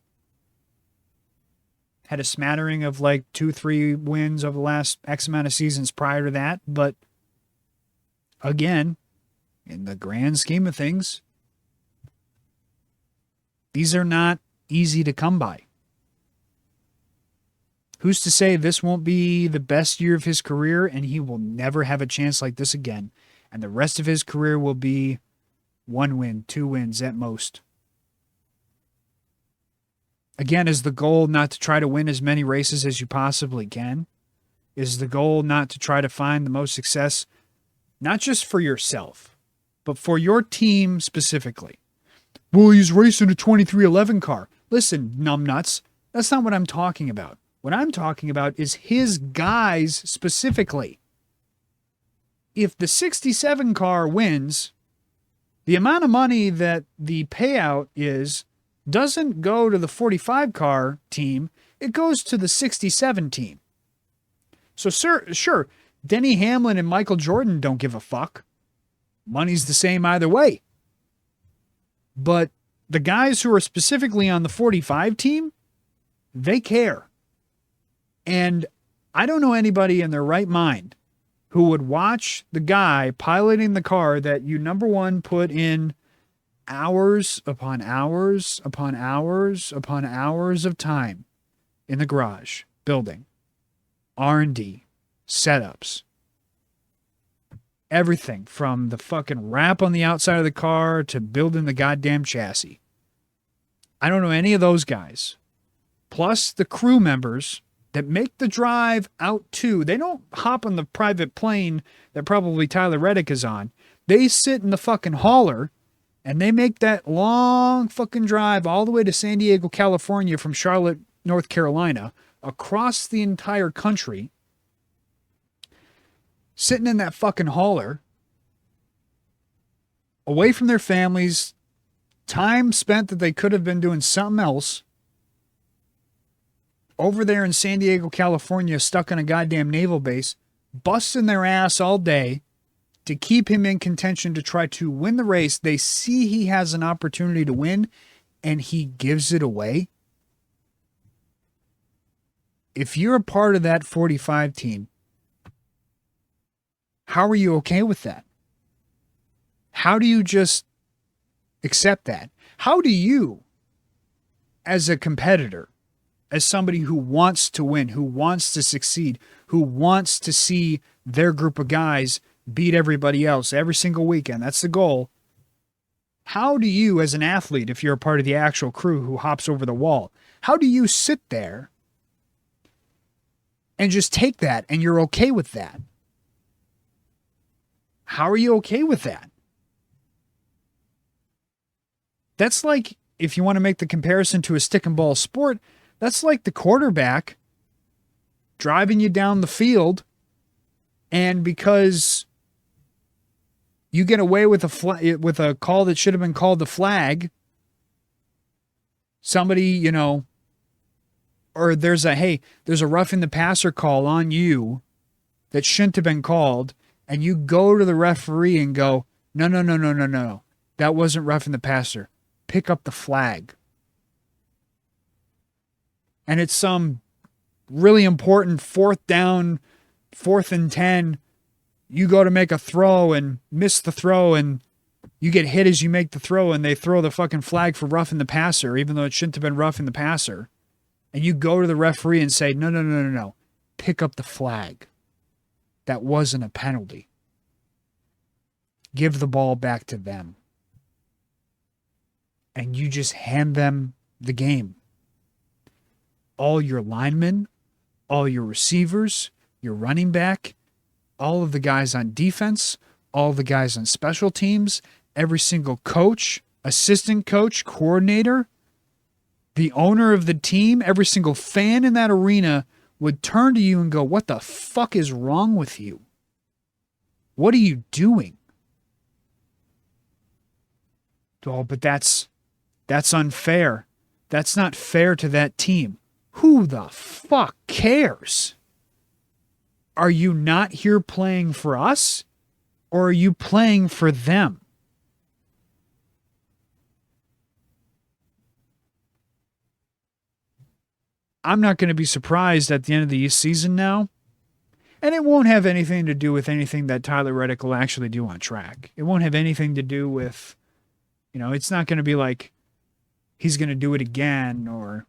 [SPEAKER 3] Had a smattering of like 2-3 wins over the last X amount of seasons prior to that. But again, in the grand scheme of things, these are not easy to come by. Who's to say this won't be the best year of his career and he will never have a chance like this again? And the rest of his career will be 1 win, 2 wins at most. Again, is the goal not to try to win as many races as you possibly can? Is the goal not to try to find the most success, not just for yourself, but for your team specifically? Well, he's racing a 2311 car. Listen, numbnuts, that's not what I'm talking about. What I'm talking about is his guys specifically. If the 67 car wins, the amount of money that the payout is doesn't go to the 45 car team, it goes to the 67 team. So, sure, Denny Hamlin and Michael Jordan don't give a fuck. Money's the same either way. But the guys who are specifically on the 45 team, they care. And I don't know anybody in their right mind who would watch the guy piloting the car that you, number one, put in hours upon hours upon hours upon hours of time in the garage building, R&D, setups, everything from the fucking wrap on the outside of the car to building the goddamn chassis. I don't know any of those guys. Plus the crew members that make the drive out to. They don't hop on the private plane that probably Tyler Reddick is on. They sit in the fucking hauler and they make that long fucking drive all the way to San Diego, California from Charlotte, North Carolina, across the entire country, sitting in that fucking hauler, away from their families, time spent that they could have been doing something else, over there in San Diego, California, stuck on a goddamn naval base, busting their ass all day to keep him in contention to try to win the race. They see he has an opportunity to win, and he gives it away. If you're a part of that 45 team, how are you okay with that? How do you just accept that? How do you, as a competitor, as somebody who wants to win, who wants to succeed, who wants to see their group of guys beat everybody else every single weekend, that's the goal. How do you, as an athlete, if you're a part of the actual crew who hops over the wall, how do you sit there and just take that and you're okay with that? How are you okay with that? That's like, if you want to make the comparison to a stick and ball sport, that's like the quarterback driving you down the field, and because you get away with a call that should have been called the flag, somebody, or there's a roughing the passer call on you that shouldn't have been called, and you go to the referee and go, no, that wasn't roughing the passer. Pick up the flag. And it's some really important 4th down, 4th and 10. You go to make a throw and miss the throw, and you get hit as you make the throw, and they throw the fucking flag for roughing the passer, even though it shouldn't have been roughing the passer. And you go to the referee and say, no. Pick up the flag. That wasn't a penalty. Give the ball back to them. And you just hand them the game. All your linemen, all your receivers, your running back, all of the guys on defense, all the guys on special teams, every single coach, assistant coach, coordinator, the owner of the team, every single fan in that arena would turn to you and go, what the fuck is wrong with you? What are you doing? Oh, but that's unfair. That's not fair to that team. Who the fuck cares? Are you not here playing for us, or are you playing for them? I'm not going to be surprised at the end of the season now, and it won't have anything to do with anything that Tyler Reddick will actually do on track. It won't have anything to do with, it's not going to be like he's going to do it again, or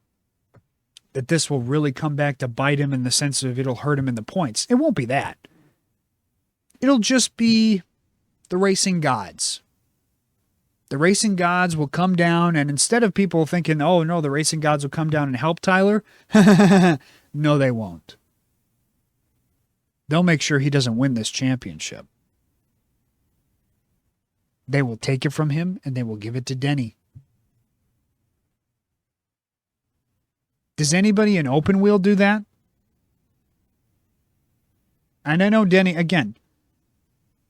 [SPEAKER 3] that this will really come back to bite him in the sense of it'll hurt him in the points. It won't be that. It'll just be the racing gods. The racing gods will come down, and instead of people thinking, oh no, the racing gods will come down and help Tyler, no, they won't. They'll make sure he doesn't win this championship. They will take it from him, and they will give it to Denny. Does anybody in open wheel do that? And I know Denny, again,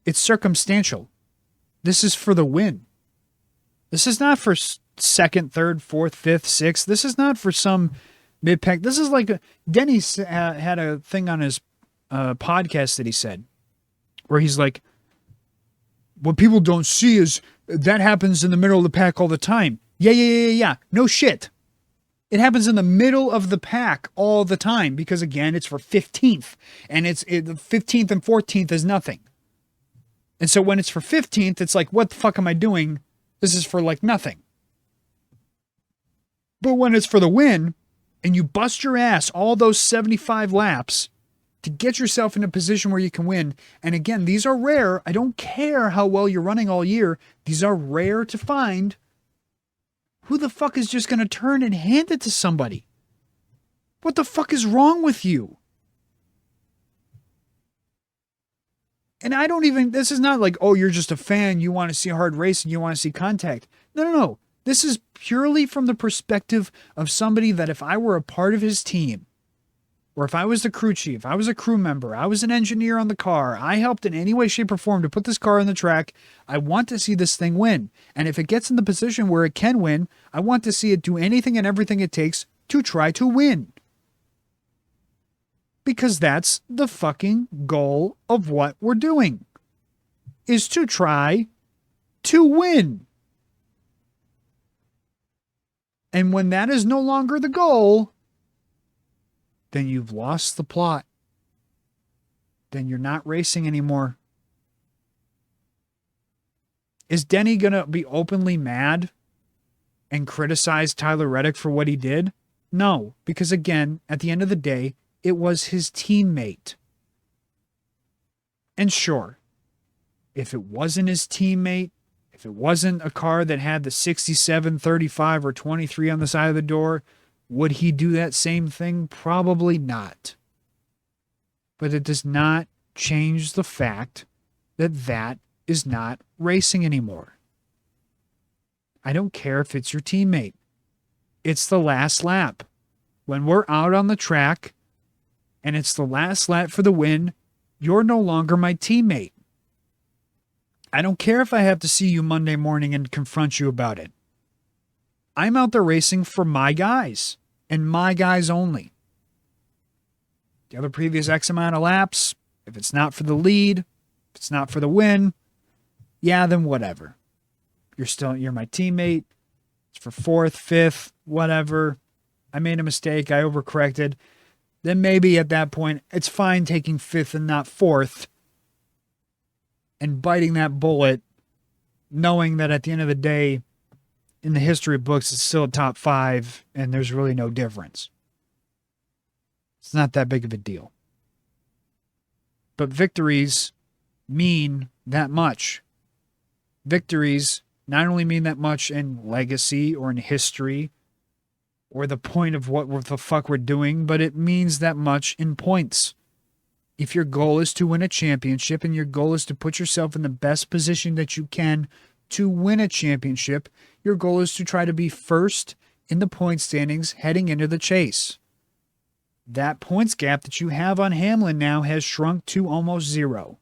[SPEAKER 3] it's circumstantial. This is for the win. This is not for second, third, fourth, fifth, sixth. This is not for some mid-pack. This is like Denny had a thing on his podcast that he said, where he's like, what people don't see is that happens in the middle of the pack all the time. Yeah. No shit. It happens in the middle of the pack all the time because, again, it's for 15th. And the 15th and 14th is nothing. And so when it's for 15th, it's like, what the fuck am I doing? This is for like nothing. But when it's for the win and you bust your ass all those 75 laps to get yourself in a position where you can win. And again, these are rare. I don't care how well you're running all year. These are rare to find. Who the fuck is just going to turn and hand it to somebody? What the fuck is wrong with you? And I don't even, this is not like, oh, you're just a fan. You want to see hard racing. You want to see contact. No. This is purely from the perspective of somebody that if I were a part of his team, or if I was the crew chief, I was a crew member, I was an engineer on the car, I helped in any way, shape, or form to put this car on the track, I want to see this thing win. And if it gets in the position where it can win, I want to see it do anything and everything it takes to try to win. Because that's the fucking goal of what we're doing, is to try to win. And when that is no longer the goal, then you've lost the plot. Then you're not racing anymore. Is Denny going to be openly mad and criticize Tyler Reddick for what he did? No, because again, at the end of the day, it was his teammate. And sure, if it wasn't his teammate, if it wasn't a car that had the 67, 35, or 23 on the side of the door, would he do that same thing? Probably not. But it does not change the fact that that is not racing anymore. I don't care if it's your teammate. It's the last lap. When we're out on the track and it's the last lap for the win, you're no longer my teammate. I don't care if I have to see you Monday morning and confront you about it. I'm out there racing for my guys and my guys only. The other previous X amount of laps, if it's not for the lead, if it's not for the win, yeah, then whatever. You're my teammate. It's for 4th, 5th, whatever. I made a mistake. I overcorrected. Then maybe at that point, it's fine taking 5th and not 4th and biting that bullet, knowing that at the end of the day, in the history books, it's still a top 5 and there's really no difference. It's not that big of a deal. But victories mean that much. Victories not only mean that much in legacy or in history or the point of what the fuck we're doing, but it means that much in points. If your goal is to win a championship and your goal is to put yourself in the best position that you can to win a championship, your goal is to try to be first in the point standings heading into the chase. That points gap that you have on Hamlin now has shrunk to almost 0.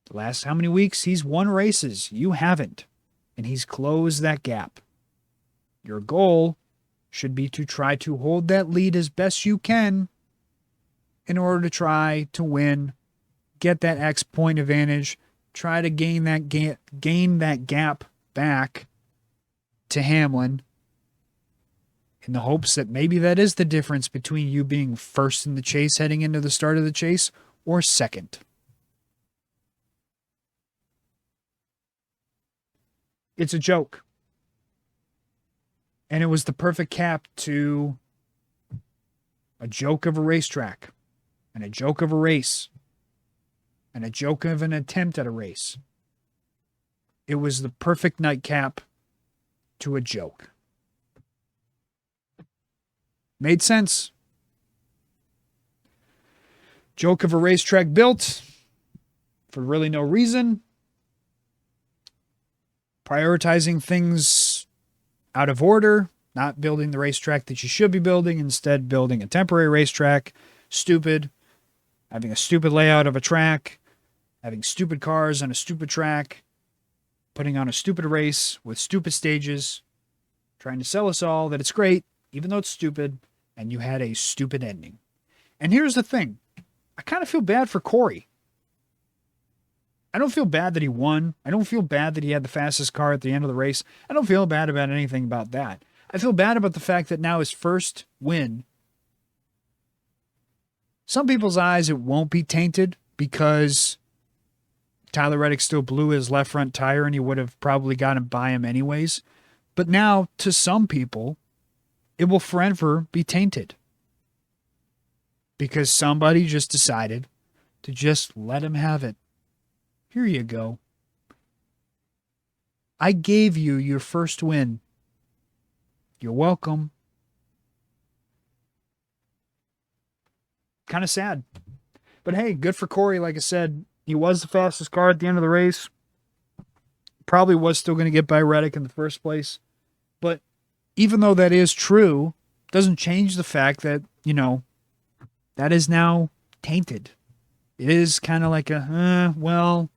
[SPEAKER 3] The last how many weeks he's won races? You haven't. And he's closed that gap. Your goal should be to try to hold that lead as best you can in order to try to win, get that X point advantage, try to gain that gap back to Hamlin in the hopes that maybe that is the difference between you being first in the chase heading into the start of the chase or second. It's a joke. And it was the perfect cap to a joke of a racetrack and a joke of a race and a joke of an attempt at a race. It was the perfect nightcap to a joke. Made sense. Joke of a racetrack built for really no reason. Prioritizing things out of order, not building the racetrack that you should be building, instead building a temporary racetrack. Stupid. Having a stupid layout of a track. Having stupid cars on a stupid track. Putting on a stupid race with stupid stages. Trying to sell us all that it's great, even though it's stupid, and you had a stupid ending. And here's the thing. I kind of feel bad for Corey. I don't feel bad that he won. I don't feel bad that he had the fastest car at the end of the race. I don't feel bad about anything about that. I feel bad about the fact that now his first win, some people's eyes, it won't be tainted because Tyler Reddick still blew his left front tire and he would have probably gotten by him anyways. But now, to some people, it will forever be tainted because somebody just decided to just let him have it. Here you go. I gave you your first win. You're welcome. Kind of sad. But hey, good for Corey. Like I said, he was the fastest car at the end of the race. Probably was still going to get by Reddick in the first place. But even though that is true, doesn't change the fact that, that is now tainted. It is kind of like well,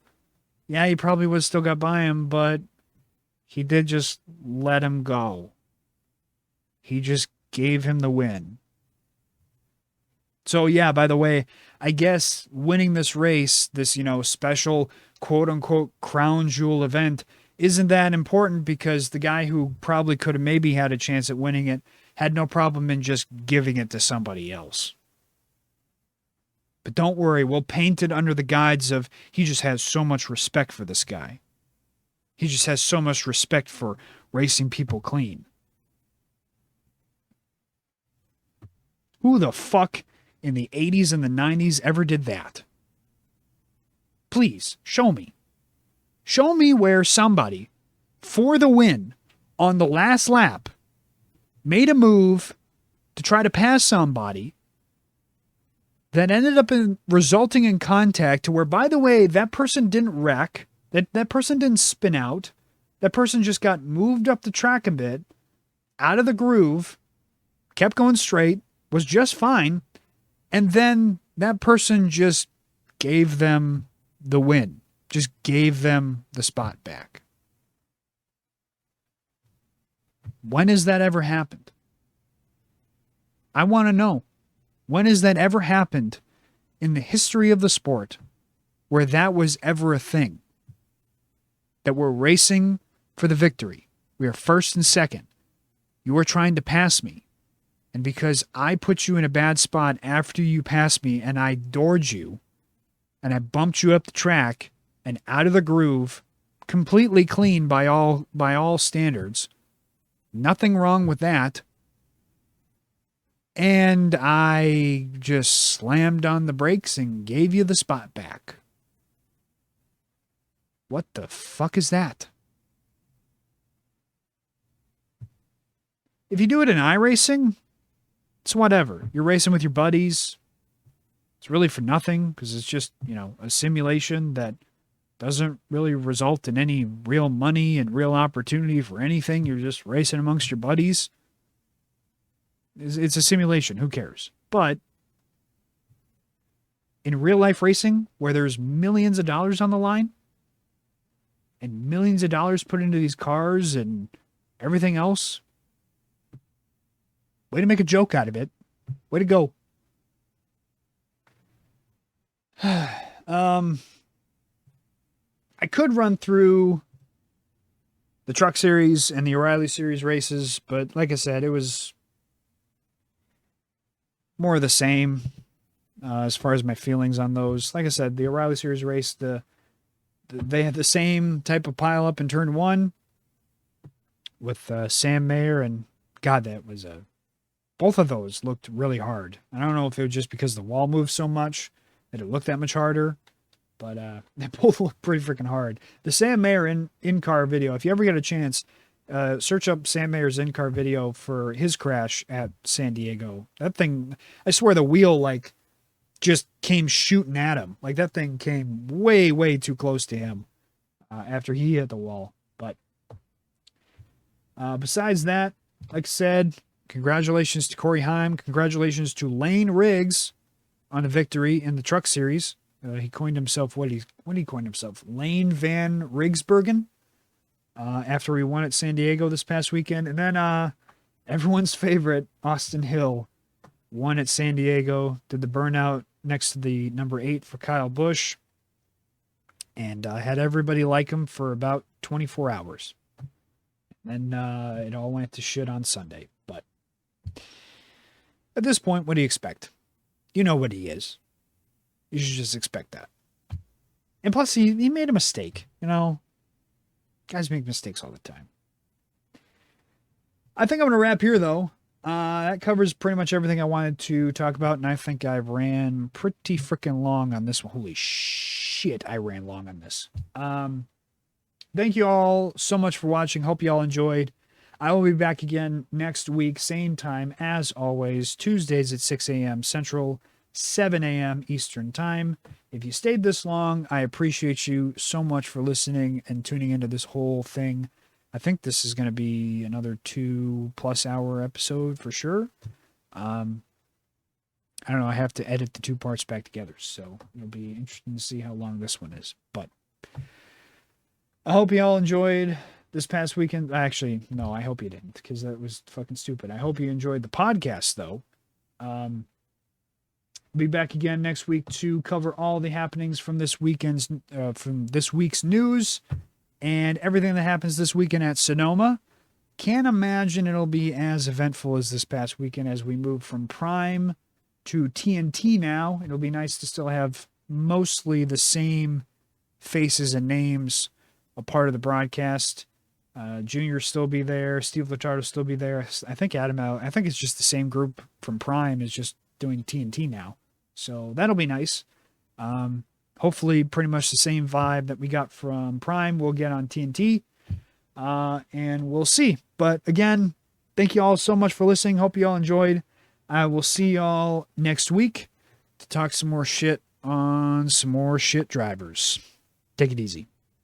[SPEAKER 3] yeah, he probably would have still got by him, but he did just let him go. He just gave him the win. So, yeah, by the way, I guess winning this race, this, special quote-unquote crown jewel event, isn't that important because the guy who probably could have maybe had a chance at winning it had no problem in just giving it to somebody else. But don't worry, we'll paint it under the guise of he just has so much respect for this guy. He just has so much respect for racing people clean. Who the fuck in the 80s and the 90s ever did that? Please, show me. Show me where somebody, for the win, on the last lap, made a move to try to pass somebody that ended up resulting in contact to where, by the way, that person didn't wreck, that person didn't spin out, that person just got moved up the track a bit, out of the groove, kept going straight, was just fine, and then that person just gave them the win, just gave them the spot back. When has that ever happened? I want to know. When has that ever happened in the history of the sport where that was ever a thing? That we're racing for the victory. We are first and second. You are trying to pass me. And because I put you in a bad spot after you passed me and I doored you and I bumped you up the track and out of the groove, completely clean by all standards, nothing wrong with that. And I just slammed on the brakes and gave you the spot back. What the fuck is that? If you do it in iRacing, it's whatever. You're racing with your buddies. It's really for nothing because it's just, a simulation that doesn't really result in any real money and real opportunity for anything. You're just racing amongst your buddies. It's a simulation. Who cares? But in real life racing, where there's millions of dollars on the line and millions of dollars put into these cars and everything else, way to make a joke out of it. Way to go. I could run through the Truck Series and the O'Reilly Series races, but like I said, it was more of the same as far as my feelings on those. Like I said, the O'Reilly Series race, they had the same type of pileup in turn one with Sam Mayer, and God, that was both of those looked really hard. I don't know if it was just because the wall moved so much that it looked that much harder, but they both look pretty freaking hard. The Sam Mayer in-car video, if you ever get a chance, search up Sam Mayer's in-car video for his crash at San Diego. That thing, I swear the wheel just came shooting at him. That thing came way, way too close to him after he hit the wall. But besides that, like I said, congratulations to Corey Heim. Congratulations to Lane Riggs on a victory in the Truck Series. He coined himself, what he coined himself? Lane Van Rigsbergen. After he won at San Diego this past weekend. And then everyone's favorite, Austin Hill, won at San Diego, did the burnout next to the number 8 for Kyle Busch. And I had everybody like him for about 24 hours. And it all went to shit on Sunday. But at this point, what do you expect? You know what he is. You should just expect that. And plus, he made a mistake. You know, guys make mistakes all the time. I think I'm going to wrap here, though. That covers pretty much everything I wanted to talk about, and I think I ran pretty freaking long on this one. Holy shit, I ran long on this. Thank you all so much for watching. Hope you all enjoyed. I will be back again next week, same time as always, Tuesdays at 6 a.m. Central, 7 a.m. Eastern Time. If you stayed this long, I appreciate you so much for listening and tuning into this whole thing. I think this is going to be another 2+ hour episode for sure. I don't know. I have to edit the 2 parts back together, so it'll be interesting to see how long this one is. But I hope you all enjoyed this past weekend. Actually, no, I hope you didn't, because that was fucking stupid. I hope you enjoyed the podcast, though. Be back again next week to cover all the happenings from this week's news and everything that happens this weekend at Sonoma. Can't imagine it'll be as eventful as this past weekend as we move from Prime to TNT now. It'll be nice to still have mostly the same faces and names a part of the broadcast. Junior still be there. Steve Latardo still be there. I think Adam out. I think it's just the same group from Prime is just doing TNT now. So that'll be nice. Hopefully pretty much the same vibe that we got from Prime we'll get on TNT. And we'll see. But again, thank you all so much for listening. Hope you all enjoyed. I will see y'all next week to talk some more shit on some more shit drivers. Take it easy.